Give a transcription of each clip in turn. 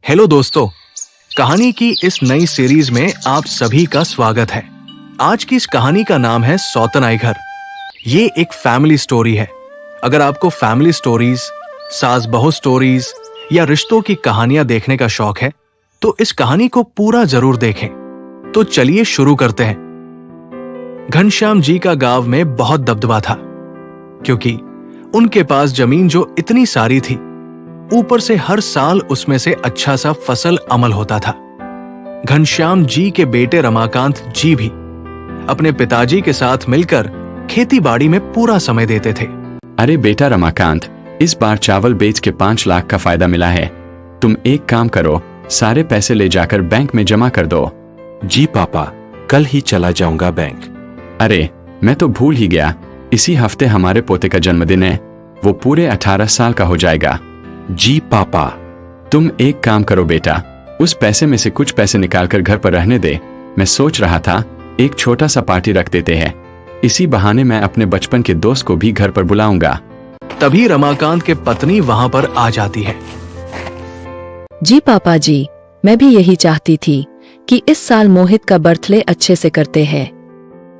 Hello दोस्तों, कहानी की इस नई सीरीज में आप सभी का स्वागत है। आज की इस कहानी का नाम है सौतन आई घर। ये एक फैमिली स्टोरी है। अगर आपको फैमिली स्टोरीज, सास बहू स्टोरीज या रिश्तों की कहानियां देखने का शौक है तो इस कहानी को पूरा जरूर देखें। तो चलिए शुरू करते हैं। घनश्याम जी का गांव में बहुत दबदबा था, क्योंकि उनके पास जमीन जो इतनी सारी थी, ऊपर से हर साल उसमें से अच्छा सा फसल अमल होता था। घनश्याम जी के बेटे रमाकांत जी भी अपने पिताजी के साथ मिलकर खेती बाड़ी में पूरा समय देते थे। अरे बेटा रमाकांत, इस बार चावल बेच के 5 लाख का फायदा मिला है। तुम एक काम करो, सारे पैसे ले जाकर बैंक में जमा कर दो। जी पापा, कल ही चला जाऊंगा बैंक। अरे मैं तो भूल ही गया, इसी हफ्ते हमारे पोते का जन्मदिन है। वो पूरे 18 साल का हो जाएगा। जी पापा। तुम एक काम करो बेटा, उस पैसे में से कुछ पैसे निकालकर घर पर रहने दे। मैं सोच रहा था एक छोटा सा पार्टी रख देते हैं। इसी बहाने मैं अपने बचपन के दोस्त को भी घर पर बुलाऊंगा। तभी रमाकांत के पत्नी वहां पर आ जाती है। जी पापा जी, मैं भी यही चाहती थी कि इस साल मोहित का बर्थडे अच्छे से करते हैं।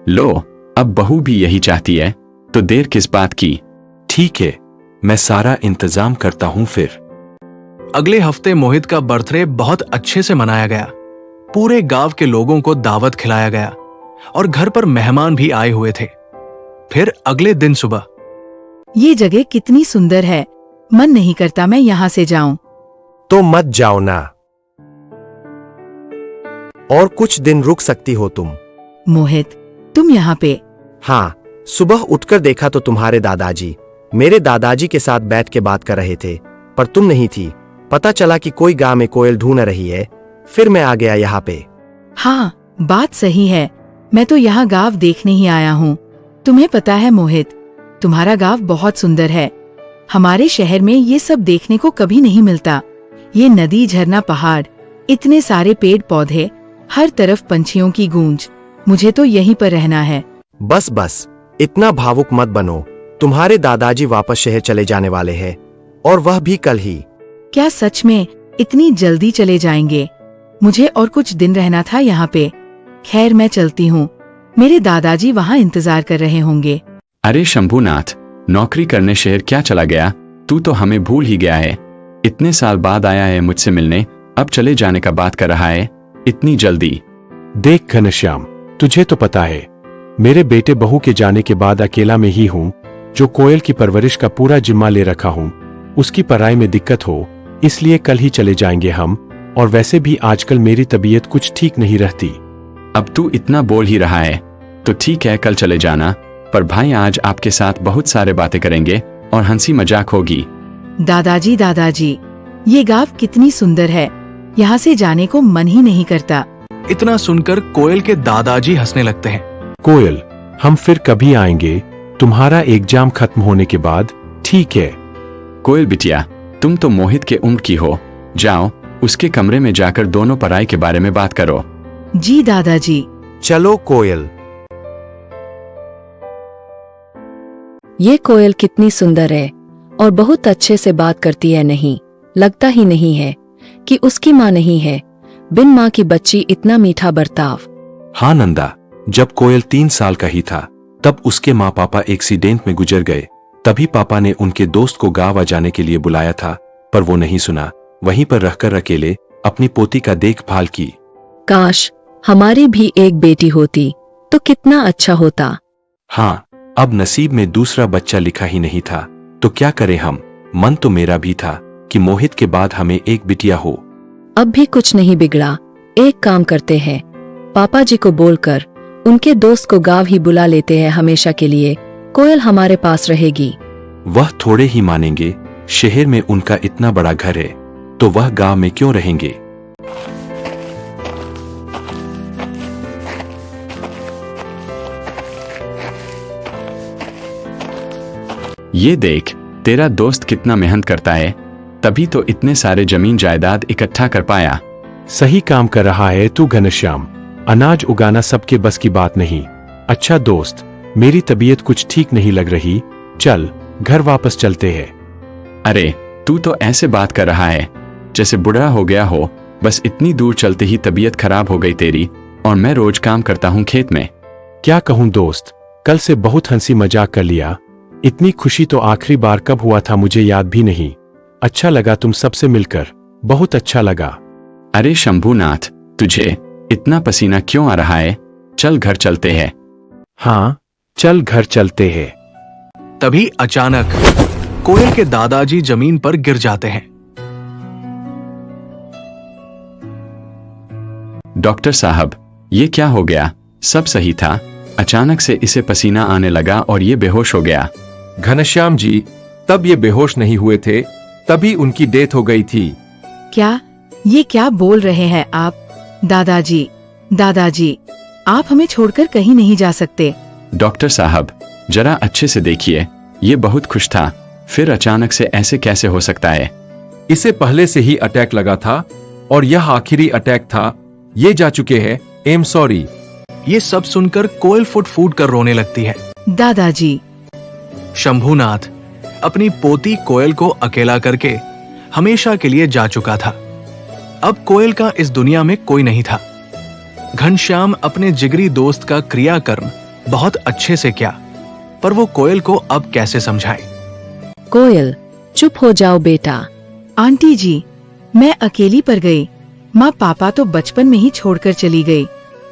लो, अब बहू भी यही चाहती है, तो देर किस बात की। ठीक है, मैं सारा इंतजाम करता हूँ फिर। अगले हफ्ते मोहित का बर्थडे बहुत अच्छे से मनाया गया। पूरे गांव के लोगों को दावत खिलाया गया और घर पर मेहमान भी आए हुए थे। फिर अगले दिन सुबह, ये जगह कितनी सुंदर है, मन नहीं करता मैं यहाँ से जाऊं। तो मत जाओ ना, और कुछ दिन रुक सकती हो तुम। मोहित, तुम यहाँ पे? हाँ, सुबह उठकर देखा तो तुम्हारे दादाजी मेरे दादाजी के साथ बैठ के बात कर रहे थे, पर तुम नहीं थी। पता चला कि कोई गांव में कोयल ढूंढ रही है, फिर मैं आ गया यहाँ पे। हाँ, बात सही है, मैं तो यहाँ गांव देखने ही आया हूँ। तुम्हें पता है मोहित, तुम्हारा गांव बहुत सुंदर है। हमारे शहर में ये सब देखने को कभी नहीं मिलता। ये नदी, झरना, पहाड़, इतने सारे पेड़ पौधे, हर तरफ पंछियों की गूंज। मुझे तो यहीं पर रहना है। बस बस, इतना भावुक मत बनो। तुम्हारे दादाजी वापस शहर चले जाने वाले हैं, और वह भी कल ही। क्या सच में इतनी जल्दी चले जाएंगे? मुझे और कुछ दिन रहना था यहाँ पे। खैर, मैं चलती हूँ, मेरे दादाजी वहाँ इंतजार कर रहे होंगे। अरे शंभूनाथ, नौकरी करने शहर क्या चला गया? तू तो हमें भूल ही गया है। इतने साल बाद आया है मुझसे मिलने, अब चले जाने का बात कर रहा है इतनी जल्दी। देख घनश्याम, तुझे तो पता है मेरे बेटे बहू के जाने के बाद अकेला में ही हूँ, जो कोयल की परवरिश का पूरा जिम्मा ले रखा हूँ। उसकी पढ़ाई में दिक्कत हो, इसलिए कल ही चले जाएंगे हम। और वैसे भी आजकल मेरी तबीयत कुछ ठीक नहीं रहती। अब तू इतना बोल ही रहा है तो ठीक है, कल चले जाना। पर भाई, आज आपके साथ बहुत सारे बातें करेंगे और हंसी मजाक होगी। दादाजी दादाजी, ये गांव कितनी सुंदर है, यहाँ से जाने को मन ही नहीं करता। इतना सुनकर कोयल के दादाजी हंसने लगते हैं। कोयल, हम फिर कभी आएंगे, तुम्हारा एग्जाम खत्म होने के बाद, ठीक है? कोयल बिटिया, तुम तो मोहित के उम्र की हो। जाओ, उसके कमरे में जाकर दोनों पढ़ाई के बारे में बात करो। जी दादाजी। चलो कोयल। ये कोयल कितनी सुंदर है और बहुत अच्छे से बात करती है। नहीं, लगता ही नहीं है कि उसकी माँ नहीं है। बिन माँ की बच्ची, इतना मीठा बर्ताव। हाँ नंदा, जब कोयल 3 साल का ही था तब उसके माँ पापा एक्सीडेंट में गुजर गए। तभी पापा ने उनके दोस्त को गाँव आ जाने के लिए बुलाया था, पर वो नहीं सुना। वहीं पर रहकर अकेले अपनी पोती का देखभाल की। काश हमारी भी एक बेटी होती तो कितना अच्छा होता। हाँ, अब नसीब में दूसरा बच्चा लिखा ही नहीं था, तो क्या करें हम। मन तो मेरा भी था कि मोहित के बाद हमें एक बिटिया हो। अब भी कुछ नहीं बिगड़ा। एक काम करते हैं, पापा जी को बोलकर उनके दोस्त को गांव ही बुला लेते हैं हमेशा के लिए। कोयल हमारे पास रहेगी। वह थोड़े ही मानेंगे। शहर में उनका इतना बड़ा घर है, तो वह गांव में क्यों रहेंगे। ये देख, तेरा दोस्त कितना मेहनत करता है, तभी तो इतने सारे जमीन जायदाद इकट्ठा कर पाया। सही काम कर रहा है तू घनश्याम। अनाज उगाना सबके बस की बात नहीं। अच्छा दोस्त, मेरी तबीयत कुछ ठीक नहीं लग रही, चल घर वापस चलते हैं। अरे तू तो ऐसे बात कर रहा है। जैसे बुढ़ा हो गया हो। बस इतनी दूर चलते ही तबीयत खराब हो गई तेरी, और मैं रोज काम करता हूँ खेत में। क्या कहूँ दोस्त, कल से बहुत हंसी मजाक कर लिया। इतनी खुशी तो आखिरी बार कब हुआ था मुझे याद भी नहीं। अच्छा लगा तुम सबसे मिलकर, बहुत अच्छा लगा। अरे शंभूनाथ, तुझे इतना पसीना क्यों आ रहा है? चल घर चलते हैं। हाँ, चल घर चलते हैं। तभी अचानक कोयल के दादाजी जमीन पर गिर जाते हैं। डॉक्टर साहब, ये क्या हो गया? सब सही था, अचानक से इसे पसीना आने लगा और ये बेहोश हो गया। घनश्याम जी, तब ये बेहोश नहीं हुए थे, तभी उनकी डेथ हो गई थी। क्या? ये क्या बोल रहे हैं आप? दादाजी, दादाजी, आप हमें छोड़कर कहीं नहीं जा सकते। डॉक्टर साहब, जरा अच्छे से देखिए, ये बहुत खुश था, फिर अचानक से ऐसे कैसे हो सकता है? इसे पहले से ही अटैक लगा था और यह आखिरी अटैक था। ये जा चुके हैं, एम सॉरी। ये सब सुनकर कोयल फुट फूट कर रोने लगती है। दादाजी, शंभूनाथ अपनी पोती कोयल को अकेला करके हमेशा के लिए जा चुका था। अब कोयल का इस दुनिया में कोई नहीं था। घनश्याम अपने जिगरी दोस्त का क्रियाकर्म बहुत अच्छे से किया, पर वो कोयल को अब कैसे समझाए? कोयल, चुप हो जाओ बेटा। आंटी जी, मैं अकेली पर गई। माँ पापा तो बचपन में ही छोड़कर चली गई,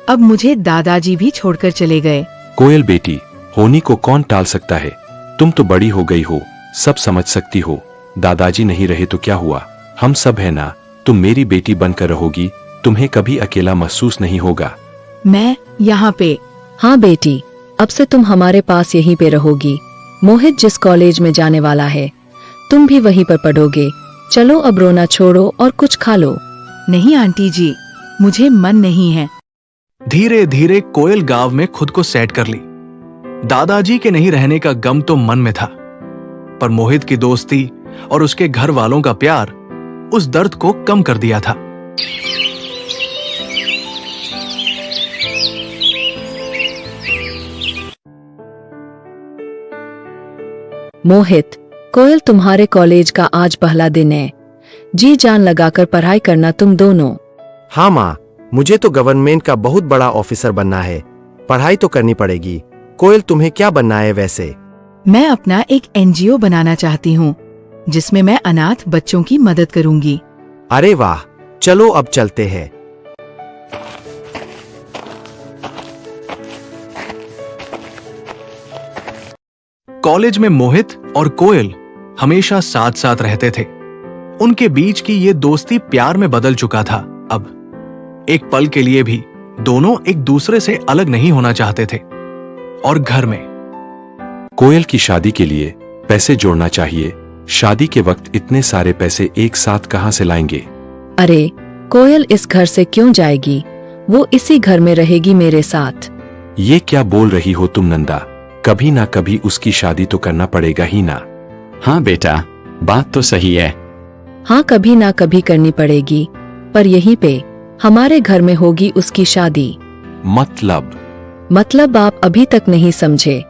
अब मुझे दादाजी भी छोड़कर चले गए। कोयल बेटी, होनी को कौन टाल सकता है? तुम तो बड़ी हो गई हो, सब समझ सकती हो। दादाजी नहीं रहे तो क्या हुआ, हम सब है ना। तुम मेरी बेटी बनकर रहोगी, तुम्हें कभी अकेला महसूस नहीं होगा। मैं यहाँ पे। हाँ बेटी, अब से तुम हमारे पास यहीं पे रहोगी। मोहित जिस कॉलेज में जाने वाला है, तुम भी वहीं पर पढ़ोगे। चलो अब रोना छोड़ो और कुछ खा लो। नहीं आंटी जी, मुझे मन नहीं है। धीरे धीरे कोयल गांव में खुद को सेट कर ली। दादाजी के नहीं रहने का गम तो मन में था, पर मोहित की दोस्ती और उसके घर वालों का प्यार उस दर्द को कम कर दिया था। मोहित, कोयल तुम्हारे कॉलेज का आज पहला दिन है। जी जान लगाकर पढ़ाई करना तुम दोनों। हाँ माँ, मुझे तो गवर्नमेंट का बहुत बड़ा ऑफिसर बनना है, पढ़ाई तो करनी पड़ेगी। कोयल, तुम्हें क्या बनना है वैसे? मैं अपना एक एनजीओ बनाना चाहती हूँ, जिसमें मैं अनाथ बच्चों की मदद करूंगी। अरे वाह, चलो अब चलते हैं। कॉलेज में मोहित और कोयल हमेशा साथ साथ रहते थे। उनके बीच की ये दोस्ती प्यार में बदल चुका था। अब एक पल के लिए भी दोनों एक दूसरे से अलग नहीं होना चाहते थे। और घर में कोयल की शादी के लिए पैसे जोड़ना चाहिए। शादी के वक्त इतने सारे पैसे एक साथ कहाँ से लाएंगे? अरे कोयल इस घर से क्यों जाएगी? वो इसी घर में रहेगी मेरे साथ। ये क्या बोल रही हो तुम नंदा? कभी ना कभी उसकी शादी तो करना पड़ेगा ही ना। हाँ बेटा, बात तो सही है। हाँ, कभी ना कभी करनी पड़ेगी, पर यहीं पे हमारे घर में होगी उसकी शादी। मतलब आप अभी तक नहीं समझे।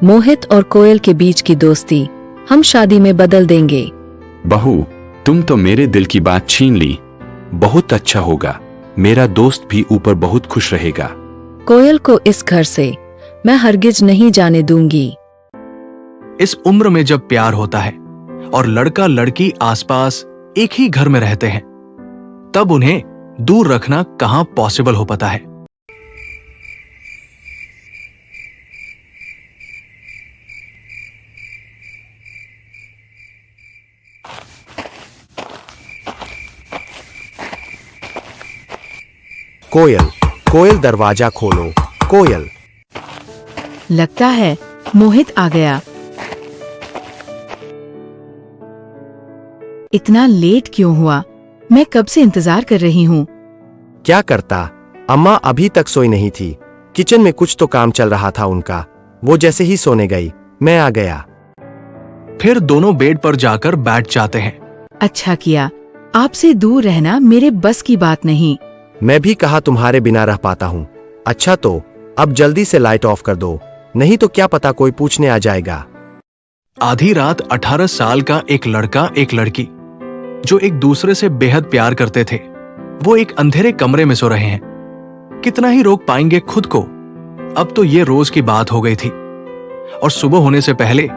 मोहित और कोयल के बीच की दोस्ती हम शादी में बदल देंगे। बहू, तुम तो मेरे दिल की बात छीन ली। बहुत अच्छा होगा, मेरा दोस्त भी ऊपर बहुत खुश रहेगा। कोयल को इस घर से मैं हरगिज नहीं जाने दूंगी। इस उम्र में जब प्यार होता है और लड़का लड़की आसपास एक ही घर में रहते हैं, तब उन्हें दूर रखना कहां पॉसिबल हो पाता है। कोयल, कोयल दरवाजा खोलो। कोयल। लगता है मोहित आ गया। इतना लेट क्यों हुआ? मैं कब से इंतजार कर रही हूँ। क्या करता, अम्मा अभी तक सोई नहीं थी। किचन में कुछ तो काम चल रहा था उनका। वो जैसे ही सोने गई, मैं आ गया। फिर दोनों बेड पर जाकर बैठ जाते हैं। अच्छा किया, आपसे दूर रहना मेरे बस की बात नहीं। मैं भी कहा तुम्हारे बिना रह पाता हूँ। अच्छा तो अब जल्दी से लाइट ऑफ कर दो, नहीं तो क्या पता कोई पूछने आ जाएगा। आधी रात 18 साल का एक लड़का एक लड़की जो एक दूसरे से बेहद प्यार करते थे, वो एक अंधेरे कमरे में सो रहे हैं। कितना ही रोक पाएंगे खुद को। अब तो ये रोज की बात हो गई थी और सुबह होने से पहले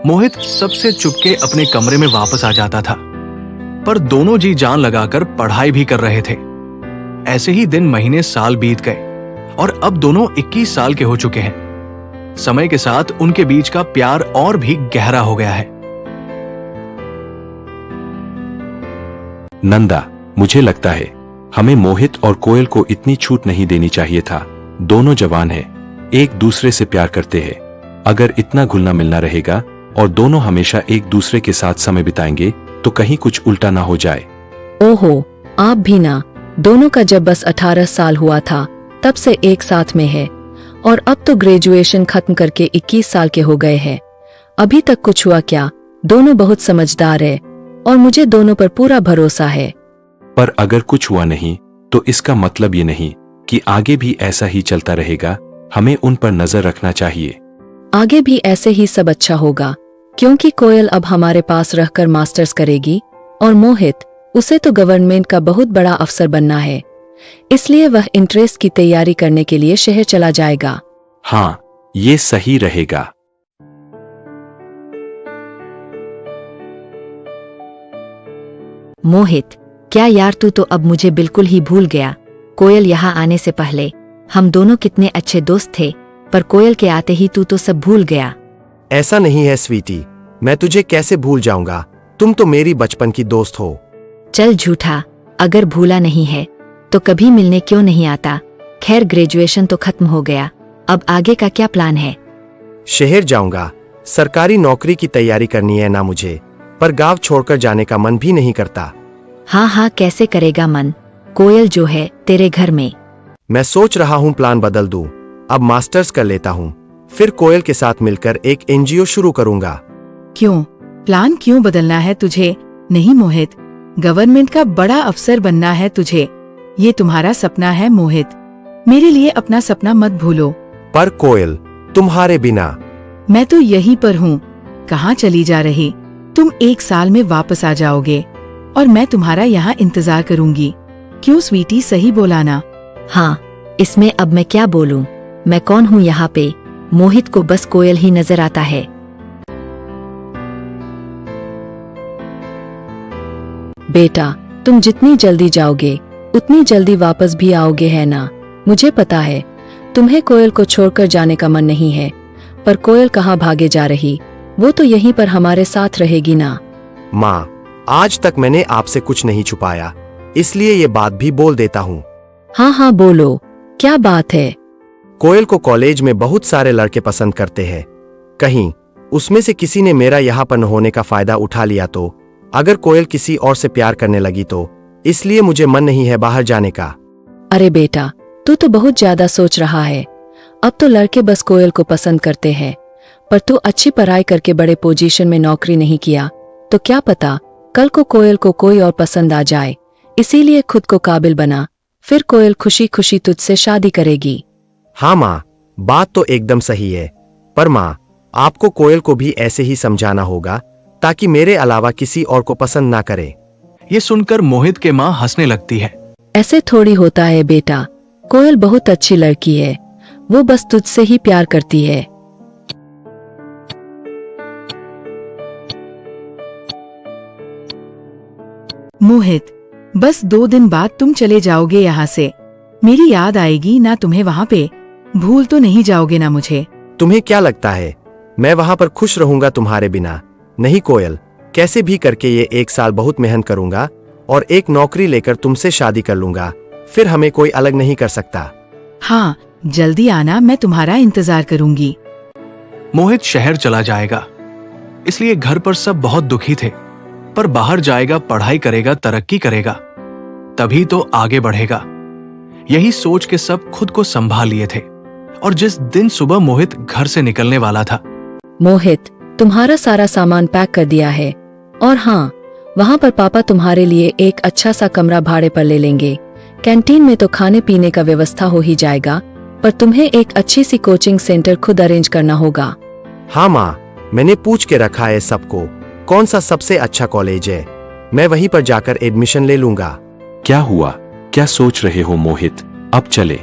मोहित सबसे चुपके अपने कमरे में वापस आ जाता था। पर दोनों जी जान लगाकर पढ़ाई भी कर रहे थे। ऐसे ही दिन, महीने, साल बीत गए और अब दोनों 21 साल के हो चुके हैं। समय के साथ उनके बीच का प्यार और भी गहरा हो गया है। नंदा, मुझे लगता है हमें मोहित और कोयल को इतनी छूट नहीं देनी चाहिए था। दोनों जवान हैं, एक दूसरे से प्यार करते हैं। अगर इतना घुलना मिलना रहेगा और दोनों हमेशा एक दूसरे के साथ समय बिताएंगे तो कहीं कुछ उल्टा ना हो जाए। ओहो, आप भी ना। दोनों का जब बस 18 साल हुआ था तब से एक साथ में है और अब तो ग्रेजुएशन खत्म करके 21 साल के हो गए हैं। अभी तक कुछ हुआ क्या? दोनों बहुत समझदार है और मुझे दोनों पर पूरा भरोसा है। पर अगर कुछ हुआ नहीं तो इसका मतलब ये नहीं कि आगे भी ऐसा ही चलता रहेगा। हमें उन पर नजर रखना चाहिए। आगे भी ऐसे ही सब अच्छा होगा, क्योंकि कोयल अब हमारे पास रहकर मास्टर्स करेगी और मोहित, उसे तो गवर्नमेंट का बहुत बड़ा अफसर बनना है, इसलिए वह इंट्रेंस की तैयारी करने के लिए शहर चला जाएगा। हाँ, ये सही रहेगा। मोहित, क्या यार, तू तो अब मुझे बिल्कुल ही भूल गया। कोयल यहाँ आने से पहले हम दोनों कितने अच्छे दोस्त थे, पर कोयल के आते ही तू तो सब भूल गया। ऐसा नहीं है स्वीटी, मैं तुझे कैसे भूल जाऊंगा? तुम तो मेरी बचपन की दोस्त हो। चल झूठा, अगर भूला नहीं है तो कभी मिलने क्यों नहीं आता? खैर, ग्रेजुएशन तो खत्म हो गया, अब आगे का क्या प्लान है? शहर जाऊंगा, सरकारी नौकरी की तैयारी करनी है ना मुझे, पर गांव छोड़कर जाने का मन भी नहीं करता। हाँ हाँ, कैसे करेगा मन? कोयल जो है तेरे घर में। मैं सोच रहा हूँ प्लान बदल दूं, अब मास्टर्स कर लेता हूँ, फिर कोयल के साथ मिलकर एक एनजीओ शुरू करूंगा। क्यों? प्लान क्यों बदलना है तुझे? नहीं मोहित, गवर्नमेंट का बड़ा अफसर बनना है तुझे। ये तुम्हारा सपना है मोहित, मेरे लिए अपना सपना मत भूलो। पर कोयल, तुम्हारे बिना मैं तो यहीं पर हूँ, कहाँ चली जा रही? तुम 1 साल में वापस आ जाओगे और मैं तुम्हारा यहाँ इंतजार करूंगी। क्यों स्वीटी, सही बोला ना? हाँ, इसमें अब मैं क्या बोलूं? मैं कौन हूँ यहाँ पे? मोहित को बस कोयल ही नजर आता है। बेटा, तुम जितनी जल्दी जाओगे उतनी जल्दी वापस भी आओगे, है ना? मुझे पता है तुम्हें कोयल को छोड़कर जाने का मन नहीं है, पर कोयल कहाँ भागे जा रही? वो तो यहीं पर हमारे साथ रहेगी ना। माँ, आज तक मैंने आपसे कुछ नहीं छुपाया, इसलिए ये बात भी बोल देता हूँ। हाँ हाँ, बोलो, क्या बात है? कोयल को कॉलेज में बहुत सारे लड़के पसंद करते हैं। कहीं उसमें से किसी ने मेरा यहाँ पर न होने का फायदा उठा लिया तो? अगर कोयल किसी और से प्यार करने लगी तो? इसलिए मुझे मन नहीं है बाहर जाने का। अरे बेटा, तू तो बहुत ज्यादा सोच रहा है। अब तो लड़के बस कोयल को पसंद करते हैं, पर तू अच्छी पढ़ाई करके बड़े पोजीशन में नौकरी नहीं किया तो क्या पता कल को कोयल को कोई और पसंद आ जाए। इसीलिए खुद को काबिल बना, फिर कोयल खुशी खुशी तुझसे शादी करेगी। हाँ माँ, बात तो एकदम सही है, पर माँ, आपको कोयल को भी ऐसे ही समझाना होगा ताकि मेरे अलावा किसी और को पसंद ना करे। ये सुनकर मोहित के माँ हंसने लगती है। ऐसे थोड़ी होता है बेटा, कोयल बहुत अच्छी लड़की है, वो बस तुझसे ही प्यार करती है। मोहित, बस 2 दिन बाद तुम चले जाओगे यहाँ से। मेरी याद आएगी ना तुम्हें वहाँ पे? भूल तो नहीं जाओगे ना मुझे? तुम्हें क्या लगता है मैं वहां पर खुश रहूंगा तुम्हारे बिना? नहीं कोयल, कैसे भी करके ये 1 साल बहुत मेहनत करूंगा और एक नौकरी लेकर तुमसे शादी कर लूंगा, फिर हमें कोई अलग नहीं कर सकता। हाँ, जल्दी आना, मैं तुम्हारा इंतजार करूंगी। मोहित शहर चला जाएगा, इसलिए घर पर सब बहुत दुखी थे। पर बाहर जाएगा, पढ़ाई करेगा, तरक्की करेगा, तभी तो आगे बढ़ेगा। यही सोच के सब खुद को संभाल लिए थे। और जिस दिन सुबह मोहित घर से निकलने वाला था। मोहित, तुम्हारा सारा सामान पैक कर दिया है, और हाँ, वहाँ पर पापा तुम्हारे लिए एक अच्छा सा कमरा भाड़े पर ले लेंगे। कैंटीन में तो खाने पीने का व्यवस्था हो ही जाएगा, पर तुम्हें एक अच्छी सी कोचिंग सेंटर खुद अरेंज करना होगा। हाँ माँ, मैंने पूछ के रखा है सबको कौन सा सबसे अच्छा कॉलेज है। मैं वहीं पर जाकर एडमिशन ले लूंगा। क्या हुआ? क्या सोच रहे हो मोहित? अब चले?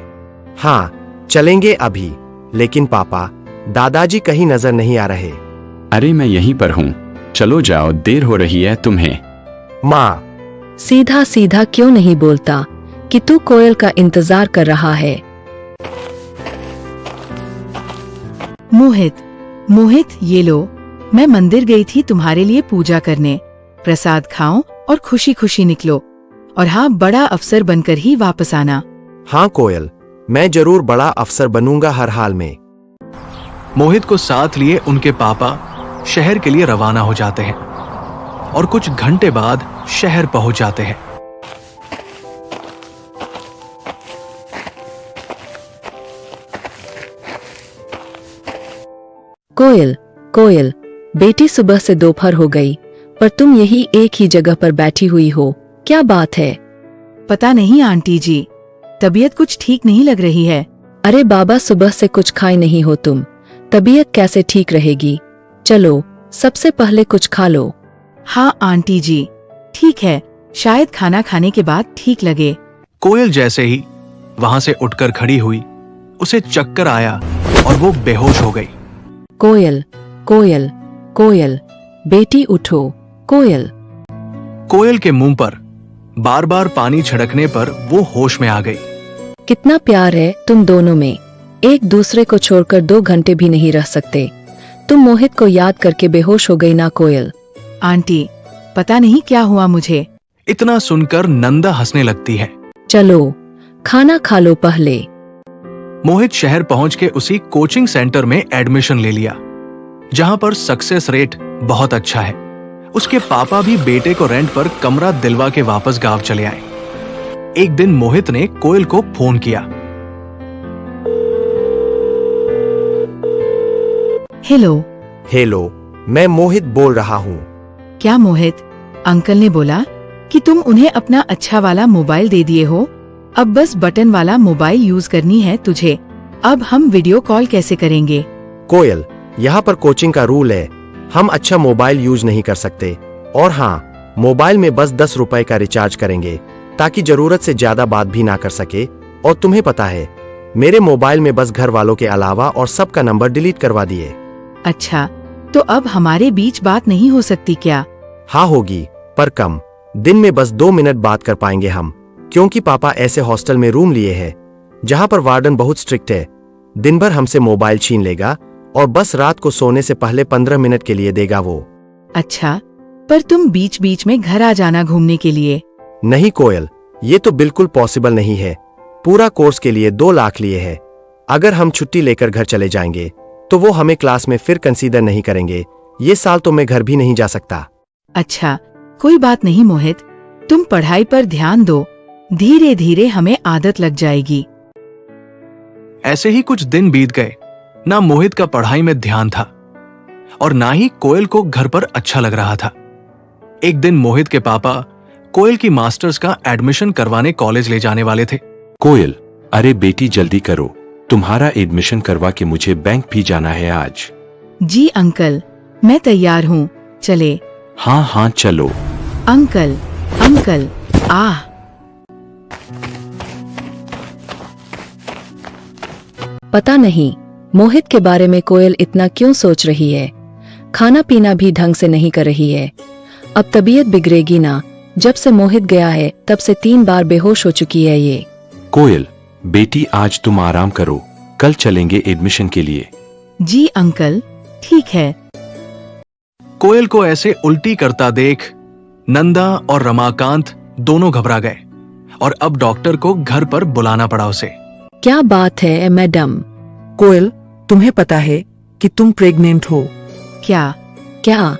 हाँ चलेंगे अभी, लेकिन पापा दादाजी कहीं नजर नहीं आ रहे। अरे मैं यहीं पर हूँ, चलो जाओ, देर हो रही है तुम्हें। माँ, सीधा सीधा क्यों नहीं बोलता कि तू कोयल का इंतजार कर रहा है? मोहित, मोहित ये लो, मैं मंदिर गई थी तुम्हारे लिए पूजा करने। प्रसाद खाओ और खुशी खुशी निकलो, और हाँ, बड़ा अफसर बनकर ही वापस आना। हाँ कोयल, मैं जरूर बड़ा अफसर बनूंगा हर हाल में। मोहित को साथ लिए उनके पापा शहर के लिए रवाना हो जाते हैं और कुछ घंटे बाद शहर पहुंच जाते हैं। कोयल, कोयल, बेटी, सुबह से दोपहर हो गई पर तुम यही एक ही जगह पर बैठी हुई हो, क्या बात है? पता नहीं आंटी जी, तबीयत कुछ ठीक नहीं लग रही है। अरे बाबा, सुबह से कुछ खाए नहीं हो तुम, तबीयत कैसे ठीक रहेगी? चलो सबसे पहले कुछ खा लो। हाँ आंटी जी, ठीक है, शायद खाना खाने के बाद ठीक लगे। कोयल जैसे ही वहां से उठकर खड़ी हुई, उसे चक्कर आया और वो बेहोश हो गई। कोयल, कोयल, कोयल, बेटी उठो, कोयल। कोयल के मुंह पर बार बार पानी छिड़कने पर वो होश में आ गई। कितना प्यार है तुम दोनों में, एक दूसरे को छोड़कर 2 घंटे भी नहीं रह सकते। तुम मोहित को याद करके बेहोश हो गई ना कोयल? आंटी, पता नहीं क्या हुआ मुझे। इतना सुनकर नंदा हंसने लगती है। चलो खाना खा लो पहले। मोहित शहर पहुंच के उसी कोचिंग सेंटर में एडमिशन ले लिया जहां पर सक्सेस रेट बहुत अच्छा है। उसके पापा भी बेटे को रेंट पर कमरा दिलवा के वापस गांव चले आए। एक दिन मोहित ने कोयल को फोन किया। हेलो। हेलो, मैं मोहित बोल रहा हूँ। क्या मोहित, अंकल ने बोला कि तुम उन्हें अपना अच्छा वाला मोबाइल दे दिए हो, अब बस बटन वाला मोबाइल यूज करनी है तुझे। अब हम वीडियो कॉल कैसे करेंगे? कोयल, यहाँ पर कोचिंग का रूल है, हम अच्छा मोबाइल यूज नहीं कर सकते। और हाँ, मोबाइल में बस 10 रुपए का रिचार्ज करेंगे ताकि जरूरत से ज्यादा बात भी ना कर सके। और तुम्हें पता है, मेरे मोबाइल में बस घर वालों के अलावा और सबका नंबर डिलीट करवा दिए। अच्छा, तो अब हमारे बीच बात नहीं हो सकती क्या? हाँ होगी, पर कम। दिन में बस 2 मिनट बात कर पाएंगे हम, क्योंकि पापा ऐसे हॉस्टल में रूम लिए हैं जहाँ पर वार्डन बहुत स्ट्रिक्ट है। दिन भर हमसे मोबाइल छीन लेगा और बस रात को सोने से पहले 15 मिनट के लिए देगा वो। अच्छा, पर तुम बीच बीच में घर आ जाना घूमने के लिए। नहीं कोयल, ये तो बिल्कुल पॉसिबल नहीं है। पूरा कोर्स के लिए 2 लाख लिए है। अगर हम छुट्टी लेकर घर चले जाएंगे तो वो हमें क्लास में फिर कंसीडर नहीं करेंगे। ये साल तो मैं घर भी नहीं जा सकता। अच्छा, कोई बात नहीं मोहित, तुम पढ़ाई पर ध्यान दो, धीरे धीरे हमें आदत लग जाएगी। ऐसे ही कुछ दिन बीत गए। ना मोहित का पढ़ाई में ध्यान था और ना ही कोयल को घर पर अच्छा लग रहा था। एक दिन मोहित के पापा कोयल की मास्टर्स का एडमिशन करवाने कॉलेज ले जाने वाले थे। कोयल, अरे बेटी जल्दी करो, तुम्हारा एडमिशन करवा के मुझे बैंक भी जाना है आज। जी अंकल, मैं तैयार हूँ, चले। हाँ हाँ चलो। अंकल, अंकल, आह। पता नहीं मोहित के बारे में कोयल इतना क्यों सोच रही है। खाना पीना भी ढंग से नहीं कर रही है। अब तबीयत बिगड़ेगी ना। जब से मोहित गया है तब से 3 बार बेहोश हो चुकी है ये। कोयल बेटी, आज तुम आराम करो, कल चलेंगे एडमिशन के लिए। जी अंकल, ठीक है। कोयल को ऐसे उल्टी करता देख नंदा और रमाकांत दोनों घबरा गए और अब डॉक्टर को घर पर बुलाना पड़ा उसे। क्या बात है मैडम? कोयल, तुम्हें पता है कि तुम प्रेग्नेंट हो? क्या? क्या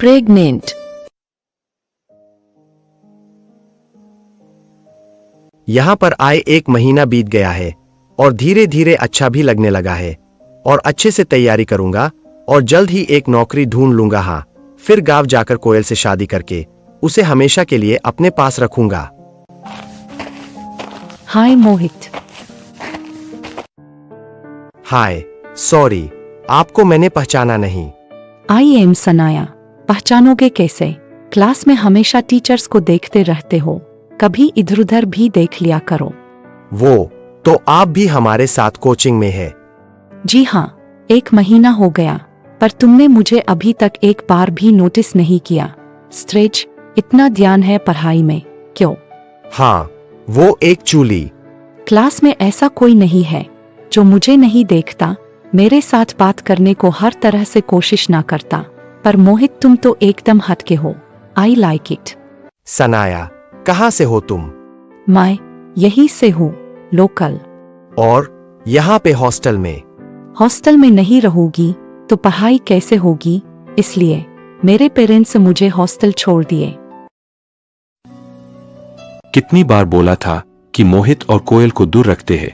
प्रेग्नेंट? यहाँ पर आए 1 महीना बीत गया है और धीरे धीरे अच्छा भी लगने लगा है। और अच्छे से तैयारी करूंगा और जल्द ही एक नौकरी ढूंढ लूंगा। हाँ, फिर गांव जाकर कोयल से शादी करके उसे हमेशा के लिए अपने पास रखूंगा। हाय मोहित। हाय, सॉरी, आपको मैंने पहचाना नहीं। आई एम सनाया, पहचानोगे कैसे? क्लास में हमेशा टीचर्स को देखते रहते हो, कभी इधर उधर भी देख लिया करो। वो तो आप भी हमारे साथ कोचिंग में है। जी हाँ, 1 महीना हो गया, पर तुमने मुझे अभी तक एक बार भी नोटिस नहीं किया। स्ट्रेच, इतना ध्यान है पढ़ाई में, क्यों? हाँ, वो एक चूली। क्लास में ऐसा कोई नहीं है जो मुझे नहीं देखता, मेरे साथ बात करने को हर तरह से कोशिश ना करता। पर मोहित, तुम तो एकदम हटके हो। I like it. सनाया, कहाँ से हो तुम? मैं यहीं से हूँ, लोकल। और यहाँ पे हॉस्टल में? हॉस्टल में नहीं रहूंगी तो पढ़ाई कैसे होगी, इसलिए मेरे पेरेंट्स मुझे हॉस्टल छोड़ दिए। कितनी बार बोला था कि मोहित और कोयल को दूर रखते हैं।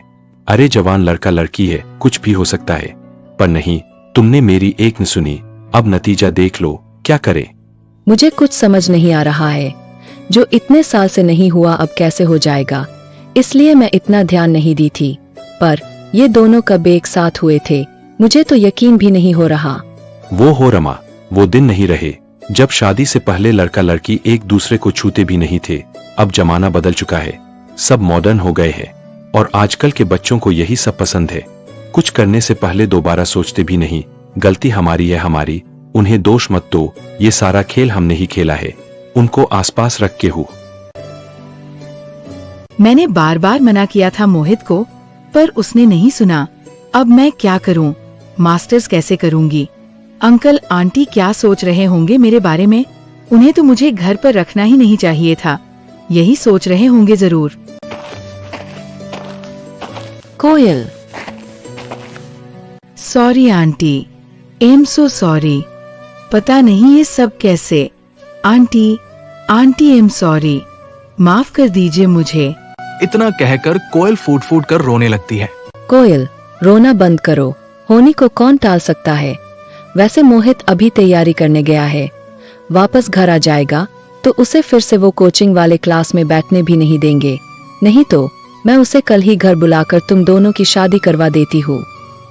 अरे जवान लड़का लड़की है, कुछ भी हो सकता है। पर नहीं, तुमने मेरी एक न सुनी। अब नतीजा देख लो, क्या करे। मुझे कुछ समझ नहीं आ रहा है। जो इतने साल से नहीं हुआ अब कैसे हो जाएगा, इसलिए मैं इतना ध्यान नहीं दी थी। पर ये दोनों कब एक साथ हुए थे, मुझे तो यकीन भी नहीं हो रहा। वो हो रमा, वो दिन नहीं रहे जब शादी से पहले लड़का लड़की एक दूसरे को छूते भी नहीं थे। अब जमाना बदल चुका है, सब मॉडर्न हो गए हैं और आजकल के बच्चों को यही सब पसंद है। कुछ करने से पहले दोबारा सोचते भी नहीं। गलती हमारी है, हमारी। उन्हें दोष मत दो, ये सारा खेल हमने ही खेला है। उनको आसपास रख के हूँ। मैंने बार बार मना किया था मोहित को, पर उसने नहीं सुना। अब मैं क्या करूं? मास्टर्स कैसे करूंगी? अंकल आंटी क्या सोच रहे होंगे मेरे बारे में? उन्हें तो मुझे घर पर रखना ही नहीं चाहिए था। यही सोच रहे होंगे जरूर। Koyal, sorry aunty, am so sorry. पता नहीं ये सब कैसे। आंटी, आंटी एम सॉरी, माफ कर दीजिए मुझे। इतना कहकर कोयल फूट फूट कर रोने लगती है। कोयल, रोना बंद करो। होनी को कौन टाल सकता है। वैसे मोहित अभी तैयारी करने गया है, वापस घर आ जाएगा तो उसे फिर से वो कोचिंग वाले क्लास में बैठने भी नहीं देंगे। नहीं तो मैं उसे कल ही घर बुलाकर तुम दोनों की शादी करवा देती हूँ।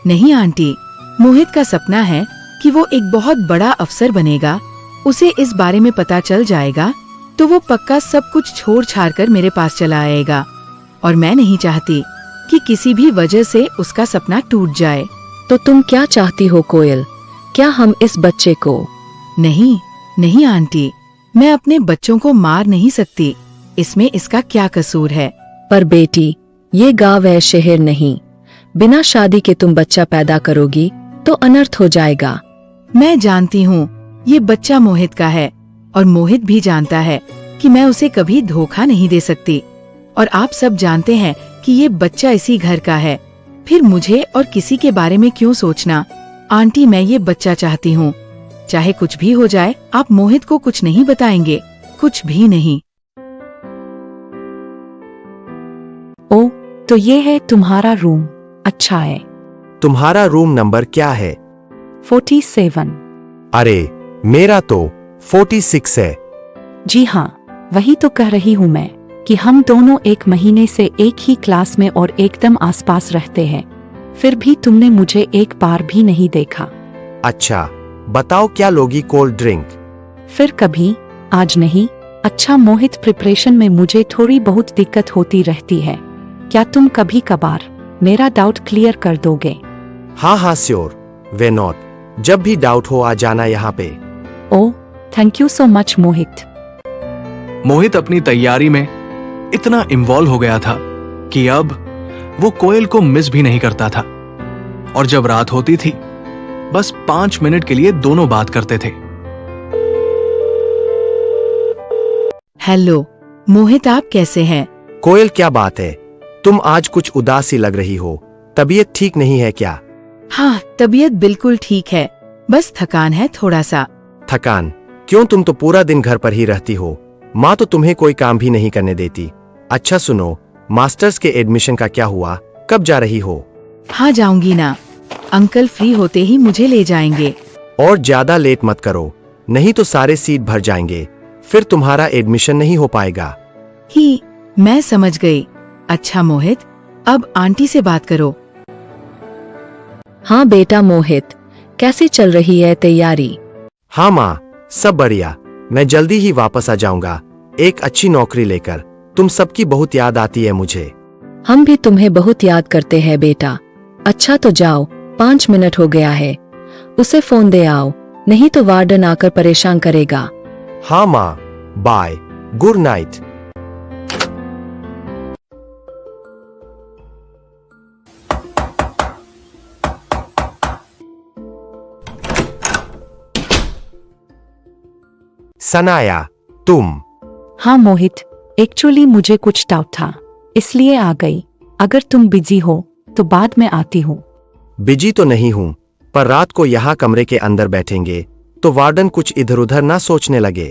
नहीं आंटी, मोहित का सपना है कि वो एक बहुत बड़ा अफसर बनेगा। उसे इस बारे में पता चल जाएगा तो वो पक्का सब कुछ छोड़ छाड़ कर मेरे पास चला आएगा। और मैं नहीं चाहती कि किसी भी वजह से उसका सपना टूट जाए। तो तुम क्या चाहती हो कोयल? क्या हम इस बच्चे को? नहीं नहीं आंटी, मैं अपने बच्चों को मार नहीं सकती। इसमें इसका क्या कसूर है? पर बेटी, ये गांव है, शहर नहीं। बिना शादी के तुम बच्चा पैदा करोगी तो अनर्थ हो जाएगा। मैं जानती हूँ ये बच्चा मोहित का है और मोहित भी जानता है कि मैं उसे कभी धोखा नहीं दे सकती। और आप सब जानते हैं कि ये बच्चा इसी घर का है। फिर मुझे और किसी के बारे में क्यों सोचना? आंटी, मैं ये बच्चा चाहती हूँ। चाहे कुछ भी हो जाए, आप मोहित को कुछ नहीं बताएंगे? कुछ भी नहीं? ओ, तो ये है तुम्हारा रूम। अच्छा है। तुम्हारा रूम नंबर क्या है? 47। अरे, मेरा तो 46 है। जी हाँ, वही तो कह रही हूँ मैं कि हम दोनों 1 महीने से एक ही क्लास में और एकदम आसपास रहते हैं। फिर भी तुमने मुझे एक बार भी नहीं देखा। अच्छा, बताओ क्या लोगी? Cold drink? फिर कभी, आज नहीं। अच्छा मोहित, प्रिपरेशन में मुझे थोड़ी बहुत दिक्कत होती रहती है। क्या तुम कभी कभार मेरा डाउट क्लियर कर दोगे? हाँ हाँ श्योर, वे नॉट। जब भी डाउट हो आ जाना यहाँ पे। ओह, थैंक यू सो मच मोहित। मोहित अपनी तैयारी में इतना इन्वॉल्व हो गया था कि अब वो कोयल को मिस भी नहीं करता था। और जब रात होती थी, बस 5 मिनट के लिए दोनों बात करते थे। हेलो मोहित, आप कैसे हैं? कोयल, क्या बात है? तुम आज कुछ उदासी लग रही हो। तबीयत ठीक नहीं है क्या? हाँ, तबीयत बिल्कुल ठीक है, बस थकान है थोड़ा सा। थकान? क्यों, तुम तो पूरा दिन घर पर ही रहती हो। माँ तो तुम्हें कोई काम भी नहीं करने देती। अच्छा सुनो, मास्टर्स के एडमिशन का क्या हुआ? कब जा रही हो? हाँ, जाऊंगी ना। अंकल फ्री होते ही मुझे ले जाएंगे। और ज्यादा लेट मत करो, नहीं तो सारे सीट भर जाएंगे। फिर तुम्हारा एडमिशन नहीं हो पाएगा। ही, मैं समझ गई। अच्छा मोहित, अब आंटी से बात करो। हाँ बेटा मोहित, कैसी चल रही है तैयारी? हाँ माँ, सब बढ़िया। मैं जल्दी ही वापस आ जाऊंगा, एक अच्छी नौकरी लेकर। तुम सबकी बहुत याद आती है मुझे। हम भी तुम्हें बहुत याद करते हैं बेटा। अच्छा तो जाओ, 5 मिनट हो गया है। उसे फोन दे आओ, नहीं तो वार्डन आकर परेशान करेगा। हाँ माँ, बाय, गुड नाइट। सनाया, तुम? हाँ मोहित, एक्चुअली मुझे कुछ डाउट था, इसलिए आ गई। अगर तुम बिजी हो तो बाद में आती हूँ। बिजी तो नहीं हूं, पर रात को यहाँ कमरे के अंदर बैठेंगे तो वार्डन कुछ इधर उधर ना सोचने लगे।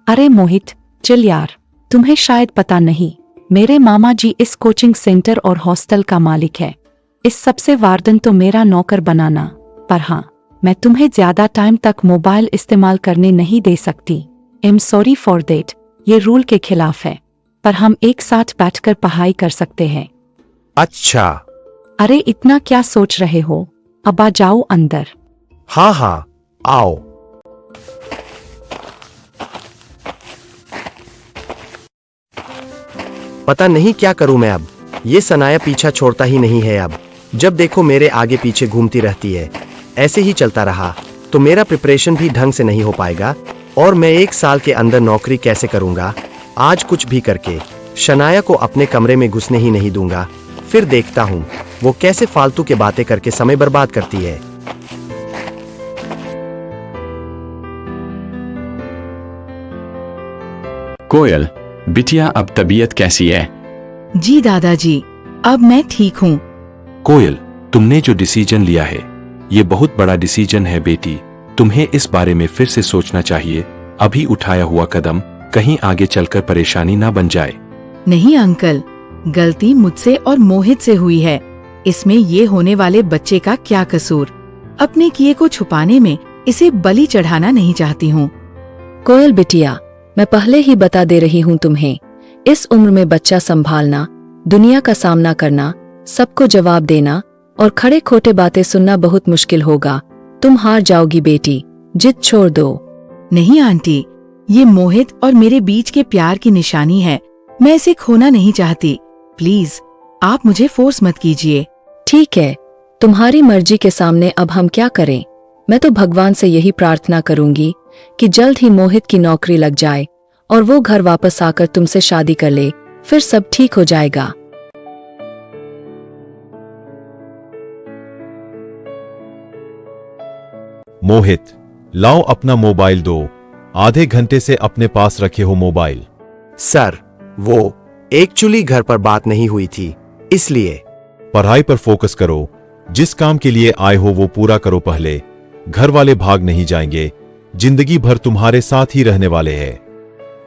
अरे मोहित, चल यार। तुम्हें शायद पता नहीं, मेरे मामा जी इस कोचिंग सेंटर और हॉस्टल का मालिक है। इस सबसे वार्डन तो मेरा नौकर बनाना, पर हाँ, मैं तुम्हें ज्यादा टाइम तक मोबाइल इस्तेमाल करने नहीं दे सकती। एम सॉरी फॉर दैट, ये रूल के खिलाफ है, पर हम एक साथ बैठकर पढ़ाई कर सकते हैं। अच्छा। अरे इतना क्या सोच रहे हो, अब आ जाओ अंदर। हाँ हाँ, आओ। पता नहीं क्या करूं मैं अब। ये सनाया पीछा छोड़ता ही नहीं है। अब जब देखो मेरे आगे पीछे घूमती रहती है। ऐसे ही चलता रहा तो मेरा प्रिपरेशन भी ढंग से नहीं हो पाएगा, और मैं 1 साल के अंदर नौकरी कैसे करूंगा। आज कुछ भी करके शनाया को अपने कमरे में घुसने ही नहीं दूंगा। फिर देखता हूं वो कैसे फालतू के बातें करके समय बर्बाद करती है। कोयल, बिटिया अब तबीयत कैसी है? जी दादाजी, अब मैं ठीक हूँ। कोयल, तुमने जो डिसीजन लिया है ये बहुत बड़ा डिसीजन है बेटी। तुम्हें इस बारे में फिर से सोचना चाहिए। अभी उठाया हुआ कदम कहीं आगे चलकर परेशानी ना बन जाए। नहीं अंकल, गलती मुझसे और मोहित से हुई है। इसमें ये होने वाले बच्चे का क्या कसूर। अपने किए को छुपाने में इसे बलि चढ़ाना नहीं चाहती हूँ। कोयल बिटिया, मैं पहले ही बता दे रही हूँ तुम्हें, इस उम्र में बच्चा संभालना, दुनिया का सामना करना, सबको जवाब देना और खड़े खोटे बातें सुनना बहुत मुश्किल होगा। तुम हार जाओगी बेटी, जिद छोड़ दो। नहीं आंटी, ये मोहित और मेरे बीच के प्यार की निशानी है। मैं इसे खोना नहीं चाहती। प्लीज, आप मुझे फोर्स मत कीजिए। ठीक है, तुम्हारी मर्जी के सामने अब हम क्या करें। मैं तो भगवान से यही प्रार्थना करूंगी कि जल्द ही मोहित की नौकरी लग जाए और वो घर वापस आकर तुमसे शादी कर ले, फिर सब ठीक हो जाएगा। मोहित, लाओ अपना मोबाइल दो। आधे घंटे से अपने पास रखे हो मोबाइल। सर, वो एक्चुअली घर पर बात नहीं हुई थी, इसलिए। पढ़ाई पर फोकस करो। जिस काम के लिए आए हो वो पूरा करो पहले। घर वाले भाग नहीं जाएंगे, जिंदगी भर तुम्हारे साथ ही रहने वाले हैं।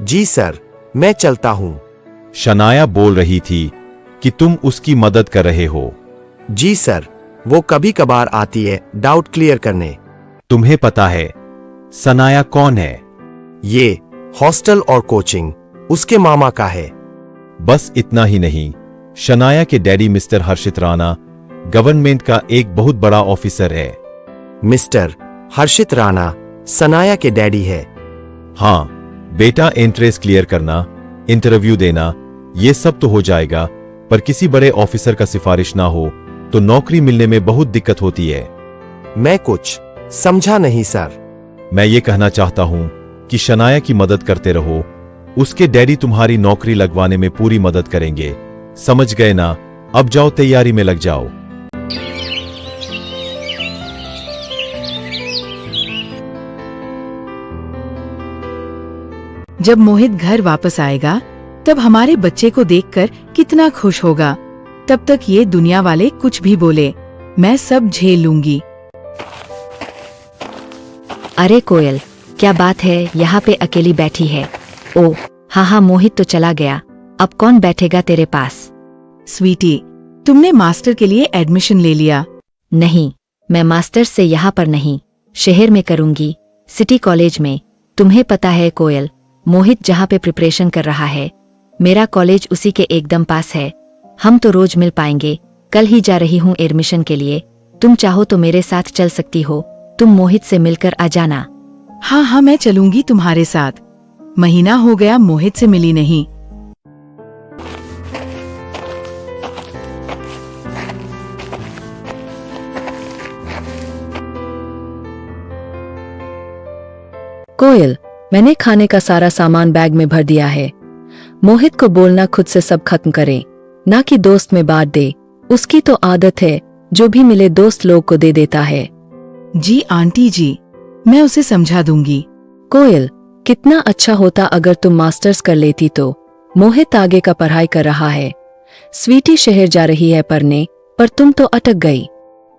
जी सर, मैं चलता हूं। शनाया बोल रही थी कि तुम उसकी मदद कर रहे हो। जी सर, वो कभी कभार आती है डाउट क्लियर करने। तुम्हें पता है सनाया कौन है? ये हॉस्टल और कोचिंग उसके मामा का है। बस इतना ही नहीं, शनाया के डैडी मिस्टर हर्षित राणा गवर्नमेंट का एक बहुत बड़ा ऑफिसर है। मिस्टर हर्षित राणा सनाया के डैडी है। हाँ बेटा, एंट्रेंस क्लियर करना, इंटरव्यू देना, ये सब तो हो जाएगा, पर किसी बड़े ऑफिसर का सिफारिश ना हो तो नौकरी मिलने में बहुत दिक्कत होती है। मैं कुछ समझा नहीं सर। मैं ये कहना चाहता हूं कि शनाया की मदद करते रहो। उसके डैडी तुम्हारी नौकरी लगवाने में पूरी मदद करेंगे। समझ गए ना? अब जाओ, तैयारी में लग जाओ। जब मोहित घर वापस आएगा तब हमारे बच्चे को देखकर कितना खुश होगा। तब तक ये दुनिया वाले कुछ भी बोले, मैं सब झेल लूंगी। अरे कोयल, क्या बात है, यहाँ पे अकेली बैठी है? ओ हाँ हाँ, मोहित तो चला गया, अब कौन बैठेगा तेरे पास? स्वीटी, तुमने मास्टर के लिए एडमिशन ले लिया? नहीं, मैं मास्टर्स से यहाँ पर नहीं, शहर में करूंगी, सिटी कॉलेज में। तुम्हें पता है कोयल, मोहित जहाँ पे प्रिपरेशन कर रहा है, मेरा कॉलेज उसी के एकदम पास है। हम तो रोज मिल पाएंगे। कल ही जा रही हूँ एडमिशन के लिए। तुम चाहो तो मेरे साथ चल सकती हो। तुम मोहित से मिलकर आ जाना। हाँ हाँ, मैं चलूंगी तुम्हारे साथ। महीना हो गया मोहित से मिली नहीं। कोयल, मैंने खाने का सारा सामान बैग में भर दिया है। मोहित को बोलना खुद से सब खत्म करे, ना कि दोस्त में बांट दे। उसकी तो आदत है, जो भी मिले दोस्त लोग को दे देता है। जी आंटी जी, मैं उसे समझा दूंगी। कोयल, कितना अच्छा होता अगर तुम मास्टर्स कर लेती तो। मोहित आगे का पढ़ाई कर रहा है, स्वीटी शहर जा रही है पढ़ने, पर तुम तो अटक गई।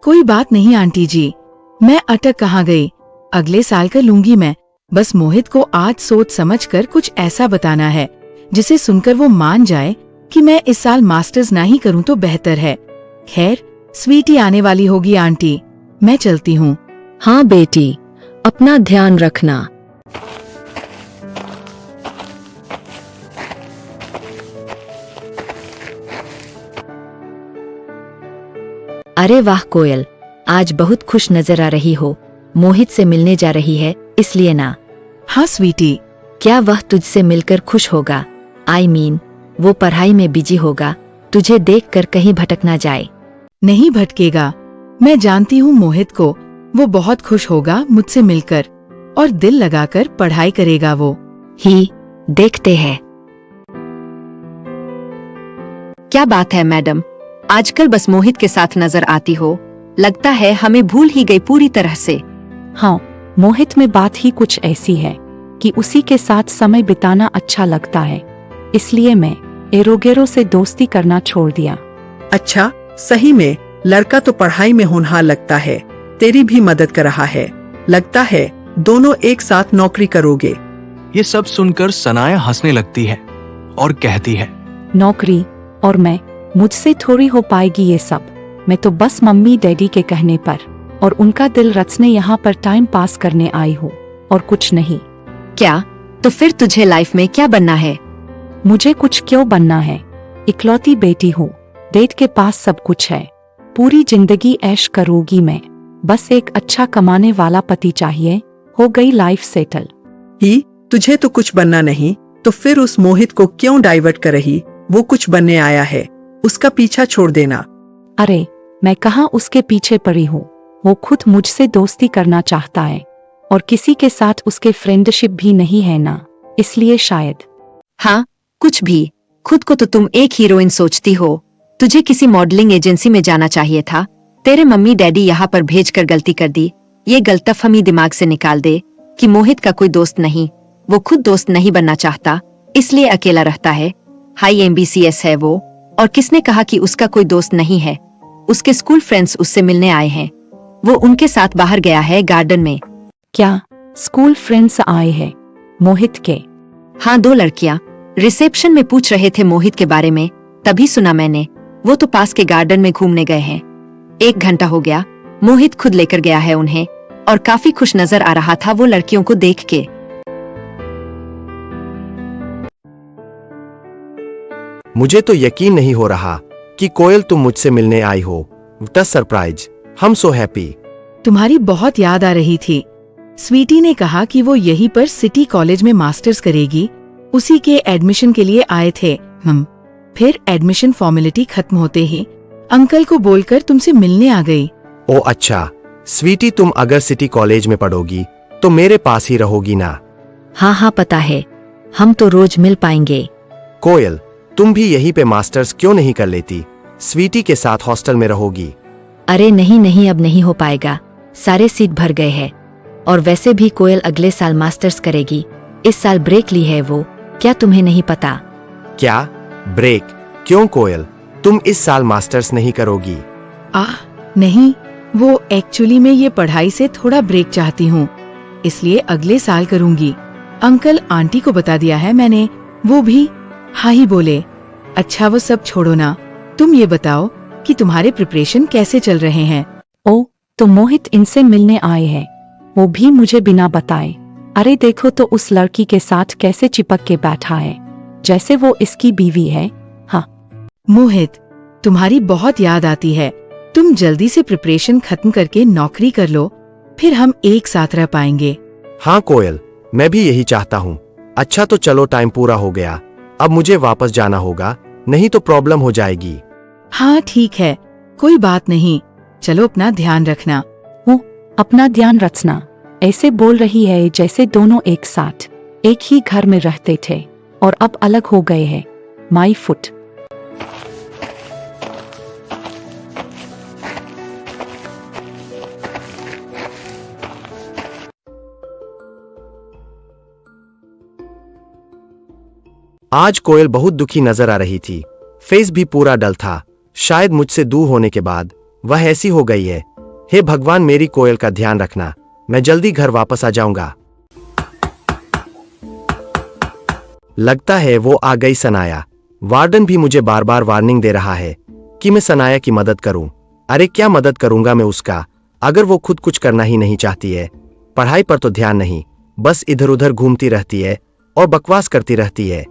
कोई बात नहीं आंटी जी, मैं अटक कहाँ गई, अगले साल कर लूंगी मैं। बस मोहित को आज सोच समझ कर कुछ ऐसा बताना है जिसे सुनकर वो मान जाए कि मैं इस साल मास्टर्स ना ही करूं तो बेहतर है। खैर, स्वीटी आने वाली होगी आंटी, मैं चलती हूँ। हाँ बेटी, अपना ध्यान रखना। अरे वाह कोयल, आज बहुत खुश नजर आ रही हो। मोहित से मिलने जा रही है इसलिए ना? हाँ स्वीटी। क्या वह तुझसे मिलकर खुश होगा? I mean, वो पढ़ाई में बिजी होगा, तुझे देखकर कहीं भटक ना जाए। नहीं भटकेगा, मैं जानती हूँ मोहित को। वो बहुत खुश होगा मुझसे मिलकर और दिल लगाकर पढ़ाई करेगा वो। ही देखते हैं। क्या बात है मैडम, आजकल बस मोहित के साथ नजर आती हो। लगता है हमें भूल ही गई पूरी तरह से। हाँ, मोहित में बात ही कुछ ऐसी है कि उसी के साथ समय बिताना अच्छा लगता है, इसलिए मैं एरोगेरो से दोस्ती करना छोड़ दिया। अच्छा, सही में लड़का तो पढ़ाई में होनहार लगता है, तेरी भी मदद कर रहा है। लगता है दोनों एक साथ नौकरी करोगे। ये सब सुनकर सनाया हंसने लगती है और कहती है, नौकरी और मैं, मुझसे थोड़ी हो पाएगी ये सब। मैं तो बस मम्मी डैडी के कहने पर और उनका दिल रचने यहाँ पर टाइम पास करने आई हूँ और कुछ नहीं। क्या? तो फिर तुझे लाइफ में क्या बनना है? मुझे कुछ क्यों बनना है, इकलौती बेटी हूँ, डैड के पास सब कुछ है, पूरी जिंदगी ऐश करूंगी मैं। बस एक अच्छा कमाने वाला पति चाहिए, हो गई लाइफ सेटल। ही, तुझे तो कुछ बनना नहीं, तो फिर उस मोहित को क्यों डाइवर्ट कर रही? वो कुछ बनने आया है, उसका पीछा छोड़ देना। अरे, मैं कहाँ उसके पीछे पड़ी हूँ, वो खुद मुझसे दोस्ती करना चाहता है और किसी के साथ उसके फ्रेंडशिप भी नहीं है ना, इसलिए शायद। हाँ, कुछ भी। खुद को तो तुम एक हीरोइन सोचती हो। तुझे किसी मॉडलिंग एजेंसी में जाना चाहिए था। तेरे मम्मी डैडी यहाँ पर भेजकर गलती कर दी। ये गलतफहमी दिमाग से निकाल दे कि मोहित का कोई दोस्त नहीं, वो खुद दोस्त नहीं बनना चाहता, इसलिए अकेला रहता है। हाई MBCS है वो, और किसने कहा कि उसका कोई दोस्त नहीं है? उसके स्कूल फ्रेंड्स उससे मिलने आए हैं, वो उनके साथ बाहर गया है गार्डन में। क्या स्कूल फ्रेंड्स आए हैं मोहित के? हाँ, 2 लड़कियां रिसेप्शन में पूछ रहे थे मोहित के बारे में, तभी सुना मैंने। वो तो पास के गार्डन में घूमने गए हैं। 1 घंटा हो गया, मोहित खुद लेकर गया है उन्हें, और काफी खुश नजर आ रहा था वो लड़कियों को देख के। मुझे तो यकीन नहीं हो रहा कि कोयल तुम मुझसे मिलने आई हो। What a surprise, I am so happy. तुम्हारी बहुत याद आ रही थी। स्वीटी ने कहा कि वो यहीं पर सिटी कॉलेज में मास्टर्स करेगी, उसी के एडमिशन के लिए आए थे हम। फिर एडमिशन फॉर्मेलिटी खत्म होते ही अंकल को बोलकर तुमसे मिलने आ गई। ओ अच्छा, स्वीटी तुम अगर सिटी कॉलेज में पढ़ोगी तो मेरे पास ही रहोगी ना? हाँ हाँ पता है, हम तो रोज मिल पाएंगे। कोयल, तुम भी यहीं पे मास्टर्स क्यों नहीं कर लेती? स्वीटी के साथ हॉस्टल में रहोगी। अरे नहीं नहीं, अब नहीं हो पाएगा, सारे सीट भर गए हैं। और वैसे भी कोयल अगले साल मास्टर्स करेगी, इस साल ब्रेक ली है वो, क्या तुम्हें नहीं पता? क्या ब्रेक? क्यों कोयल, तुम इस साल मास्टर्स नहीं करोगी? नहीं, वो एक्चुअली मैं ये पढ़ाई से थोड़ा ब्रेक चाहती हूँ, इसलिए अगले साल करूँगी। अंकल आंटी को बता दिया है मैंने, वो भी हाँ ही बोले। अच्छा वो सब छोड़ो ना, तुम ये बताओ कि तुम्हारे प्रिपरेशन कैसे चल रहे हैं? ओ, तो मोहित इनसे मिलने आए हैं, वो भी मुझे बिना बताए। अरे देखो तो उस लड़की के साथ कैसे चिपक के बैठा है, जैसे वो इसकी बीवी है। हाँ मोहित, तुम्हारी बहुत याद आती है। तुम जल्दी से प्रिपरेशन खत्म करके नौकरी कर लो, फिर हम एक साथ रह पाएंगे। हाँ कोयल, मैं भी यही चाहता हूँ। अच्छा तो चलो, टाइम पूरा हो गया, अब मुझे वापस जाना होगा, नहीं तो प्रॉब्लम हो जाएगी। हाँ ठीक है, कोई बात नहीं, चलो अपना ध्यान रखना। अपना ध्यान रखना ऐसे बोल रही है जैसे दोनों एक साथ एक ही घर में रहते थे और अब अलग हो गए हैं। My foot. आज कोयल बहुत दुखी नजर आ रही थी, फेस भी पूरा डल था। शायद मुझसे दूर होने के बाद वह ऐसी हो गई है। हे भगवान, मेरी कोयल का ध्यान रखना, मैं जल्दी घर वापस आ जाऊंगा। लगता है वो आ गई सनाया। वार्डन भी मुझे बार बार वार्निंग दे रहा है कि मैं सनाया की मदद करूं। अरे क्या मदद करूंगा मैं उसका, अगर वो खुद कुछ करना ही नहीं चाहती है। पढ़ाई पर तो ध्यान नहीं, बस इधर उधर घूमती रहती है और बकवास करती रहती है।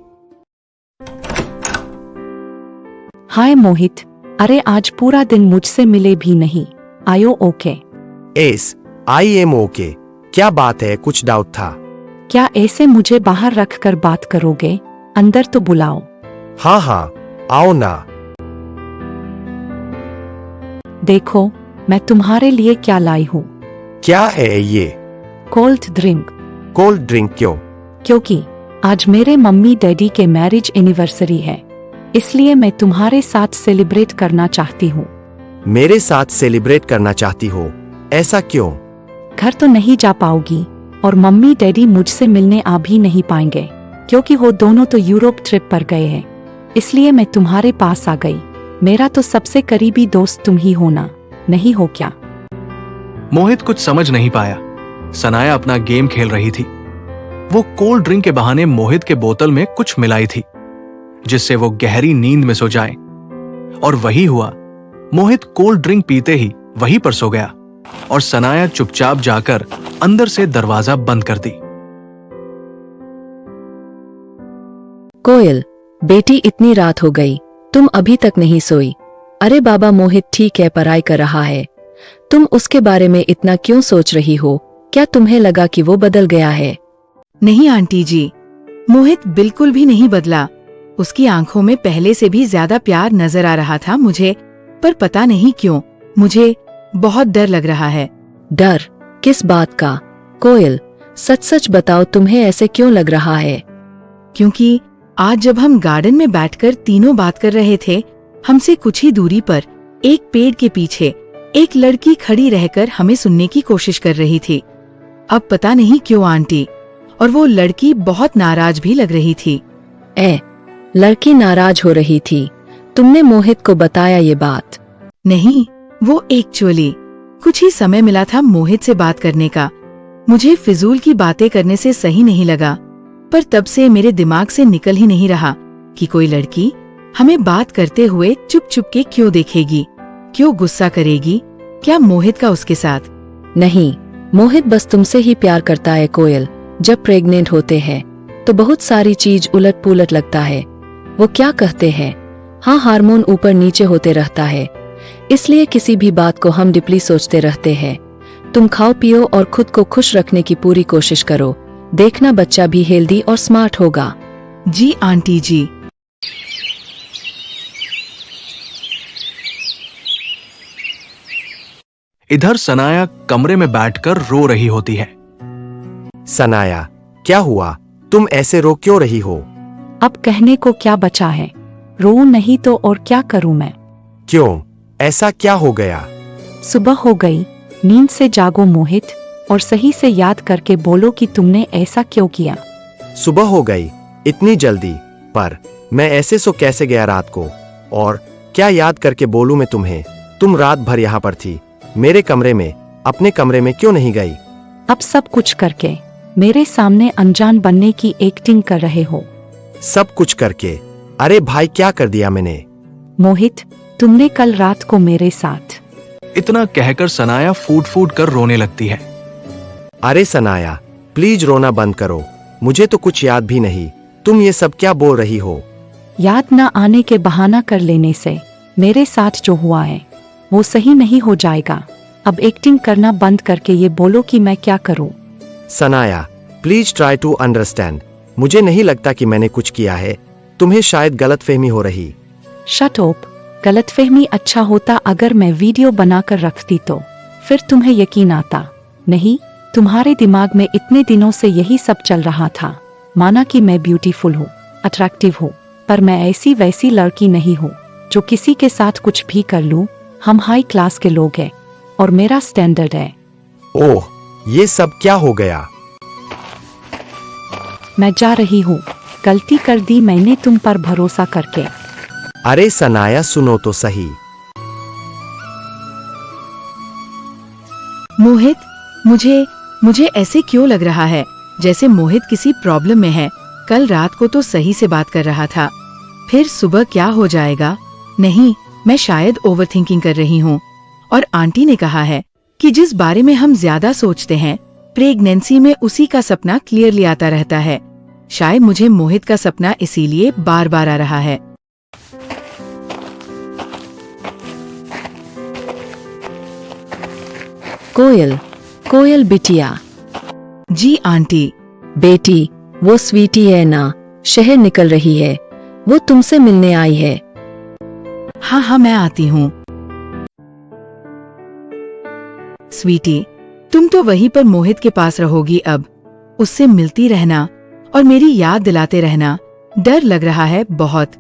हाय मोहित, अरे आज पूरा दिन मुझसे मिले भी नहीं। आयो okay? S I am okay. क्या बात है, कुछ डाउट था? क्या ऐसे मुझे बाहर रखकर बात करोगे? अंदर तो बुलाओ। हाँ हाँ, आओ ना। देखो मैं तुम्हारे लिए क्या लाई हूँ। क्या है ये? Cold drink. कोल्ड ड्रिंक क्यों? क्योंकि आज मेरे मम्मी डैडी के मैरिज एनिवर्सरी है, इसलिए मैं तुम्हारे साथ सेलिब्रेट करना चाहती हूँ। मेरे साथ सेलिब्रेट करना चाहती हो? ऐसा क्यों? घर तो नहीं जा पाओगी और मम्मी डैडी मुझसे मिलने आ भी नहीं पाएंगे क्योंकि वो दोनों तो यूरोप ट्रिप पर गए हैं। इसलिए मैं तुम्हारे पास आ गई। मेरा तो सबसे करीबी दोस्त तुम ही होना, नहीं हो क्या? मोहित कुछ समझ नहीं पाया। सनाया अपना गेम खेल रही थी। वो कोल्ड ड्रिंक के बहाने मोहित के बोतल में कुछ मिलाई थी जिससे वो गहरी नींद में सो जाए, और वही हुआ। मोहित कोल्ड ड्रिंक पीते ही वहीं पर सो गया और सनाया चुपचाप जाकर अंदर से दरवाजा बंद कर दी। कोयल, बेटी इतनी रात हो गई, तुम अभी तक नहीं सोई? अरे बाबा, मोहित ठीक है, पढ़ाई कर रहा है, तुम उसके बारे में इतना क्यों सोच रही हो? क्या तुम्हें लगा कि वो बदल गया है? नहीं आंटी जी, मोहित बिल्कुल भी नहीं बदला। उसकी आंखों में पहले से भी ज्यादा प्यार नजर आ रहा था मुझे, पर पता नहीं क्यों मुझे बहुत डर लग रहा है। डर? किस बात का? कोयल, सच सच बताओ, तुम्हें ऐसे क्यों लग रहा है? क्योंकि आज जब हम गार्डन में बैठकर तीनों बात कर रहे थे, हमसे कुछ ही दूरी पर एक पेड़ के पीछे एक लड़की खड़ी रहकर हमें सुनने की कोशिश कर रही थी। अब पता नहीं क्यों आंटी, और वो लड़की बहुत नाराज भी लग रही थी। लड़की नाराज हो रही थी? तुमने मोहित को बताया ये बात? नहीं, वो एक्चुअली कुछ ही समय मिला था मोहित से बात करने का। मुझे फिजूल की बातें करने से सही नहीं लगा, पर तब से मेरे दिमाग से निकल ही नहीं रहा कि कोई लड़की हमें बात करते हुए चुप चुप के क्यों देखेगी, क्यों गुस्सा करेगी? क्या मोहित का उसके साथ? नहीं, मोहित बस तुमसे ही प्यार करता है कोयल। जब प्रेग्नेंट होते हैं तो बहुत सारी चीज उलट पुलट लगता है। वो क्या कहते हैं, हाँ, हार्मोन ऊपर नीचे होते रहता है, इसलिए किसी भी बात को हम डीपली सोचते रहते हैं। तुम खाओ पियो और खुद को खुश रखने की पूरी कोशिश करो, देखना बच्चा भी हेल्दी और स्मार्ट होगा। जी आंटी जी। इधर सनाया कमरे में बैठकर रो रही होती है। सनाया, क्या हुआ? तुम ऐसे रो क्यों रही हो? अब कहने को क्या बचा है? रो नहीं तो और क्या करूं मैं? क्यों, ऐसा क्या हो गया? सुबह हो गई, नींद से जागो मोहित और सही से याद करके बोलो कि तुमने ऐसा क्यों किया। सुबह हो गई? इतनी जल्दी? पर मैं ऐसे सो कैसे गया रात को? और क्या याद करके बोलूं मैं तुम्हें? तुम रात भर यहाँ पर थी, मेरे कमरे में, अपने कमरे में क्यों नहीं गई? अब सब कुछ करके मेरे सामने अनजान बनने की एक्टिंग कर रहे हो। सब कुछ करके? अरे भाई, क्या कर दिया मैंने? मोहित, तुमने कल रात को मेरे साथ। इतना कहकर सनाया फूट फूट कर रोने लगती है। अरे सनाया, प्लीज रोना बंद करो, मुझे तो कुछ याद भी नहीं। तुम ये सब क्या बोल रही हो? याद न आने के बहाना कर लेने से मेरे साथ जो हुआ है वो सही नहीं हो जाएगा। अब एक्टिंग करना बंद करके ये बोलो कि मैं क्या करूं। Sanaya, please try to understand. मुझे नहीं लगता कि मैंने कुछ किया है। तुम्हें शायद गलतफहमी हो रही। Shut up. गलतफहमी अच्छा होता अगर मैं वीडियो बनाकर रखती तो फिर तुम्हें यकीन आता। नहीं, तुम्हारे दिमाग में इतने दिनों से यही सब चल रहा था। माना कि मैं ब्यूटीफुल हूँ, अट्रैक्टिव हूँ, पर मैं ऐसी वैसी लड़की नहीं हूँ जो किसी के साथ कुछ भी कर लूँ। हम हाई क्लास के लोग हैं और मेरा स्टैंडर्ड है। ओह, ये सब क्या हो गया? मैं जा रही हूँ। गलती कर दी मैंने तुम पर भरोसा करके। अरे सनाया, सुनो तो सही। मोहित, मुझे ऐसे क्यों लग रहा है जैसे मोहित किसी प्रॉब्लम में है। कल रात को तो सही से बात कर रहा था, फिर सुबह क्या हो जाएगा। नहीं, मैं शायद ओवरथिंकिंग कर रही हूँ। और आंटी ने कहा है कि जिस बारे में हम ज्यादा सोचते हैं, प्रेगनेंसी में उसी का सपना क्लियरली आता रहता है। शायद मुझे मोहित का सपना इसीलिए बार बार आ रहा है। कोयल, कोयल बिटिया। जी आंटी। बेटी, वो स्वीटी है ना, शहर निकल रही है, वो तुमसे मिलने आई है। हाँ, मैं आती हूँ। स्वीटी, तुम तो वहीं पर मोहित के पास रहोगी अब। उससे मिलती रहना और मेरी याद दिलाते रहना। डर लग रहा है बहुत,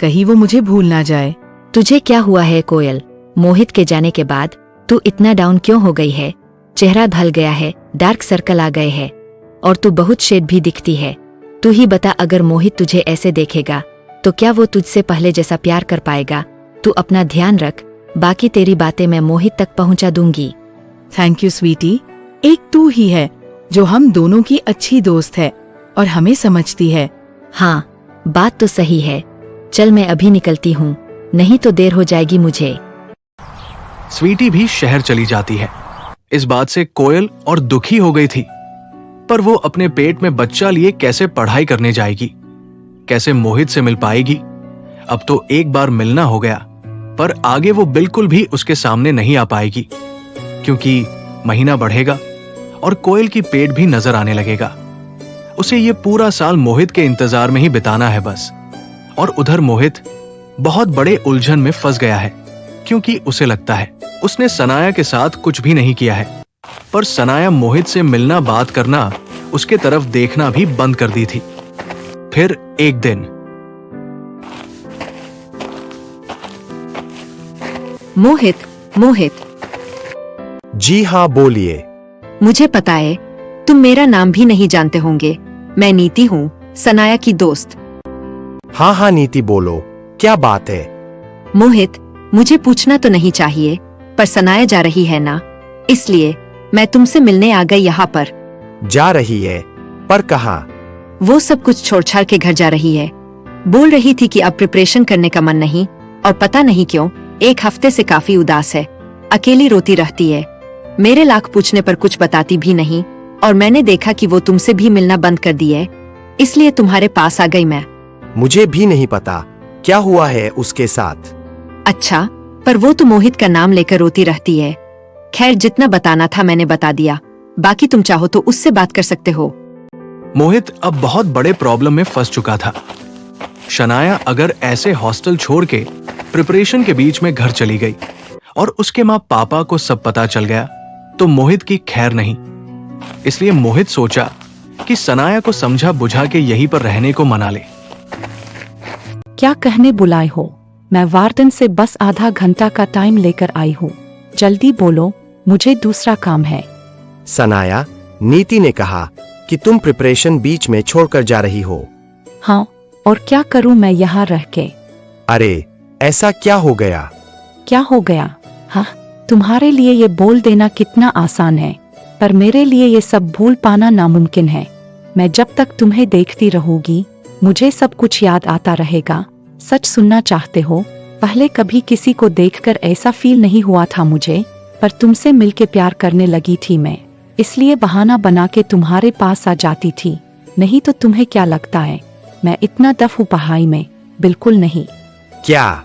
कहीं वो मुझे भूल ना जाए। तुझे क्या हुआ है कोयल? मोहित के जाने के बाद तू इतना डाउन क्यों हो गई है? चेहरा ढल गया है, डार्क सर्कल आ गए हैं और तू बहुत शेड भी दिखती है। तू ही बता, अगर मोहित तुझे ऐसे देखेगा तो क्या वो तुझसे पहले जैसा प्यार कर पाएगा? तू अपना ध्यान रख, बाकी तेरी बातें मैं मोहित तक पहुंचा दूंगी। Thank you sweetie. एक तू ही है जो हम दोनों की अच्छी दोस्त है और हमें समझती है। हाँ, बात तो सही है। चल मैं अभी निकलती हूँ, नहीं तो देर हो जाएगी मुझे। स्वीटी भी शहर चली जाती है। इस बात से कोयल और दुखी हो गई थी, पर वो अपने पेट में बच्चा लिए कैसे पढ़ाई करने जाएगी, कैसे मोहित से मिल पाएगी। अब तो एक बार मिलना हो गया, पर आगे वो बिल्कुल भी उसके सामने नहीं आ पाएगी, क्योंकि महीना बढ़ेगा और कोयल की पेट भी नजर आने लगेगा। उसे ये पूरा साल मोहित के इंतजार में ही बिताना है बस। और उधर मोहित बहुत बड़े उलझन में फंस गया है, क्योंकि उसे लगता है उसने सनाया के साथ कुछ भी नहीं किया है, पर सनाया मोहित से मिलना, बात करना, उसके तरफ देखना भी बंद कर दी थी। फिर एक दिन मोहित। जी हाँ, बोलिए। मुझे पता है तुम मेरा नाम भी नहीं जानते होंगे। मैं नीति हूँ, सनाया की दोस्त। हाँ नीति, बोलो, क्या बात है? मोहित, मुझे पूछना तो नहीं चाहिए, पर सनाया जा रही है ना, इसलिए मैं तुमसे मिलने आ गई यहाँ पर। जा रही है? पर कहाँ? वो सब कुछ छोड़-छाड़ के घर जा रही है। बोल रही थी कि अब प्रिपरेशन करने का मन नहीं, और पता नहीं क्यों एक हफ्ते से काफी उदास है, अकेली रोती रहती है। मेरे लाख पूछने पर कुछ बताती भी नहीं, और मैंने देखा कि वो तुमसे भी मिलना बंद कर दी है, इसलिए तुम्हारे पास आ गई मैं। मुझे भी नहीं पता क्या हुआ है उसके साथ। अच्छा, पर वो तो मोहित का नाम लेकर रोती रहती है। खैर, जितना बताना था मैंने बता दिया, बाकी तुम चाहो तो उससे बात कर सकते हो। मोहित अब बहुत बड़े प्रॉब्लम में फंस चुका था। शनाया अगर ऐसे हॉस्टल छोड़ के प्रिपरेशन के बीच में घर चली गई और उसके माँ पापा को सब पता चल गया तो मोहित की खैर नहीं। इसलिए मोहित सोचा कि सनाया को समझा बुझा के यहीं पर रहने को मना ले। क्या कहने बुलाए हो? मैं वार्डन से बस आधा घंटा का टाइम लेकर आई हूँ। जल्दी बोलो, मुझे दूसरा काम है। सनाया, नीति ने कहा कि तुम प्रिपरेशन बीच में छोड़कर जा रही हो। हाँ, और क्या करूँ मैं यहाँ रह के? अरे, ऐसा क्या हो गया? क्या हो गया? हाँ, तुम्हारे लिए ये बोल देना कितना आसान है, पर मेरे लिए ये सब भूल पाना नामुमकिन है। मैं जब तक तुम्हें देखती रहूंगी, मुझे सब कुछ याद आता रहेगा। सच सुनना चाहते हो? पहले कभी किसी को देखकर ऐसा फील नहीं हुआ था मुझे, पर तुमसे मिलके प्यार करने लगी थी मैं, इसलिए बहाना बना के तुम्हारे पास आ जाती थी। नहीं तो तुम्हें क्या लगता है मैं इतना दफ हूँ पढ़ाई में? बिल्कुल नहीं। क्या?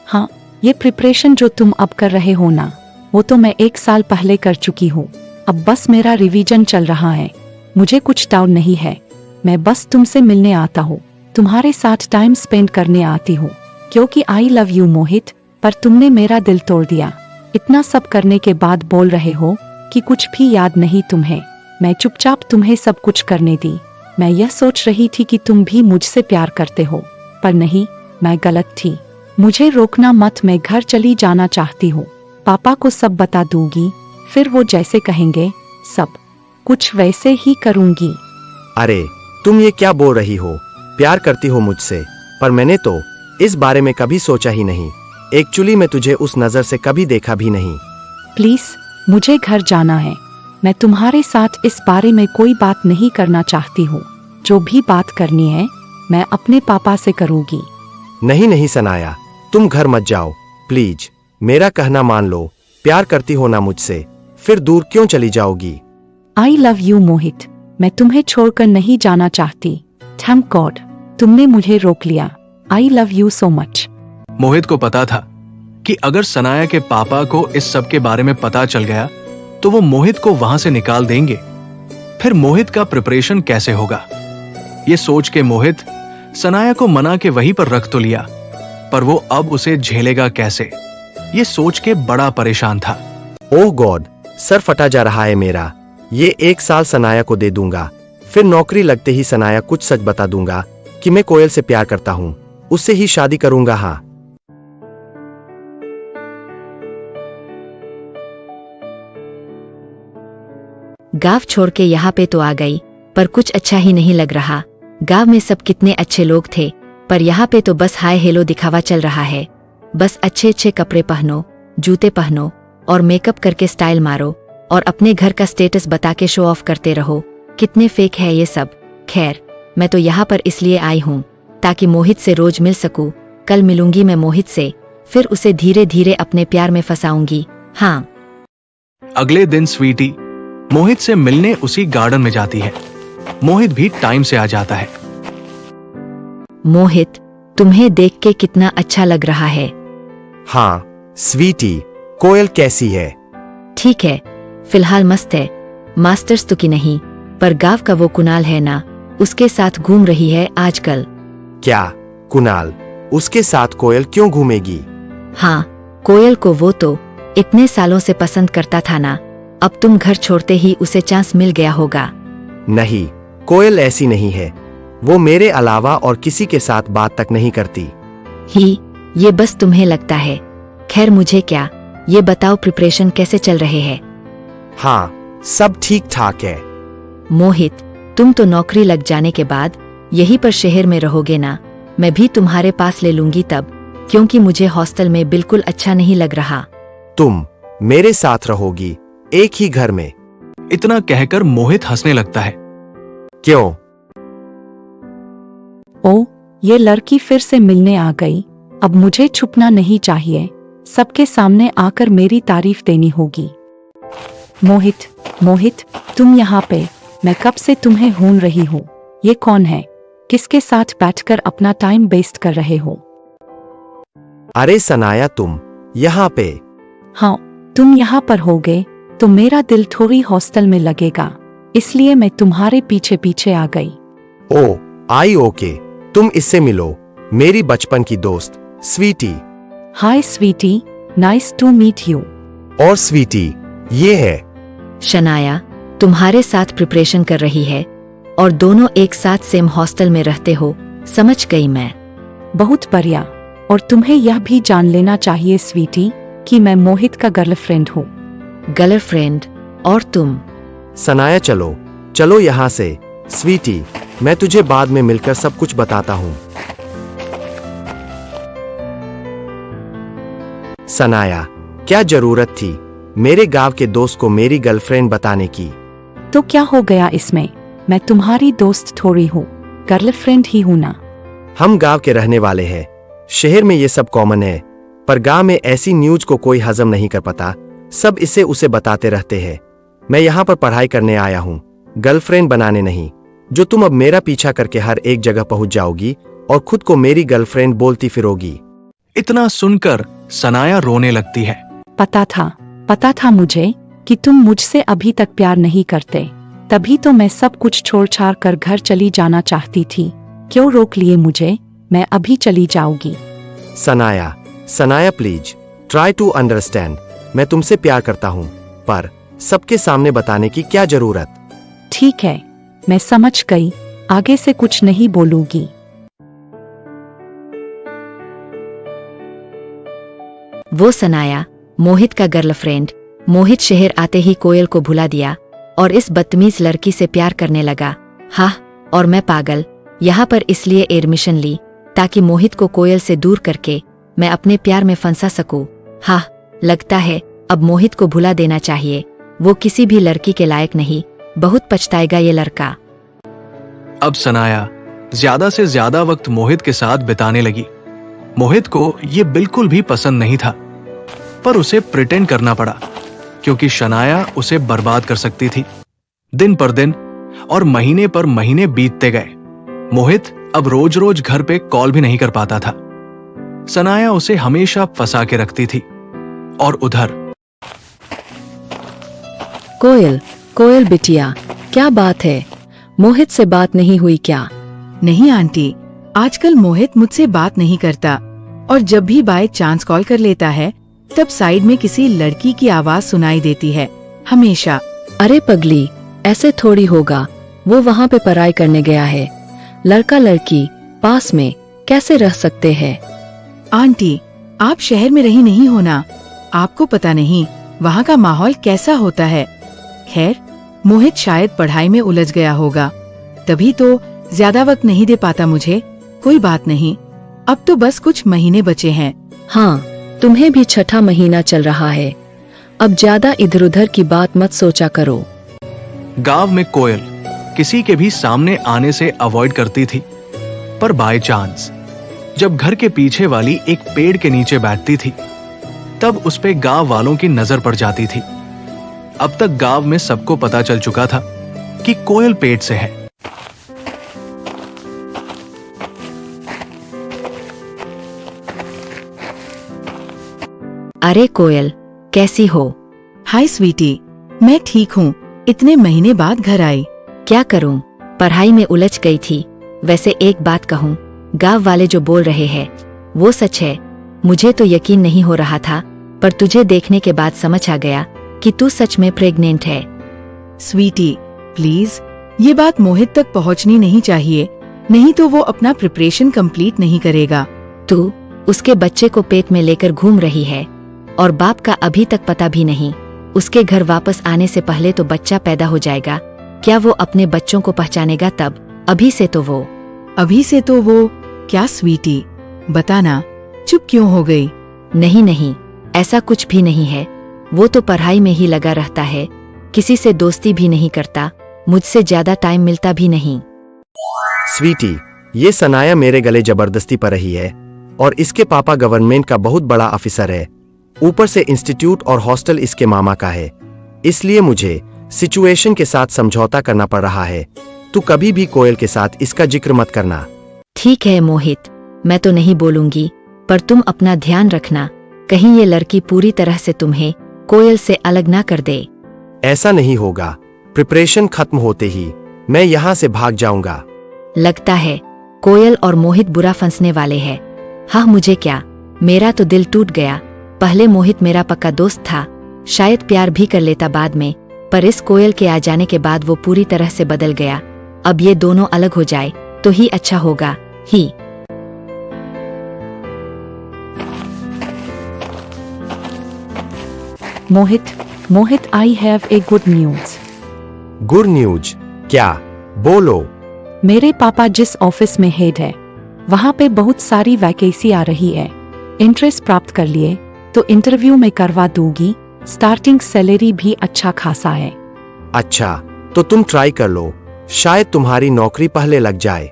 हाँ, ये प्रिपरेशन जो तुम अब कर रहे हो ना, वो तो मैं 1 साल पहले कर चुकी हूँ। अब बस मेरा रिवीजन चल रहा है। मुझे कुछ डाउट नहीं है, मैं बस तुमसे मिलने आता हूँ, तुम्हारे साथ टाइम स्पेंड करने आती हूँ, क्योंकि आई लव यू मोहित। पर तुमने मेरा दिल तोड़ दिया। इतना सब करने के बाद बोल रहे हो कि कुछ भी याद नहीं तुम्हें। मैं चुपचाप तुम्हें सब कुछ करने दी। मैं यह सोच रही थी कि तुम भी मुझसे प्यार करते हो, पर नहीं, मैं गलत थी। मुझे रोकना मत, मैं घर चली जाना चाहती हूँ। पापा को सब बता दूंगी, फिर वो जैसे कहेंगे सब कुछ वैसे ही करूंगी। अरे तुम ये क्या बोल रही हो? प्यार करती हो मुझसे? पर मैंने तो इस बारे में कभी सोचा ही नहीं। एक्चुअली मैं तुझे उस नजर से कभी देखा भी नहीं। प्लीज, मुझे घर जाना है। मैं तुम्हारे साथ इस बारे में कोई बात नहीं करना चाहती हूँ। जो भी बात करनी है मैं अपने पापा से करूंगी। नहीं नहीं सनाया, तुम घर मत जाओ प्लीज, मेरा कहना मान लो। प्यार करती हो ना मुझसे, फिर दूर क्यों चली जाओगी? आई लव यू मोहित, मैं तुम्हें छोड़कर नहीं जाना चाहती। थैंक गॉड तुमने मुझे रोक लिया। I love you so much. Mohit को पता था कि अगर सनाया के पापा को इस सब के बारे में पता चल गया तो वो मोहित को वहां से निकाल देंगे। फिर मोहित का प्रिपरेशन कैसे होगा? ये सोच के मोहित सनाया को मना के वहीं पर रख तो लिया, पर वो अब उसे झेलेगा कैसे, ये सोच के बड़ा परेशान था। ओह गॉड, सर फटा जा रहा है मेरा। ये 1 साल सनाया को दे दूंगा, फिर नौकरी लगते ही सनाया कुछ सच बता दूंगा कि मैं कोयल से प्यार करता हूं, उससे ही शादी करूंगा। हाँ, गांव छोड़ के यहाँ पे तो आ गई, पर कुछ अच्छा ही नहीं लग रहा। गांव में सब कितने अच्छे लोग थे, पर यहाँ पे तो बस हाय हेलो दिखावा चल रहा है। बस अच्छे अच्छे कपड़े पहनो, जूते पहनो और मेकअप करके स्टाइल मारो और अपने घर का स्टेटस बता के शो ऑफ करते रहो। कितने फेक है ये सब। खैर, मैं तो यहाँ पर इसलिए आई हूँ ताकि मोहित से रोज मिल सकूं। कल मिलूंगी मैं मोहित से, फिर उसे धीरे धीरे अपने प्यार में फंसाऊंगी। हाँ। अगले दिन स्वीटी मोहित से मिलने उसी गार्डन में जाती है। मोहित भी टाइम से आ जाता है। मोहित, तुम्हें देख के कितना अच्छा लग रहा है। हाँ स्वीटी, कोयल कैसी है? ठीक है, फिलहाल मस्त है। मास्टर्स तो की नहीं, पर गांव का वो कुणाल है ना, उसके साथ घूम रही है आजकल। क्या कुणाल? उसके साथ कोयल क्यों घूमेगी? हाँ, कोयल को वो तो इतने सालों से पसंद करता था ना, अब तुम घर छोड़ते ही उसे चांस मिल गया होगा। नहीं, कोयल ऐसी नहीं है। वो मेरे अलावा और किसी के साथ बात तक नहीं करती। ही, ये बस तुम्हें लगता है। खैर मुझे क्या, ये बताओ प्रिपरेशन कैसे चल रहे हैं? हाँ, सब ठीक ठाक है। मोहित, तुम तो नौकरी लग जाने के बाद यहीं पर शहर में रहोगे ना? मैं भी तुम्हारे पास ले लूंगी तब, क्योंकि मुझे हॉस्टल में बिल्कुल अच्छा नहीं लग रहा। तुम मेरे साथ रहोगी, एक ही घर में। इतना कहकर मोहित हंसने लगता है। क्यों? ओ, ये लड़की फिर से मिलने आ गई। अब मुझे छुपना नहीं चाहिए, सबके सामने आकर मेरी तारीफ देनी होगी। मोहित, मोहित, तुम यहाँ पे? मैं कब से तुम्हें ढूंढ रही हूँ। ये कौन है? किसके साथ बैठकर अपना टाइम वेस्ट कर रहे हो? अरे सनाया, तुम यहाँ पे? हाँ, तुम यहाँ पर होगे तो मेरा दिल थोड़ी हॉस्टल में लगेगा, इसलिए मैं तुम्हारे पीछे पीछे आ गई। ओ, आई ओके, तुम इससे मिलो, मेरी बचपन की दोस्त Sweety. Hi Sweety, nice to meet you. और स्वीटी, ये है शनाया, तुम्हारे साथ प्रिपरेशन कर रही है और दोनों एक साथ सेम हॉस्टल में रहते हो, समझ गई मैं। बहुत बढ़िया। और तुम्हें यह भी जान लेना चाहिए स्वीटी कि मैं मोहित का गर्लफ्रेंड हूँ। गर्लफ्रेंड? और तुम? सनाया, चलो चलो यहाँ से। स्वीटी, मैं तुझे बाद में मिलकर सब कुछ बताता हूँ। सनाया, क्या जरूरत थी मेरे गांव के दोस्त को मेरी गर्लफ्रेंड बताने की? तो क्या हो गया इसमें? मैं तुम्हारी दोस्त थोड़ी हूँ, गर्लफ्रेंड ही हूँ ना। हम गांव के रहने वाले हैं, शहर में ये सब कॉमन है, पर गांव में ऐसी न्यूज को कोई हजम नहीं कर पाता, सब इसे उसे बताते रहते हैं। मैं यहाँ पर पढ़ाई करने आया हूँ, गर्लफ्रेंड बनाने नहीं, जो तुम अब मेरा पीछा करके हर एक जगह पहुंच जाओगी और खुद को मेरी गर्लफ्रेंड बोलती फिरोगी। इतना सुनकर सनाया रोने लगती है। पता था मुझे कि तुम मुझसे अभी तक प्यार नहीं करते, तभी तो मैं सब कुछ छोड़ छाड़ कर घर चली जाना चाहती थी। क्यों रोक लिए मुझे? मैं अभी चली जाऊंगी। Sanaya, Sanaya please try to understand. मैं तुमसे प्यार करता हूँ, पर सबके सामने बताने की क्या जरूरत। ठीक है, मैं समझ गई, आगे से कुछ नहीं बोलूंगी। वो सनाया, मोहित का गर्लफ्रेंड। मोहित शहर आते ही कोयल को भुला दिया और इस बदतमीज लड़की से प्यार करने लगा। हाँ, और मैं पागल यहाँ पर इसलिए एडमिशन ली ताकि मोहित को कोयल से दूर करके मैं अपने प्यार में फंसा सकूं। हाँ, लगता है अब मोहित को भुला देना चाहिए। वो किसी भी लड़की के लायक नहीं। बहुत पछताएगा ये लड़का। अब सनाया ज्यादा से ज्यादा वक्त मोहित के साथ बिताने लगी। मोहित को ये बिल्कुल भी पसंद नहीं था, पर उसे प्रिटेंड करना पड़ा क्योंकि शनाया उसे बर्बाद कर सकती थी। दिन पर दिन और महीने पर महीने बीतते गए। मोहित अब रोज रोज घर पे कॉल भी नहीं कर पाता था। सनाया उसे हमेशा फंसा के रखती थी। और उधर कोयल, कोयल बिटिया, क्या बात है? मोहित से बात नहीं हुई क्या? नहीं आंटी, आजकल मोहित मुझसे बात नहीं करता और जब भी बाय चांस कॉल कर लेता है तब साइड में किसी लड़की की आवाज सुनाई देती है हमेशा। अरे पगली, ऐसे थोड़ी होगा। वो वहाँ पे पढ़ाई करने गया है। लड़का लड़की पास में कैसे रह सकते हैं? आंटी, आप शहर में रही नहीं हो ना, आपको पता नहीं वहाँ का माहौल कैसा होता है। खैर, मोहित शायद पढ़ाई में उलझ गया होगा, तभी तो ज्यादा वक्त नहीं दे पाता मुझे। कोई बात नहीं, अब तो बस कुछ महीने बचे हैं। हाँ, तुम्हें भी छठा महीना चल रहा है। अब ज्यादा इधर उधर की बात मत सोचा करो। गांव में कोयल किसी के भी सामने आने से अवॉइड करती थी, पर बाय चांस जब घर के पीछे वाली एक पेड़ के नीचे बैठती थी तब उस पे गांव वालों की नजर पड़ जाती थी। अब तक गांव में सबको पता चल चुका था कि कोयल पेट से है। अरे कोयल, कैसी हो? हाय स्वीटी, मैं ठीक हूँ। इतने महीने बाद घर आई। क्या करूं, पढ़ाई में उलझ गई थी। वैसे एक बात कहूं, गांव वाले जो बोल रहे हैं वो सच है। मुझे तो यकीन नहीं हो रहा था, पर तुझे देखने के बाद समझ आ गया कि तू सच में प्रेग्नेंट है। स्वीटी प्लीज, ये बात मोहित तक पहुंचनी नहीं चाहिए, नहीं तो वो अपना प्रिपरेशन कंप्लीट नहीं करेगा। तू उसके बच्चे को पेट में लेकर घूम रही है और बाप का अभी तक पता भी नहीं। उसके घर वापस आने से पहले तो बच्चा पैदा हो जाएगा। क्या वो अपने बच्चों को पहचानेगा तब? अभी से तो वो क्या स्वीटी, बताना, चुप क्यों हो गई? नहीं नहीं, ऐसा कुछ भी नहीं है। वो तो पढ़ाई में ही लगा रहता है, किसी से दोस्ती भी नहीं करता, मुझसे ज्यादा टाइम मिलता भी नहीं। स्वीटी, ये सनाया मेरे गले जबरदस्ती पर रही है और इसके पापा गवर्नमेंट का बहुत बड़ा ऑफिसर है। ऊपर से इंस्टीट्यूट और हॉस्टल इसके मामा का है, इसलिए मुझे सिचुएशन के साथ समझौता करना पड़ रहा है। तू कभी भी कोयल के साथ इसका जिक्र मत करना। ठीक है मोहित, मैं तो नहीं बोलूंगी, पर तुम अपना ध्यान रखना, कहीं ये लड़की पूरी तरह से तुम्हें कोयल से अलग ना कर दे। ऐसा नहीं होगा। प्रिपरेशन खत्म होते ही मैं यहाँ से भाग जाऊंगा। लगता है कोयल और मोहित बुरा फंसने वाले हैं। हाँ, मुझे क्या, मेरा तो दिल टूट गया। पहले मोहित मेरा पक्का दोस्त था, शायद प्यार भी कर लेता बाद में, पर इस कोयल के आ जाने के बाद वो पूरी तरह से बदल गया। अब ये दोनों अलग हो जाए तो ही अच्छा होगा ही। Mohit, I have a good news. Good news? क्या? बोलो। मेरे पापा जिस ऑफिस में हेड है वहाँ पे बहुत सारी वैकेंसी आ रही है। इंटरेस्ट प्राप्त कर लिए तो इंटरव्यू में करवा दूंगी। स्टार्टिंग सैलरी भी अच्छा खासा है। अच्छा, तो तुम ट्राई कर लो, शायद तुम्हारी नौकरी पहले लग जाए।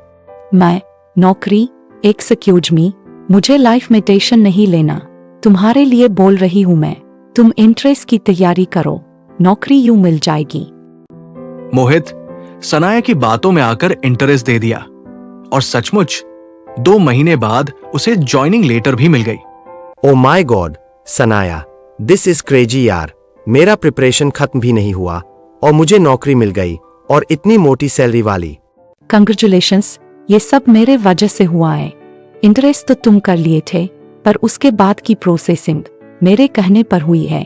मैं नौकरी? एक्सक्यूज मी, मुझे लाइफ में टेंशन नहीं लेना। तुम्हारे लिए बोल रही हूँ मैं। तुम इंटरेस्ट की तैयारी करो, नौकरी यूं मिल जाएगी। मोहित सनाया की बातों में आकर इंटरेस्ट दे दिया और सचमुच 2 महीने बाद उसे ज्वाइनिंग लेटर भी मिल गई। Oh my God Sanaya, this is crazy यार। मेरा प्रिपरेशन खत्म भी नहीं हुआ और मुझे नौकरी मिल गई और इतनी मोटी सैलरी वाली। कंग्रेचुलेशंस, ये सब मेरे वजह से हुआ है। इंटरेस्ट तो तुम कर लिए थे, पर उसके बाद की प्रोसेसिंग मेरे कहने पर हुई है।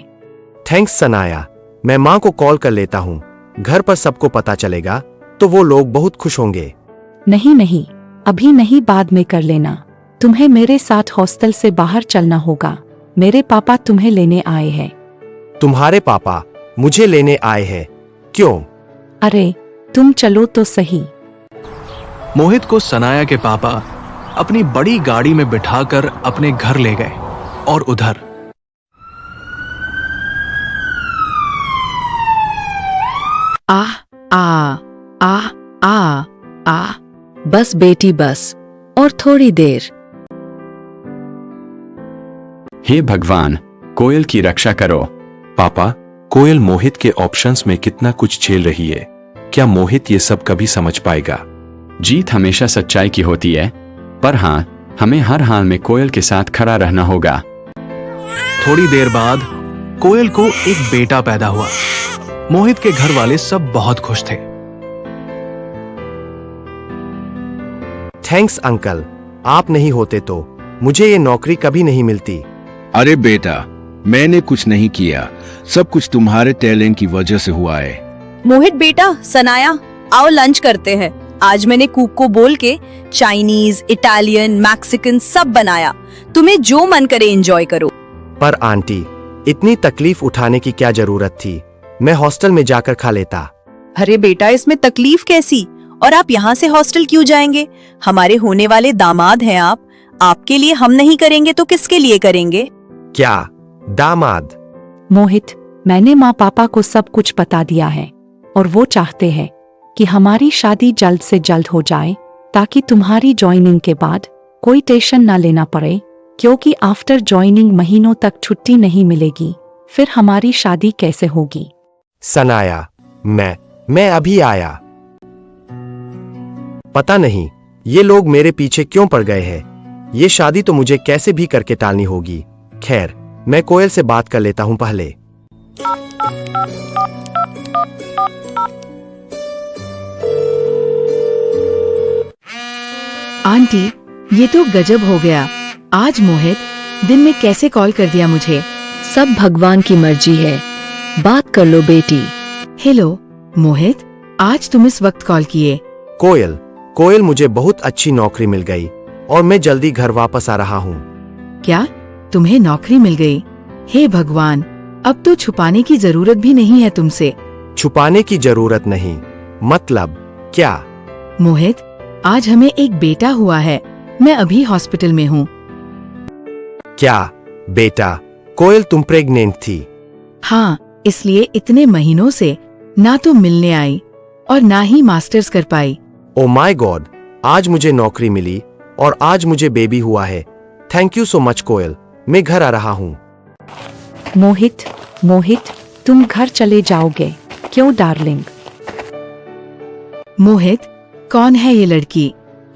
थैंक्स सनाया, मैं माँ को कॉल कर लेता हूँ। घर पर सबको पता चलेगा तो वो लोग बहुत खुश होंगे। नहीं नहीं, अभी नहीं, बाद में कर लेना। तुम्हें मेरे साथ हॉस्टल से बाहर चलना होगा। मेरे पापा तुम्हें लेने आए हैं। तुम्हारे पापा मुझे लेने आए हैं? क्यों? अरे तुम चलो तो सही। मोहित को सनाया के पापा अपनी बड़ी गाड़ी में बिठाकर अपने घर ले गए और उधर आ आ आ आ आ बस बेटी बस, और थोड़ी देर। हे भगवान, कोयल की रक्षा करो। पापा, कोयल मोहित के ऑप्शंस में कितना कुछ झेल रही है। क्या मोहित ये सब कभी समझ पाएगा? जीत हमेशा सच्चाई की होती है, पर हाँ, हमें हर हाल में कोयल के साथ खड़ा रहना होगा। थोड़ी देर बाद कोयल को एक बेटा पैदा हुआ। मोहित के घर वाले सब बहुत खुश थे। थैंक्स अंकल, आप नहीं होते तो मुझे ये नौकरी कभी नहीं मिलती। अरे बेटा, मैंने कुछ नहीं किया, सब कुछ तुम्हारे टैलेंट की वजह से हुआ है। मोहित बेटा, सनाया, आओ लंच करते हैं। आज मैंने कुक को बोल के चाइनीज, इटालियन, मैक्सिकन सब बनाया। तुम्हें जो मन करे एंजॉय करो। पर आंटी, इतनी तकलीफ उठाने की क्या जरूरत थी? मैं हॉस्टल में जाकर खा लेता। अरे बेटा, इसमें तकलीफ कैसी? और आप यहाँ से हॉस्टल क्यों जाएंगे? हमारे होने वाले दामाद हैं आप। आपके लिए हम नहीं करेंगे तो किसके लिए करेंगे? क्या दामाद? मोहित, मैंने माँ पापा को सब कुछ बता दिया है और वो चाहते हैं कि हमारी शादी जल्द से जल्द हो जाए, ताकि तुम्हारी ज्वाइनिंग के बाद कोई टेंशन ना लेना पड़े, क्योंकि आफ्टर ज्वाइनिंग महीनों तक छुट्टी नहीं मिलेगी। फिर हमारी शादी कैसे होगी? सनाया, मैं अभी आया। पता नहीं ये लोग मेरे पीछे क्यों पड़ गए हैं। ये शादी तो मुझे कैसे भी करके टालनी होगी। खैर, मैं कोयल से बात कर लेता हूं पहले। आंटी, ये तो गजब हो गया। आज मोहित दिन में कैसे कॉल कर दिया मुझे। सब भगवान की मर्जी है। बात कर लो बेटी। हेलो मोहित, आज तुम इस वक्त कॉल किए? कोयल, मुझे बहुत अच्छी नौकरी मिल गई और मैं जल्दी घर वापस आ रहा हूँ। क्या तुम्हें नौकरी मिल गई? हे भगवान, अब तो छुपाने की जरूरत भी नहीं है तुमसे। छुपाने की जरूरत नहीं मतलब क्या? मोहित, आज हमें एक बेटा हुआ है। मैं अभी हॉस्पिटल में हूँ। क्या बेटा? कोयल, तुम प्रेग्नेंट थी? हाँ, इसलिए इतने महीनों से ना तो मिलने आई और ना ही मास्टर्स कर पाई। ओ माय गॉड, आज मुझे नौकरी मिली और आज मुझे बेबी हुआ है। थैंक यू सो मच कोयल, मैं घर आ रहा हूँ। मोहित, तुम घर चले जाओगे क्यों डार्लिंग? मोहित, कौन है ये लड़की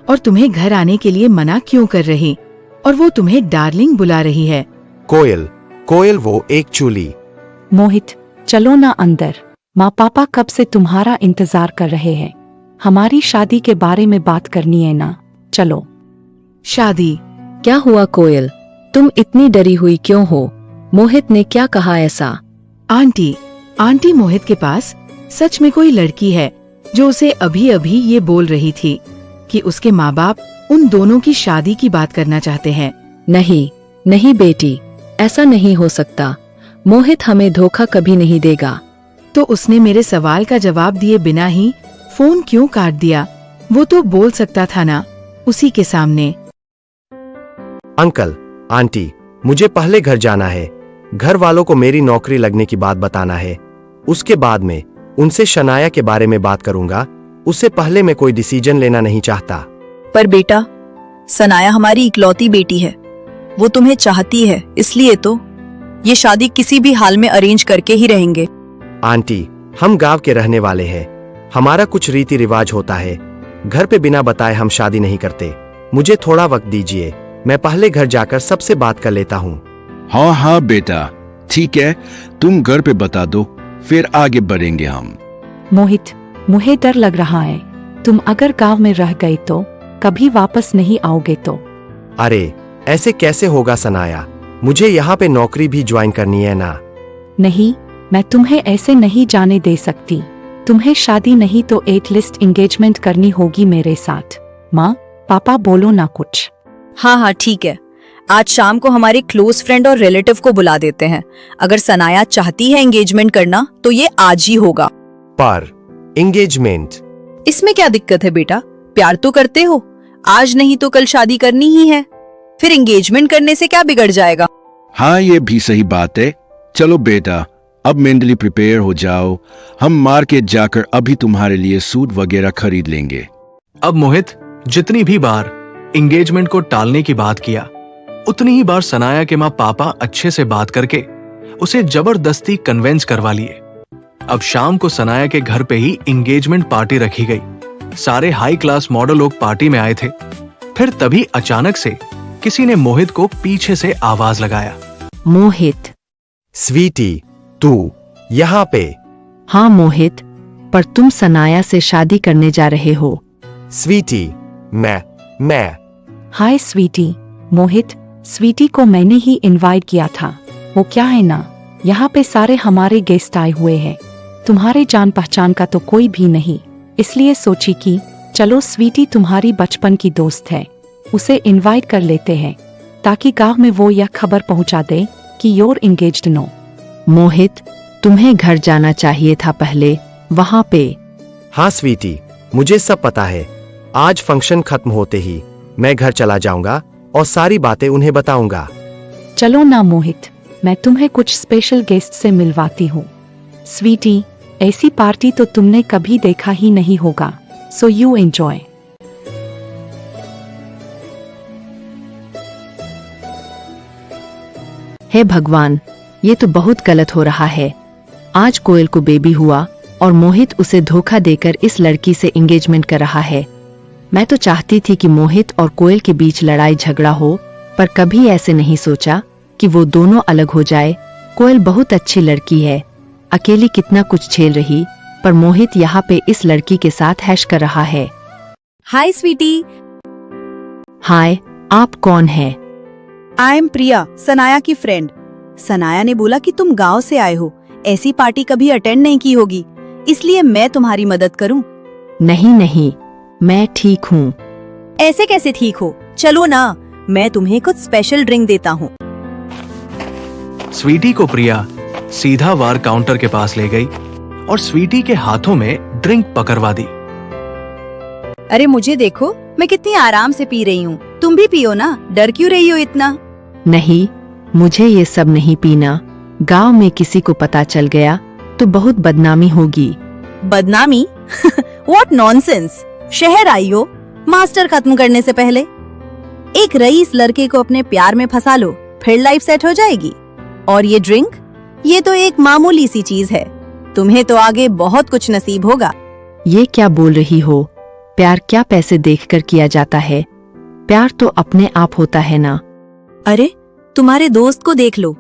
और तुम्हें घर आने के लिए मना क्यों कर रही? और वो तुम्हें डार्लिंग बुला रही है। कोयल, वो एक चूली। मोहित, चलो ना अंदर। माँ पापा कब से तुम्हारा इंतजार कर रहे हैं। हमारी शादी के बारे में बात करनी है ना, चलो। शादी? क्या हुआ कोयल, तुम इतनी डरी हुई क्यों हो? मोहित ने क्या कहा ऐसा? आंटी, मोहित के पास सच में कोई लड़की है जो उसे अभी अभी ये बोल रही थी कि उसके माँ बाप उन दोनों की शादी की बात करना चाहते हैं। नहीं बेटी, ऐसा नहीं हो सकता। मोहित हमें धोखा कभी नहीं देगा। तो उसने मेरे सवाल का जवाब दिए बिना ही फोन क्यों काट दिया? वो तो बोल सकता था ना उसी के सामने। अंकल, आंटी, मुझे पहले घर जाना है। घर वालों को मेरी नौकरी लगने की बात बताना है। उसके बाद में उनसे शनाया के बारे में बात करूंगा। उससे पहले मैं कोई डिसीजन लेना नहीं चाहता। पर बेटा, सनाया हमारी इकलौती बेटी है। वो तुम्हें चाहती है, इसलिए तो ये शादी किसी भी हाल में अरेंज करके ही रहेंगे। आंटी, हम गांव के रहने वाले हैं। हमारा कुछ रीति रिवाज होता है। घर पे बिना बताए हम शादी नहीं करते। मुझे थोड़ा वक्त दीजिए, मैं पहले घर जाकर सबसे बात कर लेता हूँ। हाँ बेटा, ठीक है, तुम घर पे बता दो, फिर आगे बढ़ेंगे हम। मोहित, मुझे डर लग रहा है, तुम अगर गांव में रह गए तो कभी वापस नहीं आओगे तो। अरे ऐसे कैसे होगा सनाया, मुझे यहाँ पे नौकरी भी ज्वाइन करनी है ना। नहीं, मैं तुम्हें ऐसे नहीं जाने दे सकती। तुम्हें शादी नहीं तो एटलीस्ट एंगेजमेंट करनी होगी मेरे साथ। माँ पापा बोलो ना कुछ। हाँ हाँ ठीक है, आज शाम को हमारे क्लोज फ्रेंड और रिलेटिव को बुला देते हैं। अगर सनाया चाहती है एंगेजमेंट करना तो ये आज ही होगा। पर एंगेजमेंट, इसमें क्या दिक्कत है बेटा, प्यार तो करते हो, आज नहीं तो कल शादी करनी ही है, फिर एंगेजमेंट करने से क्या बिगड़ जाएगा। हाँ ये भी सही बात है। चलो बेटा अब मेंटली प्रिपेयर हो जाओ, हम मार्केट जाकर अभी तुम्हारे लिए सूट वगैरह खरीद लेंगे। अब मोहित जितनी भी बार एंगेजमेंट को टालने की बात किया, उतनी ही बार सनाया के माँ पापा अच्छे से बात करके उसे जबरदस्ती कन्वेंस करवा लिए। अब शाम को सनाया के घर पे ही एंगेजमेंट पार्टी रखी गई। सारे हाई क्लास मॉडल लोग पार्टी में आए थे। फिर तभी अचानक से किसी ने मोहित को पीछे से आवाज लगाया। मोहित। स्वीटी तू यहाँ पे? हाँ मोहित, पर तुम सनाया से शादी करने जा रहे हो। स्वीटी मैं हाय स्वीटी। मोहित, स्वीटी को मैंने ही इनवाइट किया था। वो क्या है ना, यहाँ पे सारे हमारे गेस्ट आए हुए हैं, तुम्हारे जान पहचान का तो कोई भी नहीं, इसलिए सोची कि चलो स्वीटी तुम्हारी बचपन की दोस्त है, उसे इनवाइट कर लेते हैं ताकि गांव में वो यह खबर पहुंचा दे कि you're engaged नो। मोहित, तुम्हें घर जाना चाहिए था पहले, वहाँ पे। हाँ स्वीटी, मुझे सब पता है। आज फंक्शन खत्म होते ही मैं घर चला जाऊंगा और सारी बातें उन्हें बताऊंगा। चलो ना मोहित, मैं तुम्हें कुछ स्पेशल गेस्ट से मिलवाती हूँ। स्वीटी, ऐसी पार्टी तो तुमने कभी देखा ही नहीं होगा, सो यू एंजॉय। हे भगवान, ये तो बहुत गलत हो रहा है। आज कोयल को बेबी हुआ और मोहित उसे धोखा देकर इस लड़की से एंगेजमेंट कर रहा है। मैं तो चाहती थी कि मोहित और कोयल के बीच लड़ाई झगड़ा हो, पर कभी ऐसे नहीं सोचा कि वो दोनों अलग हो जाए। कोयल बहुत अच्छी लड़की है, अकेली कितना कुछ झेल रही, पर मोहित यहाँ पे इस लड़की के साथ हैश कर रहा है। हाय स्वीटी। हाय, आप कौन है? आई एम प्रिया, सनाया की फ्रेंड। सनाया ने बोला कि तुम गांव से आए हो, ऐसी पार्टी कभी अटेंड नहीं की होगी, इसलिए मैं तुम्हारी मदद करूं। नहीं नहीं, मैं ठीक हूँ। ऐसे कैसे ठीक हो, चलो ना, मैं तुम्हें कुछ स्पेशल ड्रिंक देता हूँ। स्वीटी को प्रिया सीधा वार काउंटर के पास ले गई और स्वीटी के हाथों में ड्रिंक पकड़वा दी। अरे मुझे देखो, मैं कितनी आराम से पी रही हूँ, तुम भी पियो ना, डर क्यों रही हो इतना? नहीं, मुझे ये सब नहीं पीना। गांव में किसी को पता चल गया तो बहुत बदनामी होगी। बदनामी? What nonsense. शहर आई हो मास्टर खत्म करने से पहले। एक रईस लड़के को अपने प्यार में फंसा लो, फिर लाइफ सेट हो जाएगी। और ये ड्रिंक, ये तो एक मामूली सी चीज है, तुम्हें तो आगे बहुत कुछ नसीब होगा। ये क्या बोल रही हो? प्यार क्या पैसे देखकर किया जाता है? प्यार तो अपने आप होता है ना। अरे तुम्हारे दोस्त को देख लो,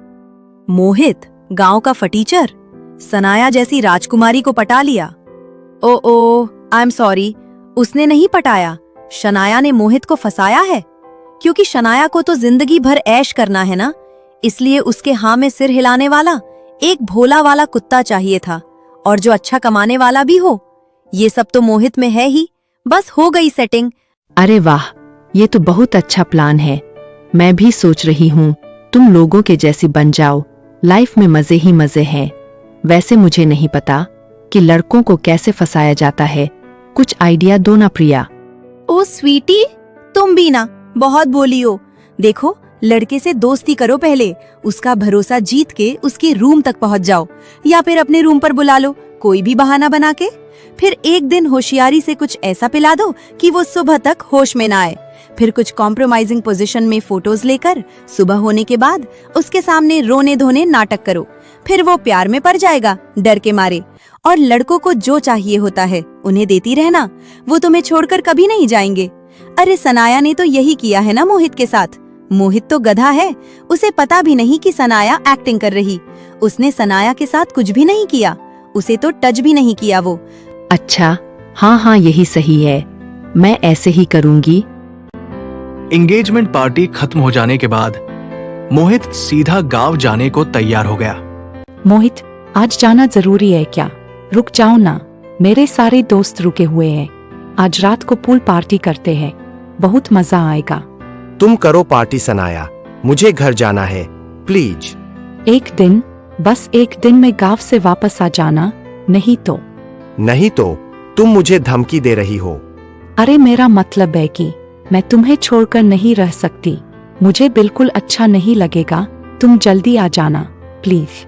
मोहित गांव का फटीचर सनाया जैसी राजकुमारी को पटा लिया। ओ आई एम सॉरी, उसने नहीं पटाया, शनाया ने मोहित को फंसाया है, क्योंकि शनाया को तो जिंदगी भर ऐश करना है ना, इसलिए उसके हाँ में सिर हिलाने वाला एक भोला वाला कुत्ता चाहिए था, और जो अच्छा कमाने वाला भी हो। ये सब तो मोहित में है ही, बस हो गई सेटिंग। अरे वाह, ये तो बहुत अच्छा प्लान है। मैं भी सोच रही हूँ तुम लोगों के जैसी बन जाओ, लाइफ में मजे ही मजे हैं। वैसे मुझे नहीं पता कि लड़कों को कैसे फंसाया जाता है, कुछ आइडिया दो ना प्रिया। ओ स्वीटी, तुम भी ना बहुत बोली हो। देखो, लड़के से दोस्ती करो पहले, उसका भरोसा जीत के उसके रूम तक पहुंच जाओ, या फिर अपने रूम पर बुला लो कोई भी बहाना बना के। फिर एक दिन होशियारी से कुछ ऐसा पिला दो कि वो सुबह तक होश में ना आए। फिर कुछ कॉम्प्रोमाइजिंग पोजीशन में फोटोज लेकर सुबह होने के बाद उसके सामने रोने धोने नाटक करो। फिर वो प्यार में पड़ जाएगा डर के मारे, और लड़कों को जो चाहिए होता है उन्हें देती रहना, वो तुम्हें छोड़कर कभी नहीं जाएंगे। अरे सनाया ने तो यही किया है ना मोहित के साथ। मोहित तो गधा है, उसे पता भी नहीं कि सनाया एक्टिंग कर रही। उसने सनाया के साथ कुछ भी नहीं किया, उसे तो टच भी नहीं किया वो। अच्छा, हाँ हाँ यही सही है, मैं ऐसे ही करूंगी। एंगेजमेंट पार्टी खत्म हो जाने के बाद मोहित सीधा गांव जाने को तैयार हो गया। मोहित, आज जाना जरूरी है क्या? रुक जाओ ना, मेरे सारे दोस्त रुके हुए हैं। आज रात को पूल पार्टी करते हैं, बहुत मजा आएगा। तुम करो पार्टी सनाया, मुझे घर जाना है, प्लीज। एक दिन, बस एक दिन में गांव से वापस आ जाना, नहीं तो तुम मुझे धमकी दे रही हो। अरे मेरा मतलब है कि मैं तुम्हें छोड़कर नहीं रह सकती, मुझे बिल्कुल अच्छा नहीं लगेगा। तुम जल्दी आ जाना प्लीज।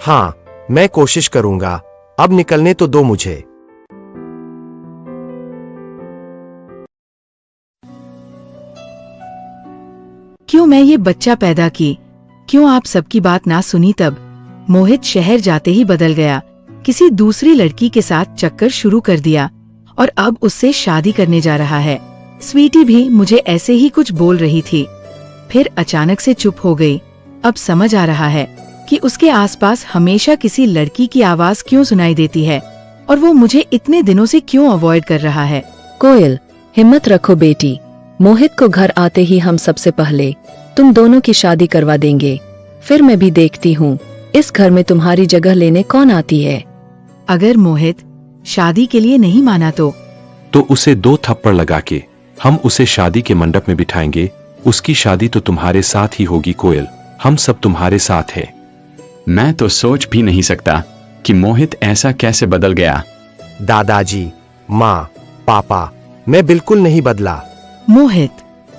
हाँ, मैं कोशिश करूंगा, अब निकलने तो दो मुझे। क्यों मैं ये बच्चा पैदा की? क्यों आप सबकी बात ना सुनी? तब मोहित शहर जाते ही बदल गया, किसी दूसरी लड़की के साथ चक्कर शुरू कर दिया और अब उससे शादी करने जा रहा है। स्वीटी भी मुझे ऐसे ही कुछ बोल रही थी, फिर अचानक से चुप हो गई। अब समझ आ रहा है कि उसके आसपास हमेशा किसी लड़की की आवाज क्यों सुनाई देती है और वो मुझे इतने दिनों से क्यों अवॉइड कर रहा है। कोयल, हिम्मत रखो बेटी, मोहित को घर आते ही हम सबसे पहले तुम दोनों की शादी करवा देंगे। फिर मैं भी देखती हूँ इस घर में तुम्हारी जगह लेने कौन आती है। अगर मोहित शादी के लिए नहीं माना तो उसे 2 थप्पड़ लगा के हम उसे शादी के मंडप में बिठाएंगे। उसकी शादी तो तुम्हारे साथ ही होगी कोयल, हम सब तुम्हारे साथ है। मैं तो सोच भी नहीं सकता कि मोहित ऐसा कैसे बदल गया। दादाजी, माँ, पापा, मैं बिल्कुल नहीं बदला। मोहित,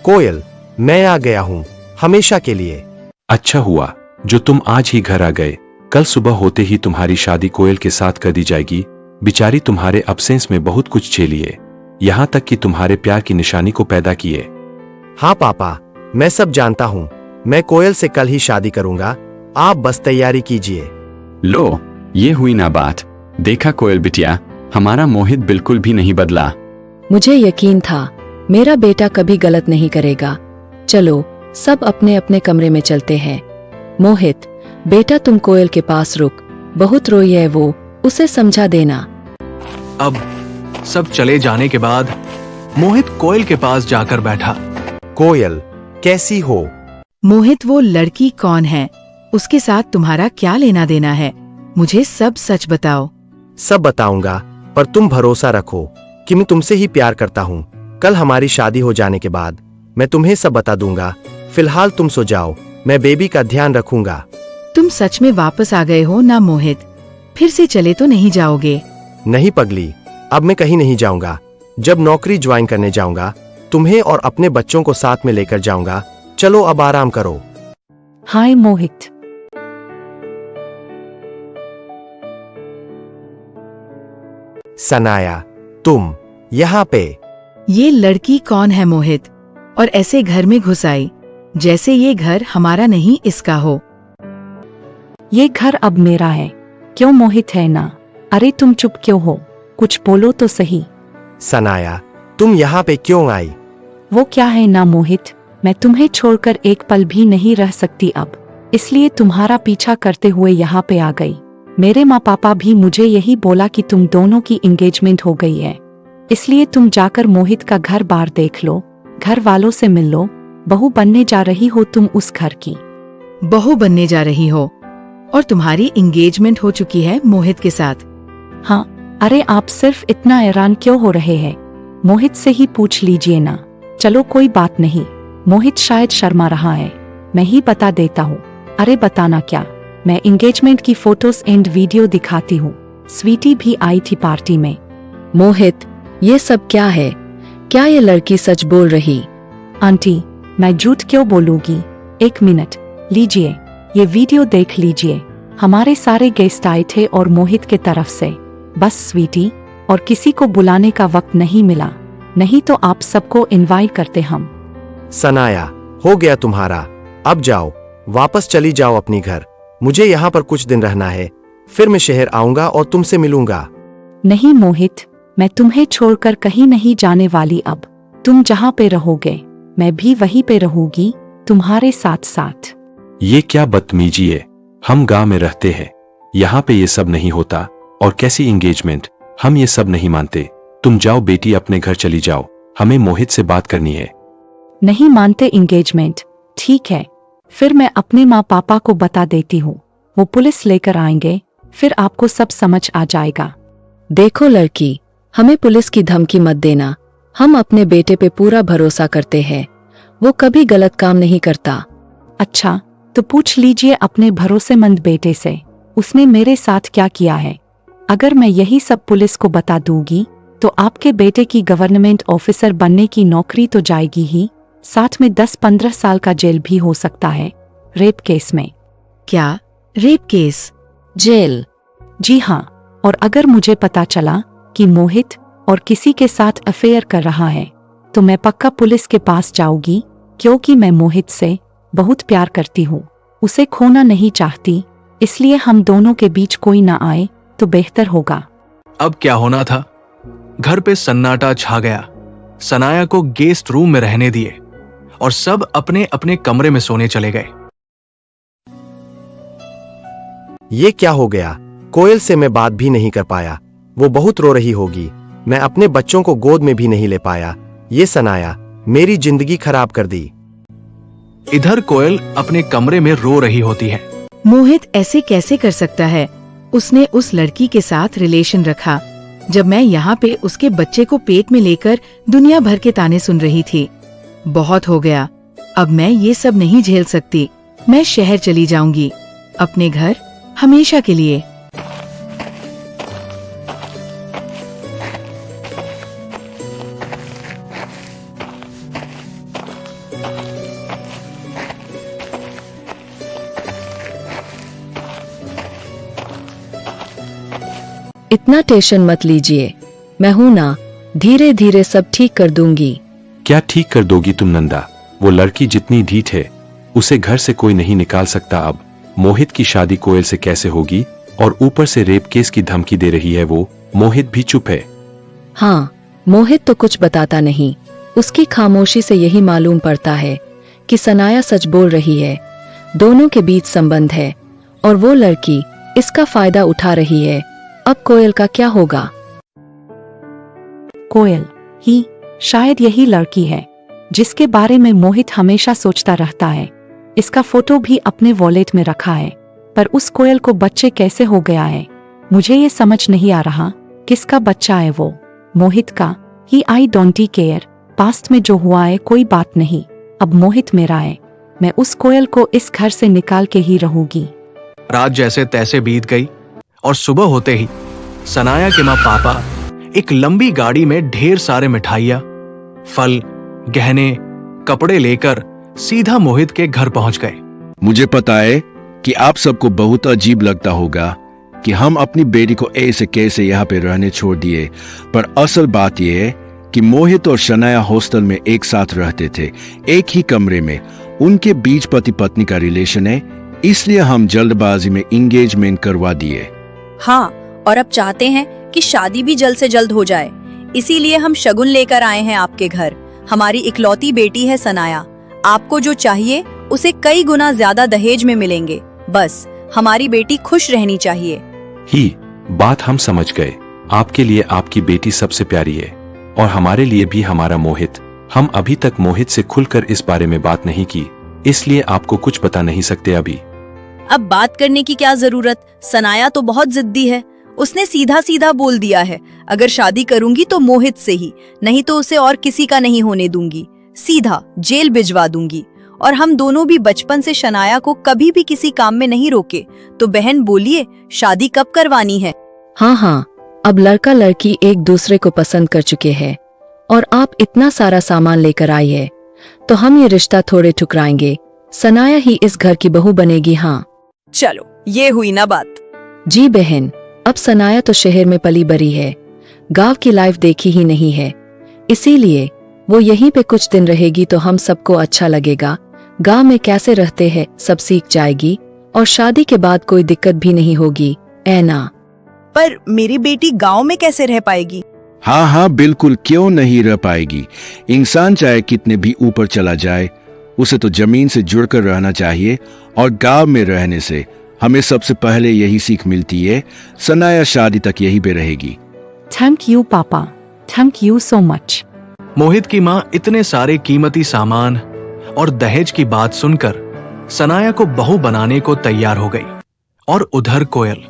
कोयल, मैं आ गया हूँ हमेशा के लिए। अच्छा हुआ जो तुम आज ही घर आ गए, कल सुबह होते ही तुम्हारी शादी कोयल के साथ कर दी जाएगी। बिचारी तुम्हारे अब्सेंस में बहुत कुछ झेली है, यहाँ तक कि तुम्हारे प्यार की निशानी को पैदा की है। हाँ पापा, मैं सब जानता हूँ, मैं कोयल से कल ही शादी करूंगा, आप बस तैयारी कीजिए। लो, ये हुई ना बात। देखा कोयल बिटिया, हमारा मोहित बिल्कुल भी नहीं बदला। मुझे यकीन था मेरा बेटा कभी गलत नहीं करेगा। चलो सब अपने अपने कमरे में चलते हैं। मोहित बेटा, तुम कोयल के पास रुक, बहुत रोई है वो, उसे समझा देना। अब सब चले जाने के बाद मोहित कोयल के पास जाकर बैठा। कोयल, कैसी हो? मोहित, वो लड़की कौन है? उसके साथ तुम्हारा क्या लेना देना है? मुझे सब सच बताओ। सब बताऊंगा, पर तुम भरोसा रखो कि मैं तुमसे ही प्यार करता हूँ। कल हमारी शादी हो जाने के बाद मैं तुम्हें सब बता दूंगा। फिलहाल तुम सो जाओ, मैं बेबी का ध्यान रखूंगा। तुम सच में वापस आ गए हो ना मोहित? फिर से चले तो नहीं जाओगे? नहीं पगली, अब मैं कहीं नहीं जाऊंगा। जब नौकरी ज्वाइन करने जाऊंगा तुम्हें और अपने बच्चों को साथ में लेकर जाऊंगा। चलो अब आराम करो। हाय मोहित। सनाया, तुम यहाँ पे? ये लड़की कौन है मोहित? और ऐसे घर में घुस आई जैसे ये घर हमारा नहीं इसका हो। ये घर अब मेरा है, क्यों मोहित है ना? अरे तुम चुप क्यों हो, कुछ बोलो तो सही। सनाया, तुम यहाँ पे क्यों आई? वो क्या है ना मोहित, मैं तुम्हें छोड़कर एक पल भी नहीं रह सकती अब, इसलिए तुम्हारा पीछा करते हुए यहाँ पे आ गई। मेरे माँ पापा भी मुझे यही बोला कि तुम दोनों की एंगेजमेंट हो गई है, इसलिए तुम जाकर मोहित का घर बार देख लो, घर वालों से मिल लो। बहू बनने जा रही हो तुम उस घर की। बहू बनने जा रही हो और तुम्हारी एंगेजमेंट हो चुकी है मोहित के साथ। हाँ, अरे आप सिर्फ इतना हैरान क्यों हो रहे हैं? मोहित से ही पूछ लीजिए ना। चलो कोई बात नहीं, मोहित शायद शर्मा रहा है, मैं ही बता देता हूँ। अरे बताना क्या, मैं एंगेजमेंट की फोटोज एंड वीडियो दिखाती हूँ। स्वीटी भी आई थी पार्टी में। मोहित, ये सब क्या है? क्या ये लड़की सच बोल रही? आंटी, मैं झूठ क्यों बोलूंगी? एक मिनट, लीजिए ये वीडियो देख लीजिए। हमारे सारे गेस्ट आए थे और मोहित के तरफ से बस स्वीटी और किसी को बुलाने का वक्त नहीं मिला, नहीं तो आप सबको इनवाइट करते हम। सनाया, हो गया तुम्हारा, अब जाओ, वापस चली जाओ अपनी घर। मुझे यहाँ पर कुछ दिन रहना है, फिर मैं शहर आऊंगा और तुमसे मिलूंगा। नहीं मोहित, मैं तुम्हें छोड़कर कहीं नहीं जाने वाली। अब तुम जहाँ पे रहोगे मैं भी वहीं पे रहूंगी, तुम्हारे साथ साथ। ये क्या बदतमीजी है, हम गांव में रहते हैं, यहाँ पे ये सब नहीं होता। और कैसी एंगेजमेंट, हम ये सब नहीं मानते। तुम जाओ बेटी, अपने घर चली जाओ, हमें मोहित से बात करनी है। नहीं मानते एंगेजमेंट? ठीक है, फिर मैं अपने माँ पापा को बता देती हूँ, वो पुलिस लेकर आएंगे, फिर आपको सब समझ आ जाएगा। देखो लड़की, हमें पुलिस की धमकी मत देना। हम अपने बेटे पे पूरा भरोसा करते हैं, वो कभी गलत काम नहीं करता। अच्छा, तो पूछ लीजिए अपने भरोसेमंद बेटे से, उसने मेरे साथ क्या किया है। अगर मैं यही सब पुलिस को बता दूंगी तो आपके बेटे की गवर्नमेंट ऑफिसर बनने की नौकरी तो जाएगी ही, साथ में 10-15 साल का जेल भी हो सकता है, रेप केस में। क्या? Rape case? जेल? जी हाँ, और अगर मुझे पता चला कि मोहित और किसी के साथ अफेयर कर रहा है तो मैं पक्का पुलिस के पास जाऊंगी, क्योंकि मैं मोहित से बहुत प्यार करती हूँ, उसे खोना नहीं चाहती, इसलिए हम दोनों के बीच कोई ना आए तो बेहतर होगा। अब क्या होना था? घर पे सन्नाटा छा गया। सनाया को गेस्ट रूम में रहने दिए और सब अपने अपने कमरे में सोने चले गए। ये क्या हो गया? कोयल से मैं बात भी नहीं कर पाया, वो बहुत रो रही होगी। मैं अपने बच्चों को गोद में भी नहीं ले पाया। ये सनाया मेरी जिंदगी खराब कर दी। इधर कोयल अपने कमरे में रो रही होती है। मोहित ऐसे कैसे कर सकता है? उसने उस लड़की के साथ रिलेशन रखा जब मैं यहाँ पे उसके बच्चे को पेट में लेकर दुनिया भर के ताने सुन रही थी। बहुत हो गया, अब मैं ये सब नहीं झेल सकती। मैं शहर चली जाऊंगी, अपने घर हमेशा के लिए। इतना टेंशन मत लीजिए, मैं हूं ना, धीरे धीरे सब ठीक कर दूंगी। क्या ठीक कर दोगी तुम नंदा? वो लड़की जितनी ढीठ है, उसे घर से कोई नहीं निकाल सकता। अब मोहित की शादी कोयल से कैसे होगी? और ऊपर से रेप केस की धमकी दे रही है वो। मोहित भी चुप है। हाँ, मोहित तो कुछ बताता नहीं। उसकी खामोशी से यही मालूम पड़ता है कि सनाया सच बोल रही है। दोनों के बीच संबंध है और वो लड़की इसका फायदा उठा रही है। अब कोयल का क्या होगा? कोयल ही शायद यही लड़की है जिसके बारे में मोहित हमेशा सोचता रहता है। इसका फोटो भी अपने वॉलेट में रखा है, पर उस कोयल को बच्चे कैसे हो गया है? मुझे ये समझ नहीं आ रहा किसका बच्चा है वो। मोहित का ही? I don't care. पास्ट में जो हुआ है कोई बात नहीं, अब मोहित मेरा है। मैं उस कोयल को इस घर से निकाल के ही रहूंगी। रात जैसे तैसे बीत गई और सुबह होते ही सनाया के माँ पापा एक लंबी गाड़ी में ढेर सारे मिठाइयाँ, फल, गहने, कपड़े लेकर सीधा मोहित के घर पहुंच गए। मुझे पता है कि आप सबको बहुत अजीब लगता होगा कि हम अपनी बेटी को ऐसे कैसे यहाँ पे रहने छोड़ दिए, पर असल बात यह है कि मोहित और सनाया हॉस्टल में एक साथ रहते थे, एक ही कमरे में। उनके बीच पति पत्नी का रिलेशन है, इसलिए हम जल्दबाजी में एंगेजमेंट करवा दिए। हाँ, और अब चाहते हैं कि शादी भी जल्द से जल्द हो जाए, इसीलिए हम शगुन लेकर आए हैं आपके घर। हमारी इकलौती बेटी है सनाया, आपको जो चाहिए उसे कई गुना ज्यादा दहेज में मिलेंगे। बस हमारी बेटी खुश रहनी चाहिए। ही बात हम समझ गए। आपके लिए आपकी बेटी सबसे प्यारी है और हमारे लिए भी हमारा मोहित। हम अभी तक मोहित से खुलकर इस बारे में बात नहीं की, इसलिए आपको कुछ बता नहीं सकते अभी। अब बात करने की क्या जरूरत? सनाया तो बहुत जिद्दी है, उसने सीधा सीधा बोल दिया है अगर शादी करूंगी तो मोहित से ही, नहीं तो उसे और किसी का नहीं होने दूंगी, सीधा जेल भिजवा दूंगी। और हम दोनों भी बचपन से शनाया को कभी भी किसी काम में नहीं रोके, तो बहन बोलिए शादी कब करवानी है? हाँ हाँ, अब लड़का लड़की एक दूसरे को पसंद कर चुके हैं और आप इतना सारा सामान लेकर आई है, तो हम ये रिश्ता थोड़े ठुकराएंगे। सनाया ही इस घर की बहू बनेगी। हाँ चलो, ये हुई ना बात। जी बहन, अब सनाया तो शहर में पली बड़ी है, गांव की लाइफ देखी ही नहीं है, इसीलिए वो यहीं पे कुछ दिन रहेगी तो हम सबको अच्छा लगेगा। गांव में कैसे रहते हैं सब सीख जाएगी और शादी के बाद कोई दिक्कत भी नहीं होगी, ऐ ना? पर मेरी बेटी गांव में कैसे रह पाएगी? हाँ हाँ बिल्कुल, क्यों नहीं रह पाएगी। इंसान चाहे कितने भी ऊपर चला जाए, उसे तो जमीन से जुड़कर रहना चाहिए, और गांव में रहने से हमें सबसे पहले यही सीख मिलती है। सनाया शादी तक यही पे रहेगी। थैंक यू पापा, थैंक यू सो मच। मोहित की माँ इतने सारे कीमती सामान और दहेज की बात सुनकर सनाया को बहू बनाने को तैयार हो गई। और उधर कोयल।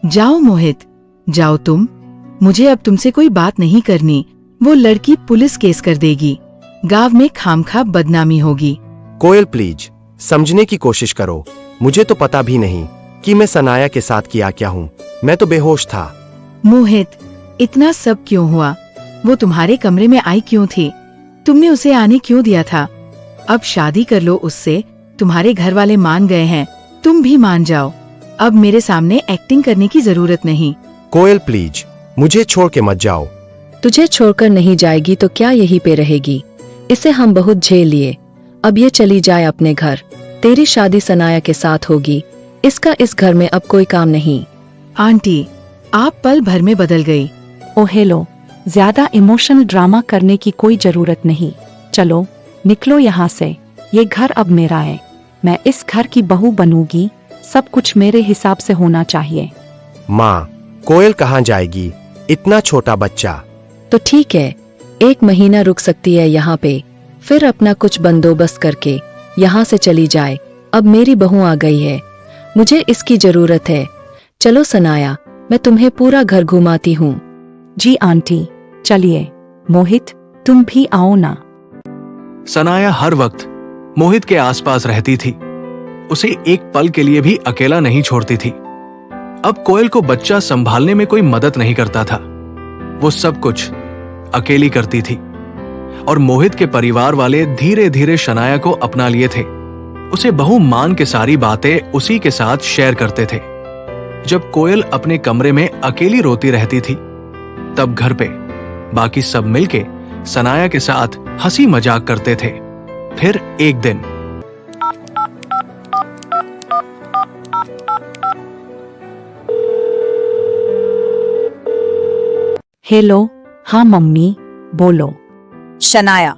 जाओ मोहित, जाओ तुम, मुझे अब तुमसे कोई बात नहीं करनी। वो लड़की पुलिस केस कर देगी, गांव में खामखा बदनामी होगी। कोयल प्लीज समझने की कोशिश करो। मुझे तो पता भी नहीं कि मैं सनाया के साथ किया क्या हूँ। मैं तो बेहोश था। मोहित, इतना सब क्यों हुआ? वो तुम्हारे कमरे में आई क्यों थी? तुमने उसे आने क्यों दिया था? अब शादी कर लो उससे। तुम्हारे घर वाले मान गए हैं, तुम भी मान जाओ। अब मेरे सामने एक्टिंग करने की जरूरत नहीं। कोयल प्लीज मुझे छोड़ के मत जाओ। तुझे छोड़कर नहीं जाएगी तो क्या यहीं पे रहेगी? इसे हम बहुत झेल लिए, अब ये चली जाए अपने घर। तेरी शादी सनाया के साथ होगी, इसका इस घर में अब कोई काम नहीं। आंटी, आप पल भर में बदल गई। ओ हेलो, ज्यादा इमोशनल ड्रामा करने की कोई जरूरत नहीं। चलो निकलो यहाँ से, ये घर अब मेरा है। मैं इस घर की बहू बनूंगी, सब कुछ मेरे हिसाब से होना चाहिए। माँ, कोयल कहाँ जाएगी? इतना छोटा बच्चा। तो ठीक है, 1 महीना रुक सकती है यहाँ पे, फिर अपना कुछ बंदोबस्त करके यहाँ से चली जाए। अब मेरी बहू आ गई है, मुझे इसकी जरूरत है। चलो सनाया, मैं तुम्हें पूरा घर घुमाती हूँ। जी आंटी, चलिए। मोहित, तुम भी आओ ना। सनाया हर वक्त मोहित के आसपास रहती थी, उसे एक पल के लिए भी अकेला नहीं छोड़ती थी। अब कोयल को बच्चा संभालने में कोई मदद नहीं करता था, वो सब कुछ अकेली करती थी। और मोहित के परिवार वाले धीरे धीरे शनाया को अपना लिए थे। उसे बहू मान के सारी बातें उसी के साथ शेयर करते थे। जब कोयल अपने कमरे में अकेली रोती रहती थी, तब घर पे बाकी सब मिलके सनाया के साथ हंसी मजाक करते थे। फिर एक दिन हेलो, हाँ मम्मी, बोलो। Shanaya,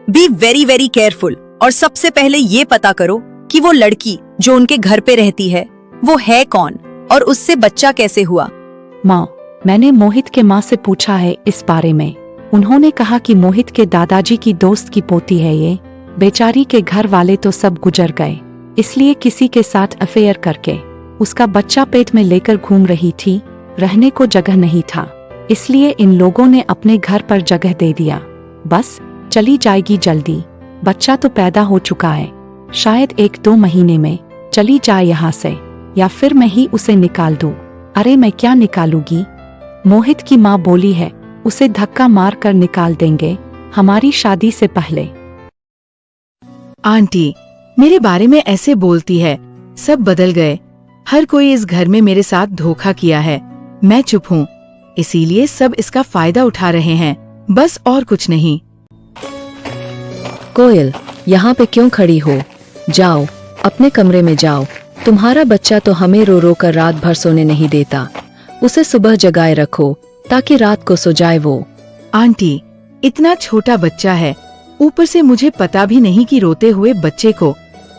be very very careful और सबसे पहले ये पता करो कि वो लड़की जो उनके घर पे रहती है वो है कौन और उससे बच्चा कैसे हुआ। माँ, मैंने मोहित के माँ से पूछा है इस बारे में। उन्होंने कहा कि मोहित के दादाजी की दोस्त की पोती है ये। बेचारी के घर वाले तो सब गुजर गए, इसलिए किसी के साथ अफेयर करके उसका बच्चा पेट में लेकर घूम रही थी। रहने को जगह नहीं था, इसलिए इन लोगों ने अपने घर पर जगह दे दिया। बस चली जाएगी जल्दी, बच्चा तो पैदा हो चुका है, शायद 1-2 महीने में चली जाए यहाँ से, या फिर मैं ही उसे निकाल दूं। अरे मैं क्या निकालूंगी? मोहित की माँ बोली है उसे धक्का मार कर निकाल देंगे हमारी शादी से पहले। आंटी, मेरे बारे में ऐसे बोलती है, सब बदल गए। हर कोई इस घर में मेरे साथ धोखा किया है। मैं चुप हूँ, इसीलिए सब इसका फायदा उठा रहे हैं, बस और कुछ नहीं। कोयल, यहाँ पे क्यों खड़ी हो? जाओ, अपने कमरे में जाओ। तुम्हारा बच्चा तो हमें रो रो कर रात भर सोने नहीं देता। उसे सुबह जगाए रखो ताकि रात को सो जाए वो। आंटी, इतना छोटा बच्चा है, ऊपर से मुझे पता भी नहीं कि रोते हुए बच्चे को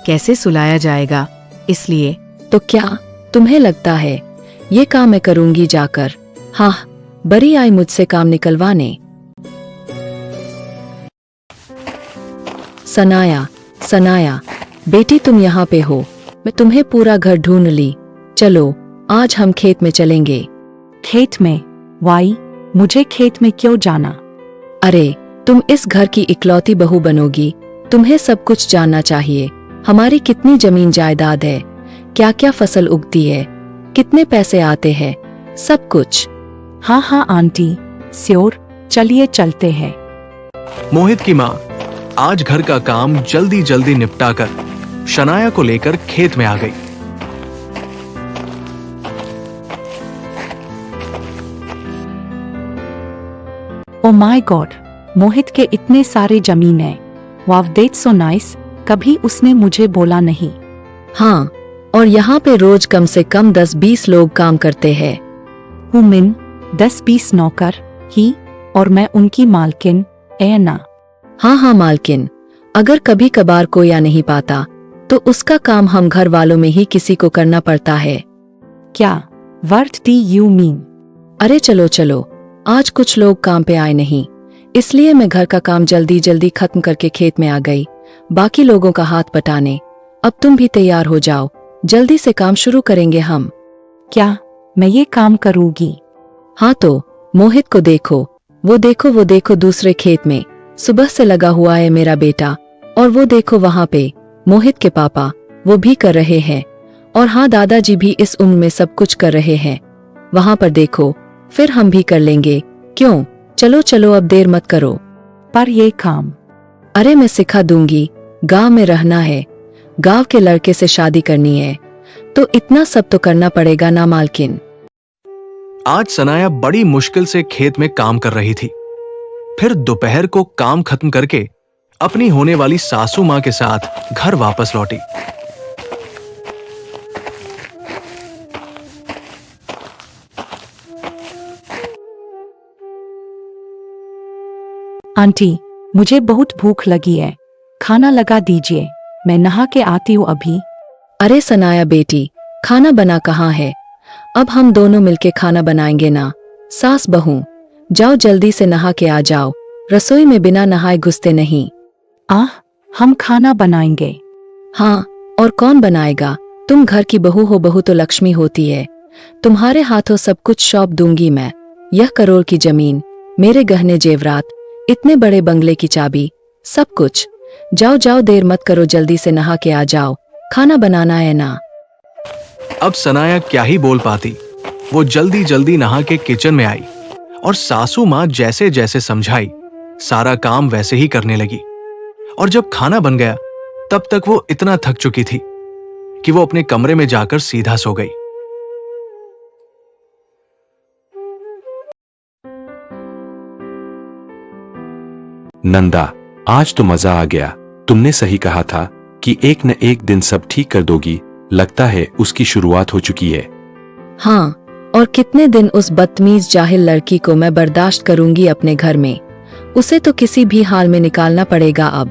कैसे सुलाया जाएगा, इसलिए। तो क्या तुम्हें लगता है ये काम मैं करूंगी जाकर? हाँ, बड़ी आई मुझसे काम निकलवाने। सनाया, सनाया बेटी, तुम यहाँ पे हो। मैं तुम्हें पूरा घर ढूंढ ली। चलो आज हम खेत में चलेंगे। खेत में? वाई, मुझे खेत में क्यों जाना? अरे, तुम इस घर की इकलौती बहू बनोगी, तुम्हें सब कुछ जानना चाहिए। हमारी कितनी जमीन जायदाद है, क्या क्या फसल उगती है, कितने पैसे आते हैं, सब कुछ। हाँ हाँ आंटी, श्योर, चलिए चलते हैं। मोहित की माँ आज घर का काम जल्दी जल्दी निपटा कर शनाया को लेकर खेत में आ गई। ओ माय गॉड, मोहित के इतने सारे जमीन है। वाव, दैट्स सो नाइस। कभी उसने मुझे बोला नहीं। हाँ, और यहाँ पे रोज कम से कम 10-20 लोग काम करते हैं। हुमिन, 10-20 नौकर ही, और मैं उनकी मालकिन, ना। हाँ हाँ मालकिन, अगर कभी कभार कोई आ नहीं पाता तो उसका काम हम घर वालों में ही किसी को करना पड़ता है। क्या? What do you mean? अरे चलो चलो, आज कुछ लोग काम पे आए नहीं, इसलिए मैं घर का काम जल्दी जल्दी खत्म करके खेत में आ गई, बाकी लोगों का हाथ बटाने। अब तुम भी तैयार हो जाओ, जल्दी से काम शुरू करेंगे हम। क्या मैं ये काम करूंगी? हाँ तो मोहित को देखो, वो देखो दूसरे खेत में सुबह से लगा हुआ है मेरा बेटा। और वो देखो वहां पे मोहित के पापा, वो भी कर रहे हैं। और हाँ, दादाजी भी इस उम्र में सब कुछ कर रहे हैं। वहां पर देखो, फिर हम भी कर लेंगे। क्यों? चलो चलो, अब देर मत करो। पर ये काम? अरे मैं सिखा दूंगी, गांव में रहना है, गांव के लड़के से शादी करनी है, तो इतना सब तो करना पड़ेगा ना मालकिन। आज सनाया बड़ी मुश्किल से खेत में काम कर रही थी। फिर दोपहर को काम खत्म करके अपनी होने वाली सासू मां के साथ घर वापस लौटी। आंटी, मुझे बहुत भूख लगी है, खाना लगा दीजिए, मैं नहा के आती हूँ अभी। अरे सनाया बेटी, खाना बना कहाँ है? अब हम दोनों मिलके खाना बनाएंगे ना। सास बहू, जाओ जल्दी से नहा के आ जाओ, रसोई में बिना नहाए घुसते नहीं। हम खाना बनाएंगे। हाँ, और कौन बनाएगा? तुम घर की बहू हो, बहू तो लक्ष्मी होती है। तुम्हारे हाथों सब कुछ सौंप दूंगी मैं। यह करोड़ की जमीन, मेरे गहने जेवरात, इतने बड़े बंगले की चाबी, सब कुछ। जाओ जाओ, देर मत करो, जल्दी से नहा के आ जाओ, खाना बनाना है ना। अब सनाया क्या ही बोल पाती। वो जल्दी जल्दी नहा के किचन में आई और सासू मां जैसे जैसे समझाई सारा काम वैसे ही करने लगी। और जब खाना बन गया तब तक वो इतना थक चुकी थी कि वो अपने कमरे में जाकर सीधा सो गई। नंदा, आज तो मजा आ गया। तुमने सही कहा था कि एक न एक दिन सब ठीक कर दोगी। लगता है उसकी शुरुआत हो चुकी है। हाँ, और कितने दिन उस बदतमीज जाहिल लड़की को मैं बर्दाश्त करूंगी अपने घर में। उसे तो किसी भी हाल में निकालना पड़ेगा अब।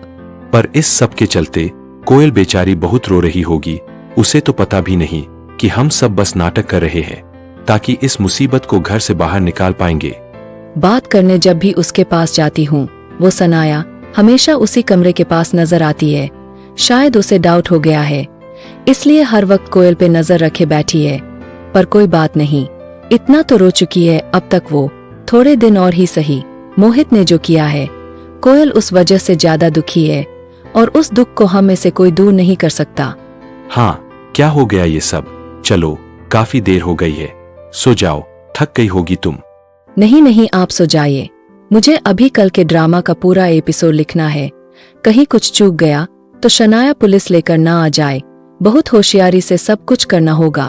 पर इस सब के चलते कोयल बेचारी बहुत रो रही होगी। उसे तो पता भी नहीं कि हम सब बस नाटक कर रहे हैं ताकि इस मुसीबत को घर से बाहर निकाल पाएंगे। बात करने जब भी उसके पास जाती हूँ, वो सनाया हमेशा उसी कमरे के पास नजर आती है। शायद उसे डाउट हो गया है, इसलिए हर वक्त कोयल पे नजर रखे बैठी है। पर कोई बात नहीं, इतना तो रो चुकी है अब तक वो। थोड़े दिन और ही सही। मोहित ने जो किया है, कोयल उस वजह से ज्यादा दुखी है, और उस दुख को हम में से कोई दूर नहीं कर सकता। हाँ, क्या हो गया ये सब? चलो, काफी देर हो गई है, सो जाओ, थक गई होगी तुम। नहीं नहीं, आप सो जाइए, मुझे अभी कल के ड्रामा का पूरा एपिसोड लिखना है। कहीं कुछ चूक गया तो शनाया पुलिस लेकर ना आ जाए। बहुत होशियारी से सब कुछ करना होगा।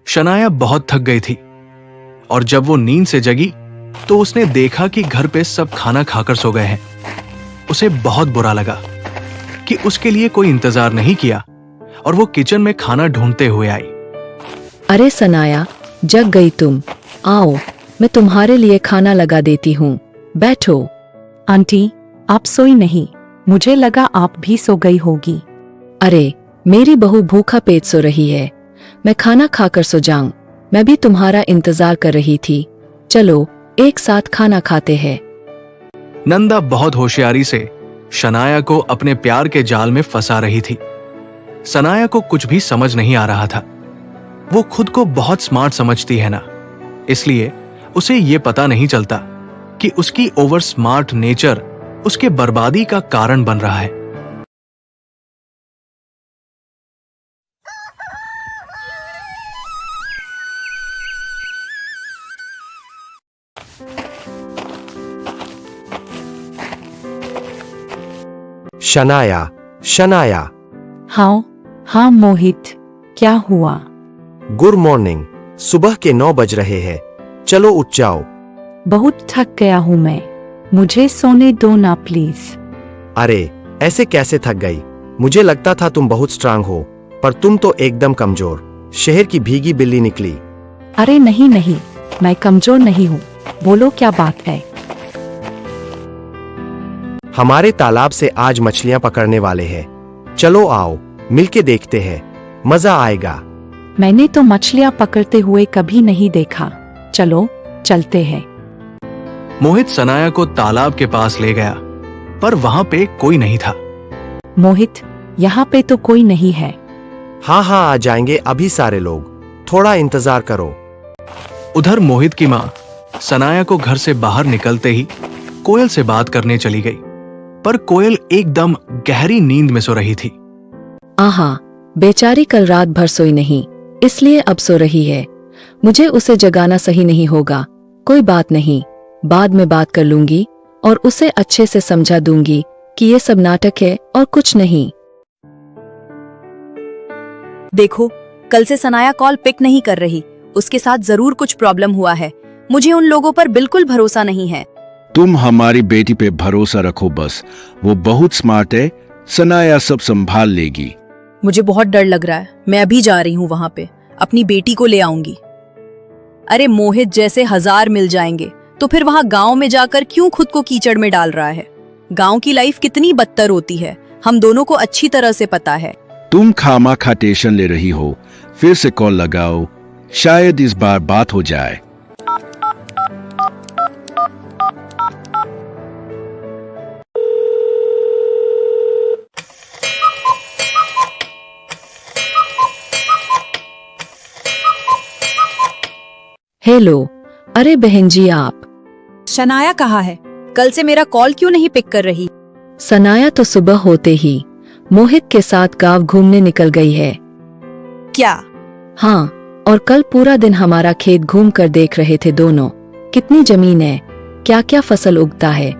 शनाया बहुत थक गई थी और जब वो नींद से जगी तो उसने देखा कि घर पे सब खाना खाकर सो गए हैं। उसे बहुत बुरा लगा कि उसके लिए कोई इंतजार नहीं किया और वो किचन में खाना ढूंढते हुए आई। अरे सनाया, जग गई तुम? आओ, मैं तुम्हारे लिए खाना लगा देती हूँ, बैठो। आंटी, आप सोई नहीं, मुझे लगा आप भी सो गई होगी। अरे, मेरी बहू भूखा पेट सो रही है, मैं खाना खाकर सो जाऊं। मैं भी तुम्हारा इंतजार कर रही थी। चलो एक साथ खाना खाते हैं। नंदा बहुत होशियारी से शनाया को अपने प्यार के जाल में फंसा रही थी। सनाया को कुछ भी समझ नहीं आ रहा था। वो खुद को बहुत स्मार्ट समझती है ना, इसलिए उसे ये पता नहीं चलता कि उसकी ओवर स्मार्ट नेचर उसके बर्बादी का कारण बन रहा है। शनाया, शनाया। हाँ मोहित, क्या हुआ? Good morning. सुबह के 9 बज रहे हैं, चलो उठ जाओ। बहुत थक गया हूँ मैं, मुझे सोने दो ना प्लीज। अरे ऐसे कैसे थक गई? मुझे लगता था तुम बहुत स्ट्रांग हो, पर तुम तो एकदम कमजोर, शहर की भीगी बिल्ली निकली। अरे नहीं नहीं, मैं कमजोर नहीं हूँ, बोलो क्या बात है? हमारे तालाब से आज मछलियां पकड़ने वाले हैं, चलो आओ मिलके देखते हैं, मजा आएगा। मैंने तो मछलियां पकड़ते हुए कभी नहीं देखा, चलो चलते हैं। मोहित सनाया को तालाब के पास ले गया, पर वहां पे कोई नहीं था। मोहित, यहाँ पे तो कोई नहीं है। हाँ हाँ, आ जाएंगे अभी सारे लोग, थोड़ा इंतजार करो। उधर मोहित की माँ सनाया को घर से बाहर निकलते ही कोयल से बात करने चली गई, पर कोयल एकदम गहरी नींद में सो रही थी। आहा, बेचारी कल रात भर सोई नहीं, इसलिए अब सो रही है। मुझे उसे जगाना सही नहीं होगा। कोई बात नहीं, बाद में बात कर लूंगी और उसे अच्छे से समझा दूंगी कि ये सब नाटक है और कुछ नहीं। देखो, कल से सनाया कॉल पिक नहीं कर रही। उसके साथ जरूर कुछ प्रॉब्लम हुआ है। मुझे उन लोगों पर बिल्कुल भरोसा नहीं है। तुम हमारी बेटी पे भरोसा रखो बस, वो बहुत स्मार्ट है, सनाया सब संभाल लेगी। मुझे बहुत डर लग रहा है। मैं अभी जा रही हूँ वहां पे, अपनी बेटी को ले आऊंगी। अरे मोहित जैसे 1000 मिल जाएंगे तो फिर वहां गांव में जाकर क्यों खुद को कीचड़ में डाल रहा है? गांव की लाइफ कितनी बदतर होती है, हम दोनों को अच्छी तरह से पता है। तुम खामा टेंशन ले रही हो, फिर से कॉल लगाओ, शायद इस बार बात हो जाए। हेलो, अरे बहन जी आप। शनाया कहाँ है? कल से मेरा कॉल क्यों नहीं पिक कर रही? सनाया तो सुबह होते ही मोहित के साथ गांव घूमने निकल गई है। क्या? हाँ, और कल पूरा दिन हमारा खेत घूम कर देख रहे थे दोनों। कितनी जमीन है, क्या क्या फसल उगता है,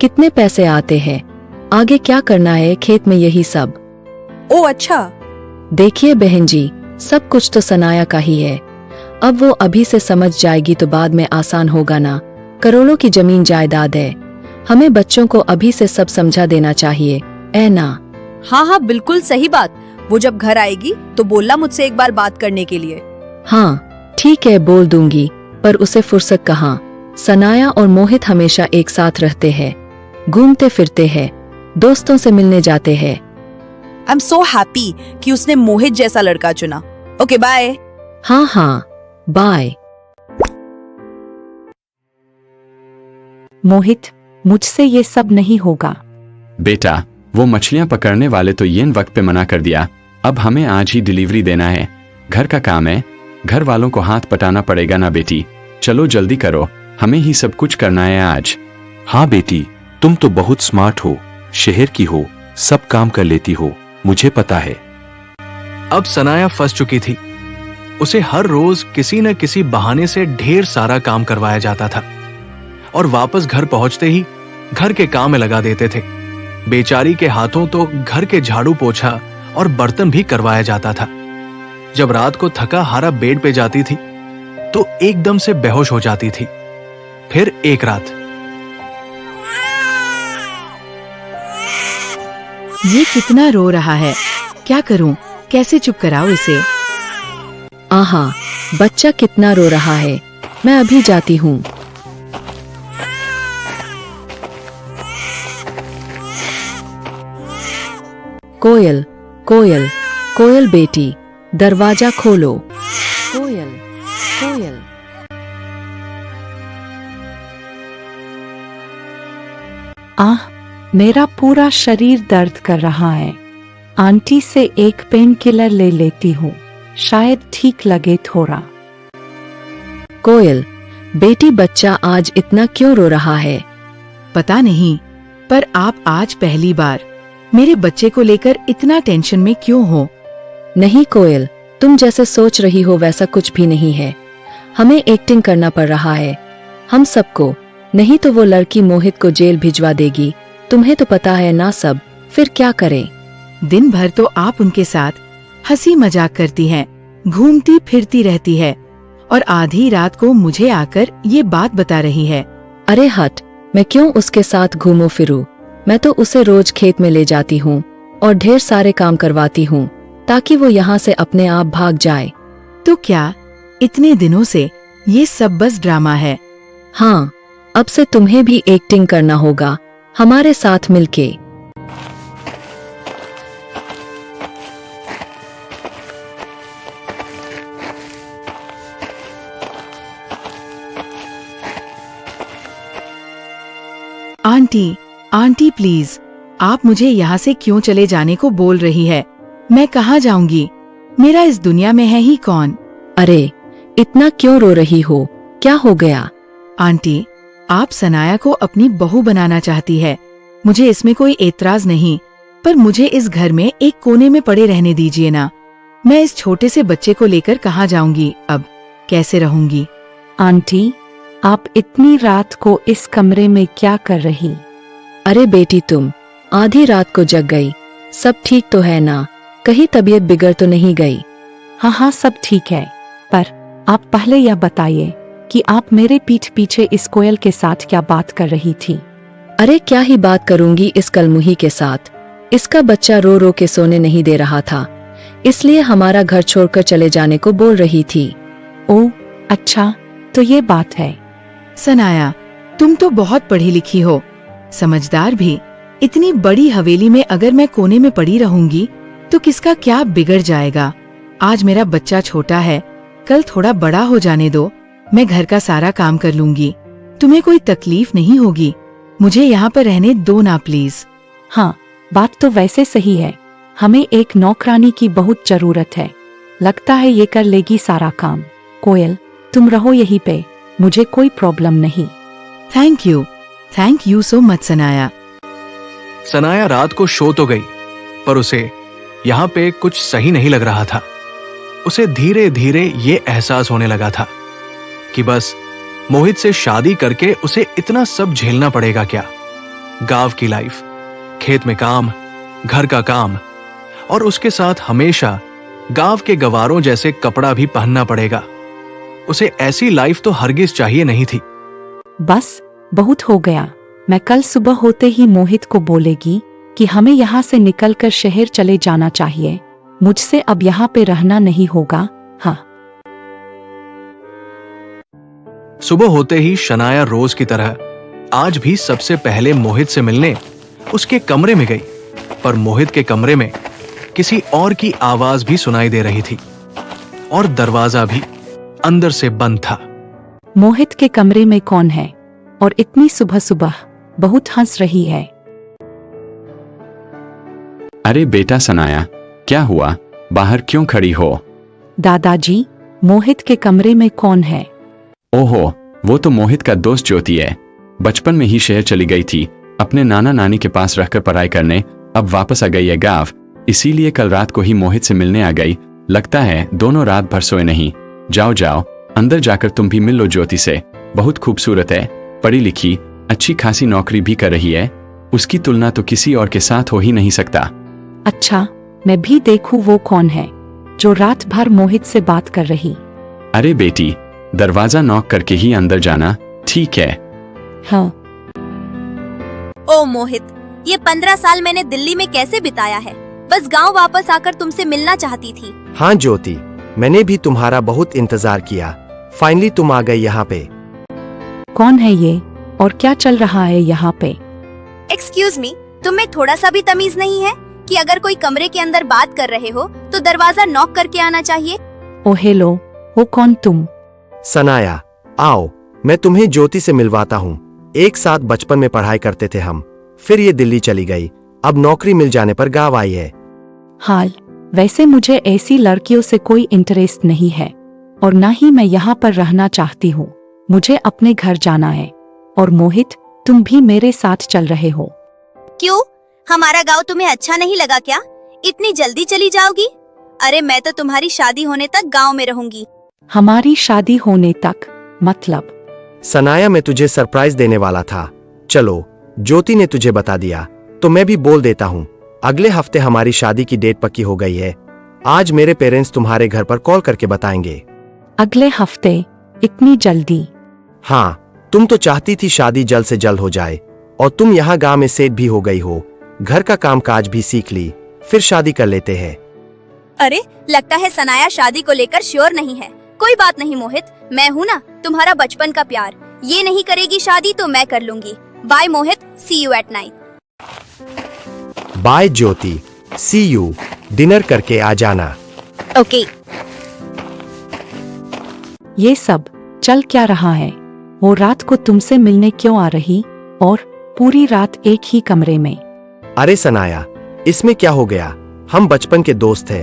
कितने पैसे आते हैं, आगे क्या करना है खेत में, यही सब। ओ अच्छा। देखिए बहन जी, सब कुछ तो सनाया का ही है। अब वो अभी से समझ जाएगी तो बाद में आसान होगा ना। करोड़ों की जमीन जायदाद है, हमें बच्चों को अभी से सब समझा देना चाहिए, ऐ ना? हाँ हाँ, बिल्कुल सही बात। वो जब घर आएगी तो बोलना मुझसे एक बार बात करने के लिए। हाँ ठीक है, बोल दूंगी, पर उसे फुर्सत कहाँ। सनाया और मोहित हमेशा एक साथ रहते हैं, घूमते फिरते हैं, दोस्तों से मिलने जाते हैं। आई एम सो हैप्पी कि उसने मोहित जैसा लड़का चुना। Okay bye. हाँ हाँ, बाय। मोहित, मुझसे ये सब नहीं होगा। बेटा, वो मछलियां पकड़ने वाले तो येन वक्त पे मना कर दिया। अब हमें आज ही डिलीवरी देना है, घर का काम है, घर वालों को हाथ पटाना पड़ेगा ना बेटी। चलो जल्दी करो, हमें ही सब कुछ करना है आज। हाँ बेटी, तुम तो बहुत स्मार्ट हो, शहर की हो, सब काम कर लेती हो, मुझे पता है। अब सनाया फंस चुकी थी। उसे हर रोज किसी न किसी बहाने से ढेर सारा काम करवाया जाता था और वापस घर पहुंचते ही घर के काम में लगा देते थे। बेचारी के हाथों तो घर के झाड़ू पोछा और बर्तन भी करवाया जाता था। जब रात को थका हारा बेड पे जाती थी तो एकदम से बेहोश हो जाती थी। फिर एक रात ये कितना रो रहा है, क्या करूं, कैसे चुप कराऊं इसे? आहा, बच्चा कितना रो रहा है, मैं अभी जाती हूँ। कोयल, कोयल, कोयल बेटी, दरवाजा खोलो। कोयल, कोयल। आह, मेरा पूरा शरीर दर्द कर रहा है। आंटी से एक पेन किलर ले लेती हूँ, शायद ठीक लगे थोड़ा। कोयल बेटी, बच्चा आज इतना क्यों रो रहा है? पता नहीं, पर आप आज पहली बार मेरे बच्चे को लेकर इतना टेंशन में क्यों हो? नहीं कोयल, तुम जैसे सोच रही हो वैसा कुछ भी नहीं है। हमें एक्टिंग करना पड़ रहा है, हम सबको, नहीं तो वो लड़की मोहित को जेल भिजवा देगी। तुम्हें तो पता है ना सब, फिर क्या करें? दिन भर तो आप उनके साथ हंसी मजाक करती हैं, घूमती फिरती रहती है, और आधी रात को मुझे आकर ये बात बता रही है। अरे हट, मैं क्यों उसके साथ घूमूं फिरूं? मैं तो उसे रोज खेत में ले जाती हूँ और ढेर सारे काम करवाती हूँ ताकि वो यहाँ से अपने आप भाग जाए। तो क्या इतने दिनों से ये सब बस ड्रामा है? हाँ, अब से तुम्हें भी एक्टिंग करना होगा हमारे साथ मिलके। आंटी, आंटी प्लीज, आप मुझे यहाँ से क्यों चले जाने को बोल रही है? मैं कहाँ जाऊंगी? मेरा इस दुनिया में है ही कौन? अरे इतना क्यों रो रही हो? क्या हो गया? आंटी, आप सनाया को अपनी बहू बनाना चाहती है, मुझे इसमें कोई एतराज नहीं, पर मुझे इस घर में एक कोने में पड़े रहने दीजिए ना। मैं इस छोटे से बच्चे को लेकर कहाँ जाऊंगी? अब कैसे रहूंगी? आंटी, आप इतनी रात को इस कमरे में क्या कर रही? अरे बेटी, तुम आधी रात को जग गई। सब ठीक तो है ना? कहीं तबीयत बिगड़ तो नहीं गई? हाँ हाँ, सब ठीक है, पर आप पहले यह बताइए कि आप मेरे पीठ पीछे इस कोयल के साथ क्या बात कर रही थी? अरे क्या ही बात करूंगी इस कलमुही के साथ। इसका बच्चा रो रो के सोने नहीं दे रहा था, इसलिए हमारा घर छोड़कर चले जाने को बोल रही थी। ओह अच्छा, तो ये बात है। सनाया, तुम तो बहुत पढ़ी लिखी हो, समझदार भी। इतनी बड़ी हवेली में अगर मैं कोने में पड़ी रहूंगी तो किसका क्या बिगड़ जाएगा? आज मेरा बच्चा छोटा है, कल थोड़ा बड़ा हो जाने दो, मैं घर का सारा काम कर लूंगी। तुम्हें कोई तकलीफ नहीं होगी। मुझे यहाँ पर रहने दो ना प्लीज। हाँ, बात तो वैसे सही है, हमें एक नौकरानी की बहुत जरूरत है। लगता है ये कर लेगी सारा काम। कोयल, तुम रहो यहीं पे, मुझे कोई प्रॉब्लम नहीं। Thank you so much Sanaya. Sanaya रात को सो तो गई, पर उसे यहाँ पे कुछ सही नहीं लग रहा था। उसे धीरे धीरे ये एहसास होने लगा था कि बस मोहित से शादी करके उसे इतना सब झेलना पड़ेगा क्या? गांव की लाइफ, खेत में काम, घर का काम, और उसके साथ हमेशा गांव के गवारों जैसे कपड़ा भी पहनना पड़ेगा। उसे ऐसी लाइफ तो हरगिज चाहिए नहीं थी। बस बहुत हो गया। मैं कल सुबह होते ही मोहित को बोलेगी कि हमें यहाँ से निकलकर शहर चले जाना चाहिए। मुझसे अब यहाँ पे रहना नहीं होगा। हाँ। सुबह होते ही शनाया रोज की तरह आज भी सबसे पहले मोहित से मिलने उसके कमरे में गई, पर मोहित के कमरे में किसी और की आवाज भी सुनाई दे रही थी और दरवाजा भी अंदर से बंद था। मोहित के कमरे में कौन है और इतनी सुबह सुबह बहुत हंस रही है? अरे बेटा सनाया, क्या हुआ? बाहर क्यों खड़ी हो? दादाजी, मोहित के कमरे में कौन है? ओहो, वो तो मोहित का दोस्त ज्योति है। बचपन में ही शहर चली गई थी, अपने नाना नानी के पास रहकर पढ़ाई करने, अब वापस आ गई है गांव, इसीलिए कल रात को ही मोहित से मिलने आ गई। लगता है दोनों रात भर सोए नहीं। जाओ जाओ, अंदर जाकर तुम भी मिल लो ज्योति से। बहुत खूबसूरत है, पढ़ी लिखी, अच्छी खासी नौकरी भी कर रही है। उसकी तुलना तो किसी और के साथ हो ही नहीं सकता। अच्छा, मैं भी देखूं वो कौन है जो रात भर मोहित से बात कर रही। अरे बेटी, दरवाजा नॉक करके ही अंदर जाना, ठीक है? हाँ। ओ मोहित, ये 15 साल मैंने दिल्ली में कैसे बिताया है। बस गांव वापस आकर तुमसे मिलना चाहती थी। हाँ ज्योति, मैंने भी तुम्हारा बहुत इंतजार किया। फाइनली तुम आ गई यहाँ पे। कौन है ये और क्या चल रहा है यहाँ पे? एक्सक्यूज मी, तुम्हें थोड़ा सा भी तमीज नहीं है कि अगर कोई कमरे के अंदर बात कर रहे हो तो दरवाजा नॉक करके आना चाहिए। ओ हेलो, वो कौन तुम? सनाया, आओ मैं तुम्हें ज्योति से मिलवाता हूँ। एक साथ बचपन में पढ़ाई करते थे हम, फिर ये दिल्ली चली गई, अब नौकरी मिल जाने पर गाँव आई है। हाल, वैसे मुझे ऐसी लड़कियों से कोई इंटरेस्ट नहीं है और ना ही मैं यहाँ पर रहना चाहती हूँ। मुझे अपने घर जाना है। और मोहित, तुम भी मेरे साथ चल रहे हो? क्यों, हमारा गांव तुम्हें अच्छा नहीं लगा क्या? इतनी जल्दी चली जाओगी? अरे मैं तो तुम्हारी शादी होने तक गांव में रहूंगी। हमारी शादी होने तक मतलब? सनाया, मैं तुझे सरप्राइज देने वाला था। चलो, ज्योति ने तुझे बता दिया तो मैं भी बोल देता हूँ। अगले हफ्ते हमारी शादी की डेट पक्की हो गई है। आज मेरे पेरेंट्स तुम्हारे घर पर कॉल करके बताएंगे। अगले हफ्ते? इतनी जल्दी? हाँ, तुम तो चाहती थी शादी जल्द से जल्द हो जाए, और तुम यहाँ गांव में सेट भी हो गई हो, घर का काम काज भी सीख ली, फिर शादी कर लेते हैं। अरे लगता है सनाया शादी को लेकर श्योर नहीं है। कोई बात नहीं मोहित, मैं हूँ ना तुम्हारा बचपन का प्यार। ये नहीं करेगी शादी तो मैं कर लूंगी। Bye Mohit, see you at night. Bye Jyoti, see you. Dinner करके आ जाना। ओके। ये सब चल क्या रहा है? वो रात को तुमसे मिलने क्यों आ रही और पूरी रात एक ही कमरे में। अरे सनाया, इसमें क्या हो गया? हम बचपन के दोस्त थे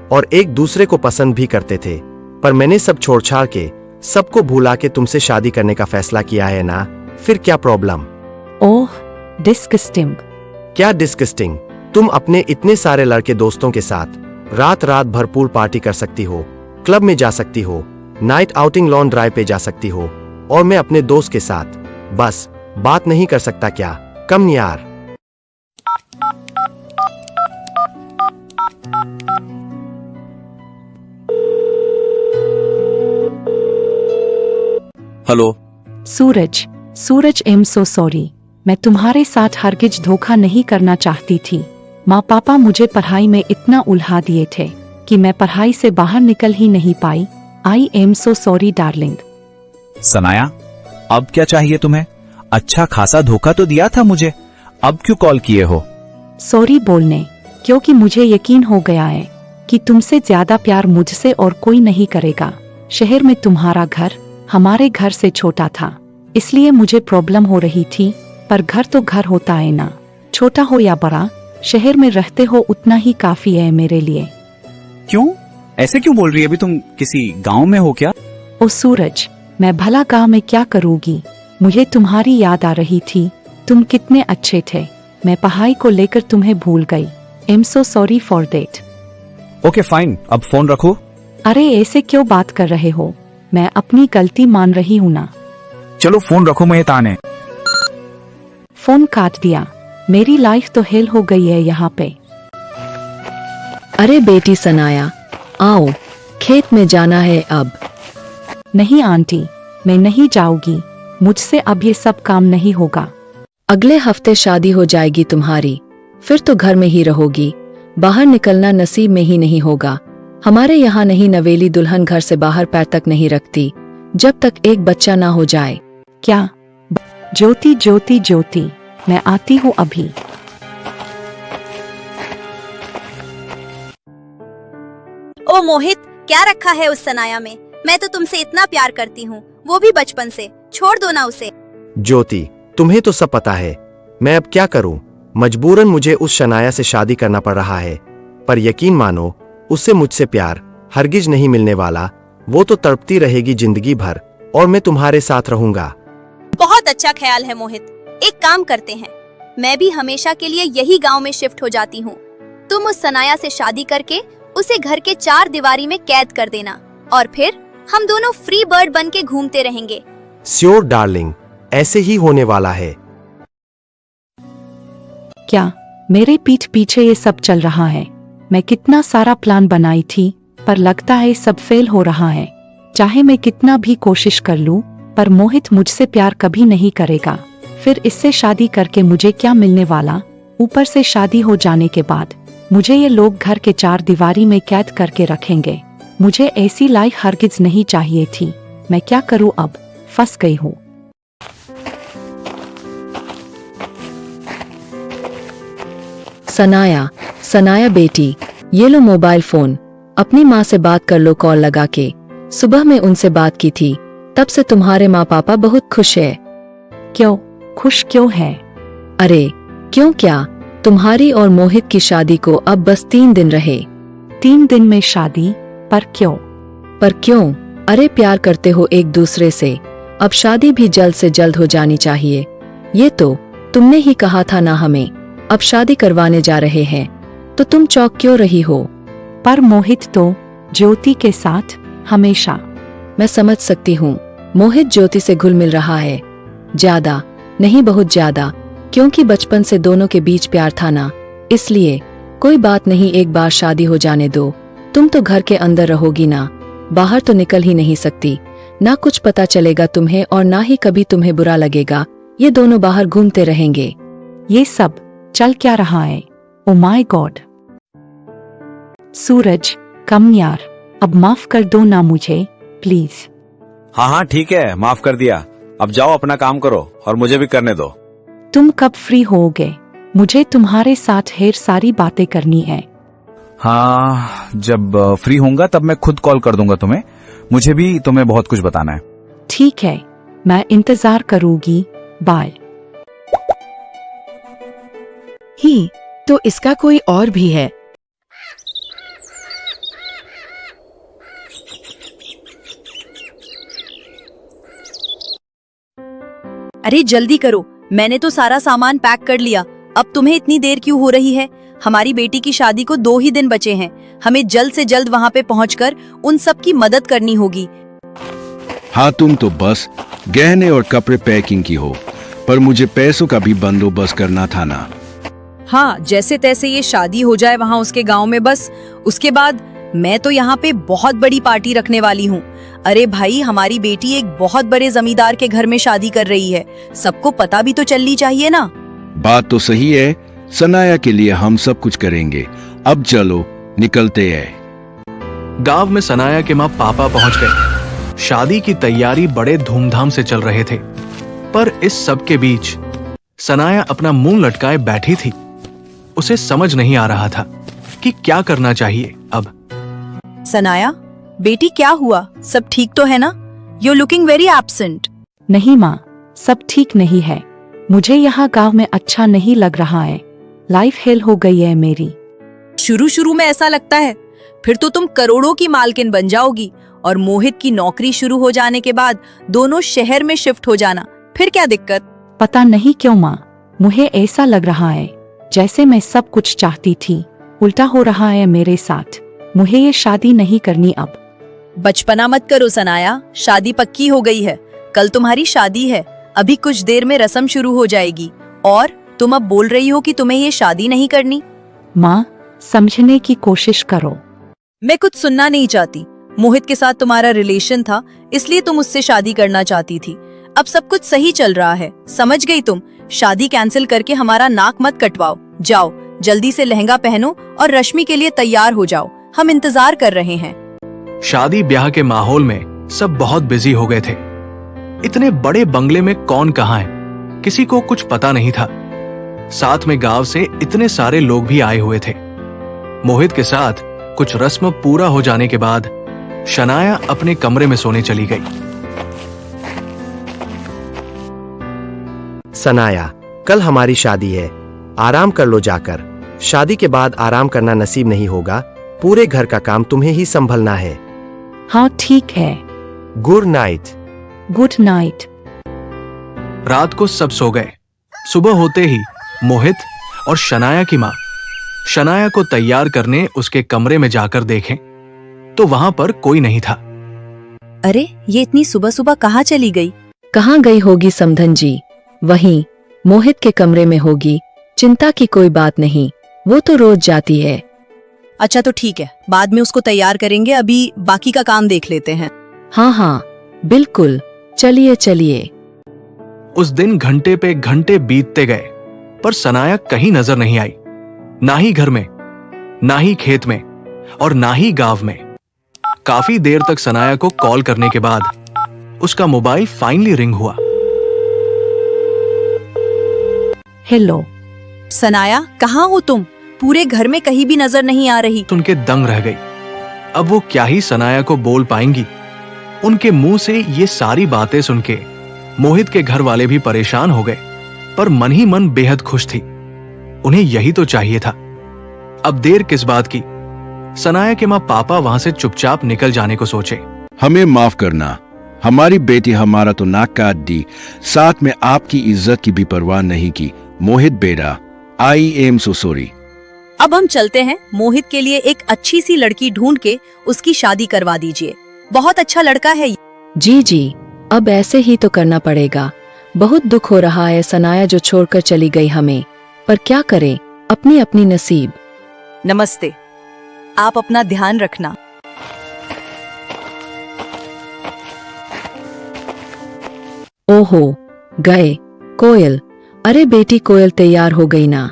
और एक दूसरे को पसंद भी करते थे, पर मैंने सब छोड़-छाड़ के, सबको भुला के तुमसे शादी करने का फैसला किया है ना। फिर क्या प्रॉब्लम? ओह, डिस्गस्टिंग। क्या डिस्गस्टिंग? तुम अपने इतने सारे लड़के दोस्तों के साथ रात रात भर पूल पार्टी कर सकती हो, क्लब में जा सकती हो, नाइट आउटिंग लॉन ड्राइव पे जा सकती हो, और मैं अपने दोस्त के साथ बस बात नहीं कर सकता क्या? कम यार। हेलो सूरज, सूरज एम सो सॉरी। मैं तुम्हारे साथ हरगिज धोखा नहीं करना चाहती थी। माँ पापा मुझे पढ़ाई में इतना उलझा दिए थे कि मैं पढ़ाई से बाहर निकल ही नहीं पाई। I am so sorry darling. Sanaya, अब क्या चाहिए तुम्हें? अच्छा खासा धोखा तो दिया था मुझे, अब क्यों कॉल किए हो? सॉरी बोलने, क्योंकि मुझे यकीन हो गया है कि तुमसे ज्यादा प्यार मुझसे और कोई नहीं करेगा। शहर में तुम्हारा घर हमारे घर से छोटा था, इसलिए मुझे प्रॉब्लम हो रही थी, पर घर तो घर होता है ना, छोटा हो या बड़ा, शहर में रहते हो उतना ही काफी है मेरे लिए। क्यों? ऐसे क्यों बोल रही है? अभी तुम किसी गांव में हो क्या? ओ सूरज, मैं भला गांव में क्या करूंगी? मुझे तुम्हारी याद आ रही थी, तुम कितने अच्छे थे। मैं पढ़ाई को लेकर तुम्हें भूल गई। M so sorry for that. Okay fine, अब फोन रखो। अरे ऐसे क्यों बात कर रहे हो? मैं अपनी गलती मान रही हूँ ना। चलो फोन रखो, मैं ताने। फोन काट दिया। मेरी लाइफ तो हेल हो गई है यहाँ पे। अरे बेटी सनाया, आओ, खेत में जाना है अब। नहीं आंटी, मैं नहीं जाऊंगी, मुझसे अब ये सब काम नहीं होगा। अगले हफ्ते शादी हो जाएगी तुम्हारी, फिर तो घर में ही रहोगी, बाहर निकलना नसीब में ही नहीं होगा। हमारे यहाँ नहीं, नवेली दुल्हन घर से बाहर पैर तक नहीं रखती जब तक एक बच्चा ना हो जाए। क्या? ज्योति ज्योति ज्योति, मैं आती हूँ अभी। ओ मोहित, क्या रखा है उस सनाया में? मैं तो तुमसे इतना प्यार करती हूँ, वो भी बचपन से। छोड़ दो ना उसे। ज्योति, तुम्हें तो सब पता है, मैं अब क्या करूं? मजबूरन मुझे उस शनाया से शादी करना पड़ रहा है, पर यकीन मानो, उससे मुझसे प्यार हरगिज नहीं मिलने वाला। वो तो तड़पती रहेगी जिंदगी भर, और मैं तुम्हारे साथ रहूंगा। बहुत अच्छा ख्याल है मोहित, एक काम करते हैं, मैं भी हमेशा के लिए यही गांव में शिफ्ट हो जाती हूँ। तुम उस सनाया से शादी करके उसे घर के 4 दीवारी में कैद कर देना, और फिर हम दोनों फ्री बर्ड बन के घूमते रहेंगे। श्योर डार्लिंग, ऐसे ही होने वाला है। क्या मेरे पीठ पीछे ये सब चल रहा है? मैं कितना सारा प्लान बनाई थी, पर लगता है सब फेल हो रहा है। चाहे मैं कितना भी कोशिश कर लूं, पर मोहित मुझसे प्यार कभी नहीं करेगा। फिर इससे शादी करके मुझे क्या मिलने वाला? ऊपर से शादी हो जाने के बाद मुझे ये लोग घर के 4 दीवारी में कैद करके रखेंगे। मुझे ऐसी लाइफ हरगिज नहीं चाहिए थी। मैं क्या करूं अब? फंस गई हूँ। सनाया, सनाया बेटी, ये लो मोबाइल फोन, अपनी माँ से बात कर लो कॉल लगा के। सुबह में उनसे बात की थी, तब से तुम्हारे माँ पापा बहुत खुश है। क्यों? खुश क्यों है? अरे क्यों क्या, तुम्हारी और मोहित की शादी को अब बस 3 दिन रहे। 3 दिन में शादी? पर क्यों? पर क्यों? अरे प्यार करते हो एक दूसरे से, अब शादी भी जल्द से जल्द हो जानी चाहिए। ये तो तुमने ही कहा था ना हमें। अब शादी करवाने जा रहे हैं, तो तुम चौंक क्यों रही हो? पर मोहित तो ज्योति के साथ हमेशा। मैं समझ सकती हूँ, मोहित ज्योति से घुल मिल रहा है, ज्यादा नहीं बहुत ज्यादा, क्योंकि बचपन से दोनों के बीच प्यार था ना, इसलिए कोई बात नहीं, एक बार शादी हो जाने दो। तुम तो घर के अंदर रहोगी ना, बाहर तो निकल ही नहीं सकती, ना कुछ पता चलेगा तुम्हें और ना ही कभी तुम्हें बुरा लगेगा। ये दोनों बाहर घूमते रहेंगे। ये सब चल क्या रहा है? Oh my God. सूरज, कम यार, अब माफ कर दो ना मुझे, प्लीज। हाँ हाँ ठीक है, माफ कर दिया। अब जाओ अपना काम करो और मुझे भी करने दो। तुम कब फ्री होगे? मुझे तुम्हारे साथ ढेर सारी बातें करनी है। हाँ, जब फ्री होऊंगा तब मैं खुद कॉल कर दूंगा तुम्हें। मुझे भी तुम्हें बहुत कुछ बताना है। ठीक है, मैं इंतजार करूंगी। बाय। ही तो इसका कोई और भी है। अरे जल्दी करो, मैंने तो सारा सामान पैक कर लिया। अब तुम्हें इतनी देर क्यों हो रही है? हमारी बेटी की शादी को 2 ही दिन बचे हैं। हमें जल्द से जल्द वहाँ पे पहुँचकर उन सब की मदद करनी होगी। हाँ, तुम तो बस गहने और कपड़े पैकिंग की हो, पर मुझे पैसों का भी बंदोबस्त करना था ना। हाँ, जैसे तैसे ये शादी हो जाए वहाँ उसके गांव में, बस उसके बाद मैं तो यहाँ पे बहुत बड़ी पार्टी रखने वाली हूँ। अरे भाई, हमारी बेटी एक बहुत बड़े जमींदार के घर में शादी कर रही है, सबको पता भी तो चलनी चाहिए ना। बात तो सही है, सनाया के लिए हम सब कुछ करेंगे। अब चलो निकलते हैं। गांव में सनाया के माँ पापा पहुंच गए। शादी की तैयारी बड़े धूमधाम से चल रहे थे, पर इस सब के बीच सनाया अपना मुंह लटकाए बैठी थी। उसे समझ नहीं आ रहा था कि क्या करना चाहिए अब। सनाया, बेटी क्या हुआ? सब ठीक तो है ना? You're looking very absent. नहीं माँ, सब ठीक नहीं है। मुझे यहाँ गांव में अच्छा नहीं लग रहा है। लाइफ हेल हो गई है मेरी। शुरू में ऐसा लगता है, फिर तो तुम करोड़ों की मालकिन बन जाओगी और मोहित की नौकरी शुरू हो जाने के बाद दोनों शहर में शिफ्ट हो जाना, फिर क्या दिक्कत? पता नहीं क्यों माँ, मुझे ऐसा लग रहा है जैसे मैं सब कुछ चाहती थी, उल्टा हो रहा है मेरे साथ। मुझे ये शादी नहीं करनी अब। बचपना मत करो सनाया, शादी पक्की हो गई है। कल तुम्हारी शादी है, अभी कुछ देर में रस्म शुरू हो जाएगी और तुम अब बोल रही हो कि तुम्हें ये शादी नहीं करनी। माँ, समझने की कोशिश करो। मैं कुछ सुनना नहीं चाहती। मोहित के साथ तुम्हारा रिलेशन था, इसलिए तुम उससे शादी करना चाहती थी। अब सब कुछ सही चल रहा है, समझ गई तुम। शादी कैंसिल करके हमारा नाक मत कटवाओ। जाओ, जल्दी से लहंगा पहनो और रश्मि के लिए तैयार हो जाओ, हम इंतजार कर रहे हैं। शादी ब्याह के माहौल में सब बहुत बिजी हो गए थे। इतने बड़े बंगले में कौन कहाँ है, किसी को कुछ पता नहीं था। साथ में गांव से इतने सारे लोग भी आए हुए थे। मोहित के साथ कुछ रस्म पूरा हो जाने के बाद शनाया अपने कमरे में सोने चली गई। सनाया, कल हमारी शादी है, आराम कर लो जाकर। शादी के बाद आराम करना नसीब नहीं होगा। पूरे घर का काम तुम्हें ही संभलना है। हाँ ठीक है। Good night. Good night. रात को सब सो गए। सुबह होते ही मोहित और शनाया की माँ शनाया को तैयार करने उसके कमरे में जाकर देखें तो वहां पर कोई नहीं था। अरे, ये इतनी सुबह सुबह कहाँ चली गई? कहाँ गई होगी समधन जी? वहीं मोहित के कमरे में होगी। चिंता की कोई बात नहीं, वो तो रोज जाती है। अच्छा तो ठीक है, बाद में उसको तैयार करेंगे, अभी बाकी का काम देख लेते हैं। हाँ हाँ बिल्कुल, चलिए चलिए। उस दिन घंटे पे घंटे बीतते गए, पर सनाया कहीं नजर नहीं आई। ना ही घर में, ना ही खेत में और ना ही गांव में। काफी देर तक सनाया को कॉल करने के बाद उसका मोबाइल फाइनली रिंग हुआ। हेलो सनाया, कहाँ हो तुम? पूरे घर में कहीं भी नजर नहीं आ रही। उनके दंग रह गई। अब वो क्या ही सनाया को बोल पाएंगी। उनके मुंह से ये सारी बातें सुन के मोहित के घर वाले भी परेशान हो गए, पर मन ही मन बेहद खुश थी। उन्हें यही तो चाहिए था। अब देर किस बात की। सनाया के माँ पापा वहां से चुपचाप निकल जाने को सोचे। हमें माफ करना, हमारी बेटी हमारा तो नाक काट दी, साथ में आपकी इज्जत की भी परवाह नहीं की। मोहित बेटा, आई एम सो सॉरी। अब हम चलते हैं। मोहित के लिए एक अच्छी सी लड़की ढूंढ के उसकी शादी करवा दीजिए। बहुत अच्छा लड़का है। जी जी, अब ऐसे ही तो करना पड़ेगा। बहुत दुख हो रहा है सनाया जो छोड़कर चली गई हमें, पर क्या करें, अपनी अपनी नसीब। नमस्ते, आप अपना ध्यान रखना। ओहो, गए। कोयल, अरे बेटी कोयल तैयार हो गई ना?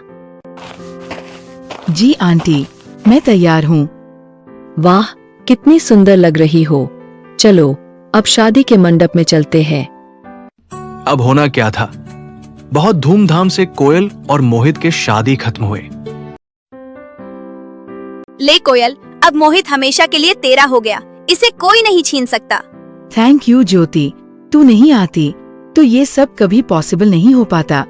जी आंटी, मैं तैयार हूँ। वाह, कितनी सुंदर लग रही हो। चलो अब शादी के मंडप में चलते हैं। अब होना क्या था, बहुत धूमधाम से कोयल और मोहित के शादी खत्म हुए। ले कोयल, अब मोहित हमेशा के लिए तेरा हो गया, इसे कोई नहीं छीन सकता। थैंक यू ज्योति, तू नहीं आती तो ये सब कभी पॉसिबल नहीं हो पाता।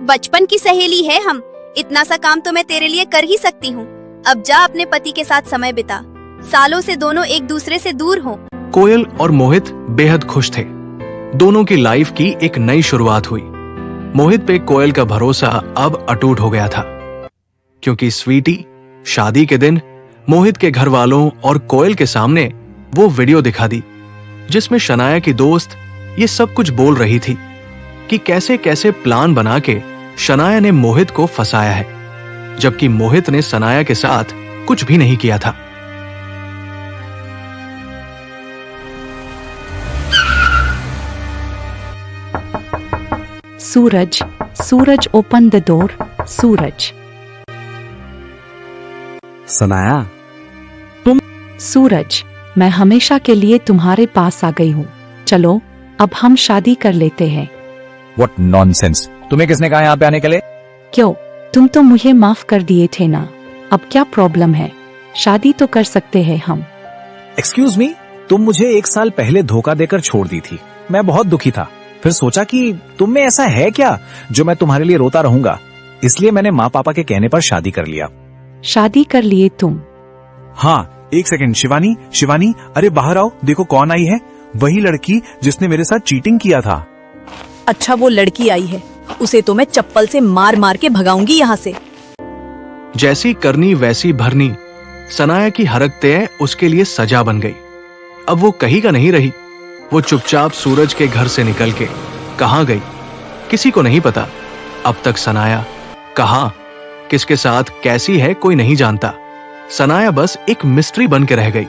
बचपन की सहेली है हम, इतना सा काम तो मैं तेरे लिए कर ही सकती हूँ। अब जा अपने पति के साथ समय बिता। सालों से दोनों एक दूसरे से दूर हो। कोयल और मोहित बेहद खुश थे। दोनों की लाइफ की एक नई शुरुआत हुई। मोहित पे कोयल का भरोसा अब अटूट हो गया था, क्योंकि स्वीटी शादी के दिन मोहित के घर वालों और कोयल के सामने वो वीडियो दिखा दी, जिसमें शनाया की दोस्त ये सब कुछ बोल रही थी कि कैसे कैसे प्लान बना के शनाया ने मोहित को फंसाया है, जबकि मोहित ने सनाया के साथ कुछ भी नहीं किया था। सूरज, सूरज ओपन द डोर, सूरज। सनाया, सूरज, मैं हमेशा के लिए तुम्हारे पास आ गई हूँ। चलो अब हम शादी कर लेते हैं। What nonsense. तुम्हें किसने कहा यहाँ पे आने के लिए? क्यों, तुम तो मुझे माफ कर दिए थे ना, अब क्या प्रॉब्लम है? शादी तो कर सकते हैं हम। एक्सक्यूज मी, तुम मुझे 1 साल पहले धोखा देकर छोड़ दी थी। मैं बहुत दुखी था। फिर सोचा कि तुम में ऐसा है क्या जो मैं तुम्हारे लिए रोता रहूंगा, इसलिए मैंने माँ पापा के कहने पर शादी कर लिया। शादी कर लिए तुम? हाँ, 1 सेकंड। शिवानी, शिवानी, अरे बाहर आओ, देखो कौन आई है। वही लड़की जिसने मेरे साथ चीटिंग किया था। अच्छा, वो लड़की आई है, उसे तो मैं चप्पल से मार मार के भगाऊंगी यहाँ से। जैसी करनी वैसी भरनी, सनाया की हरकतें उसके लिए सजा बन गई। अब वो कहीं का नहीं रही। वो चुपचाप सूरज के घर से निकल के कहां गई किसी को नहीं पता। अब तक सनाया कहां, किसके साथ कैसी है, कोई नहीं जानता। सनाया बस एक मिस्ट्री बन के रह गई।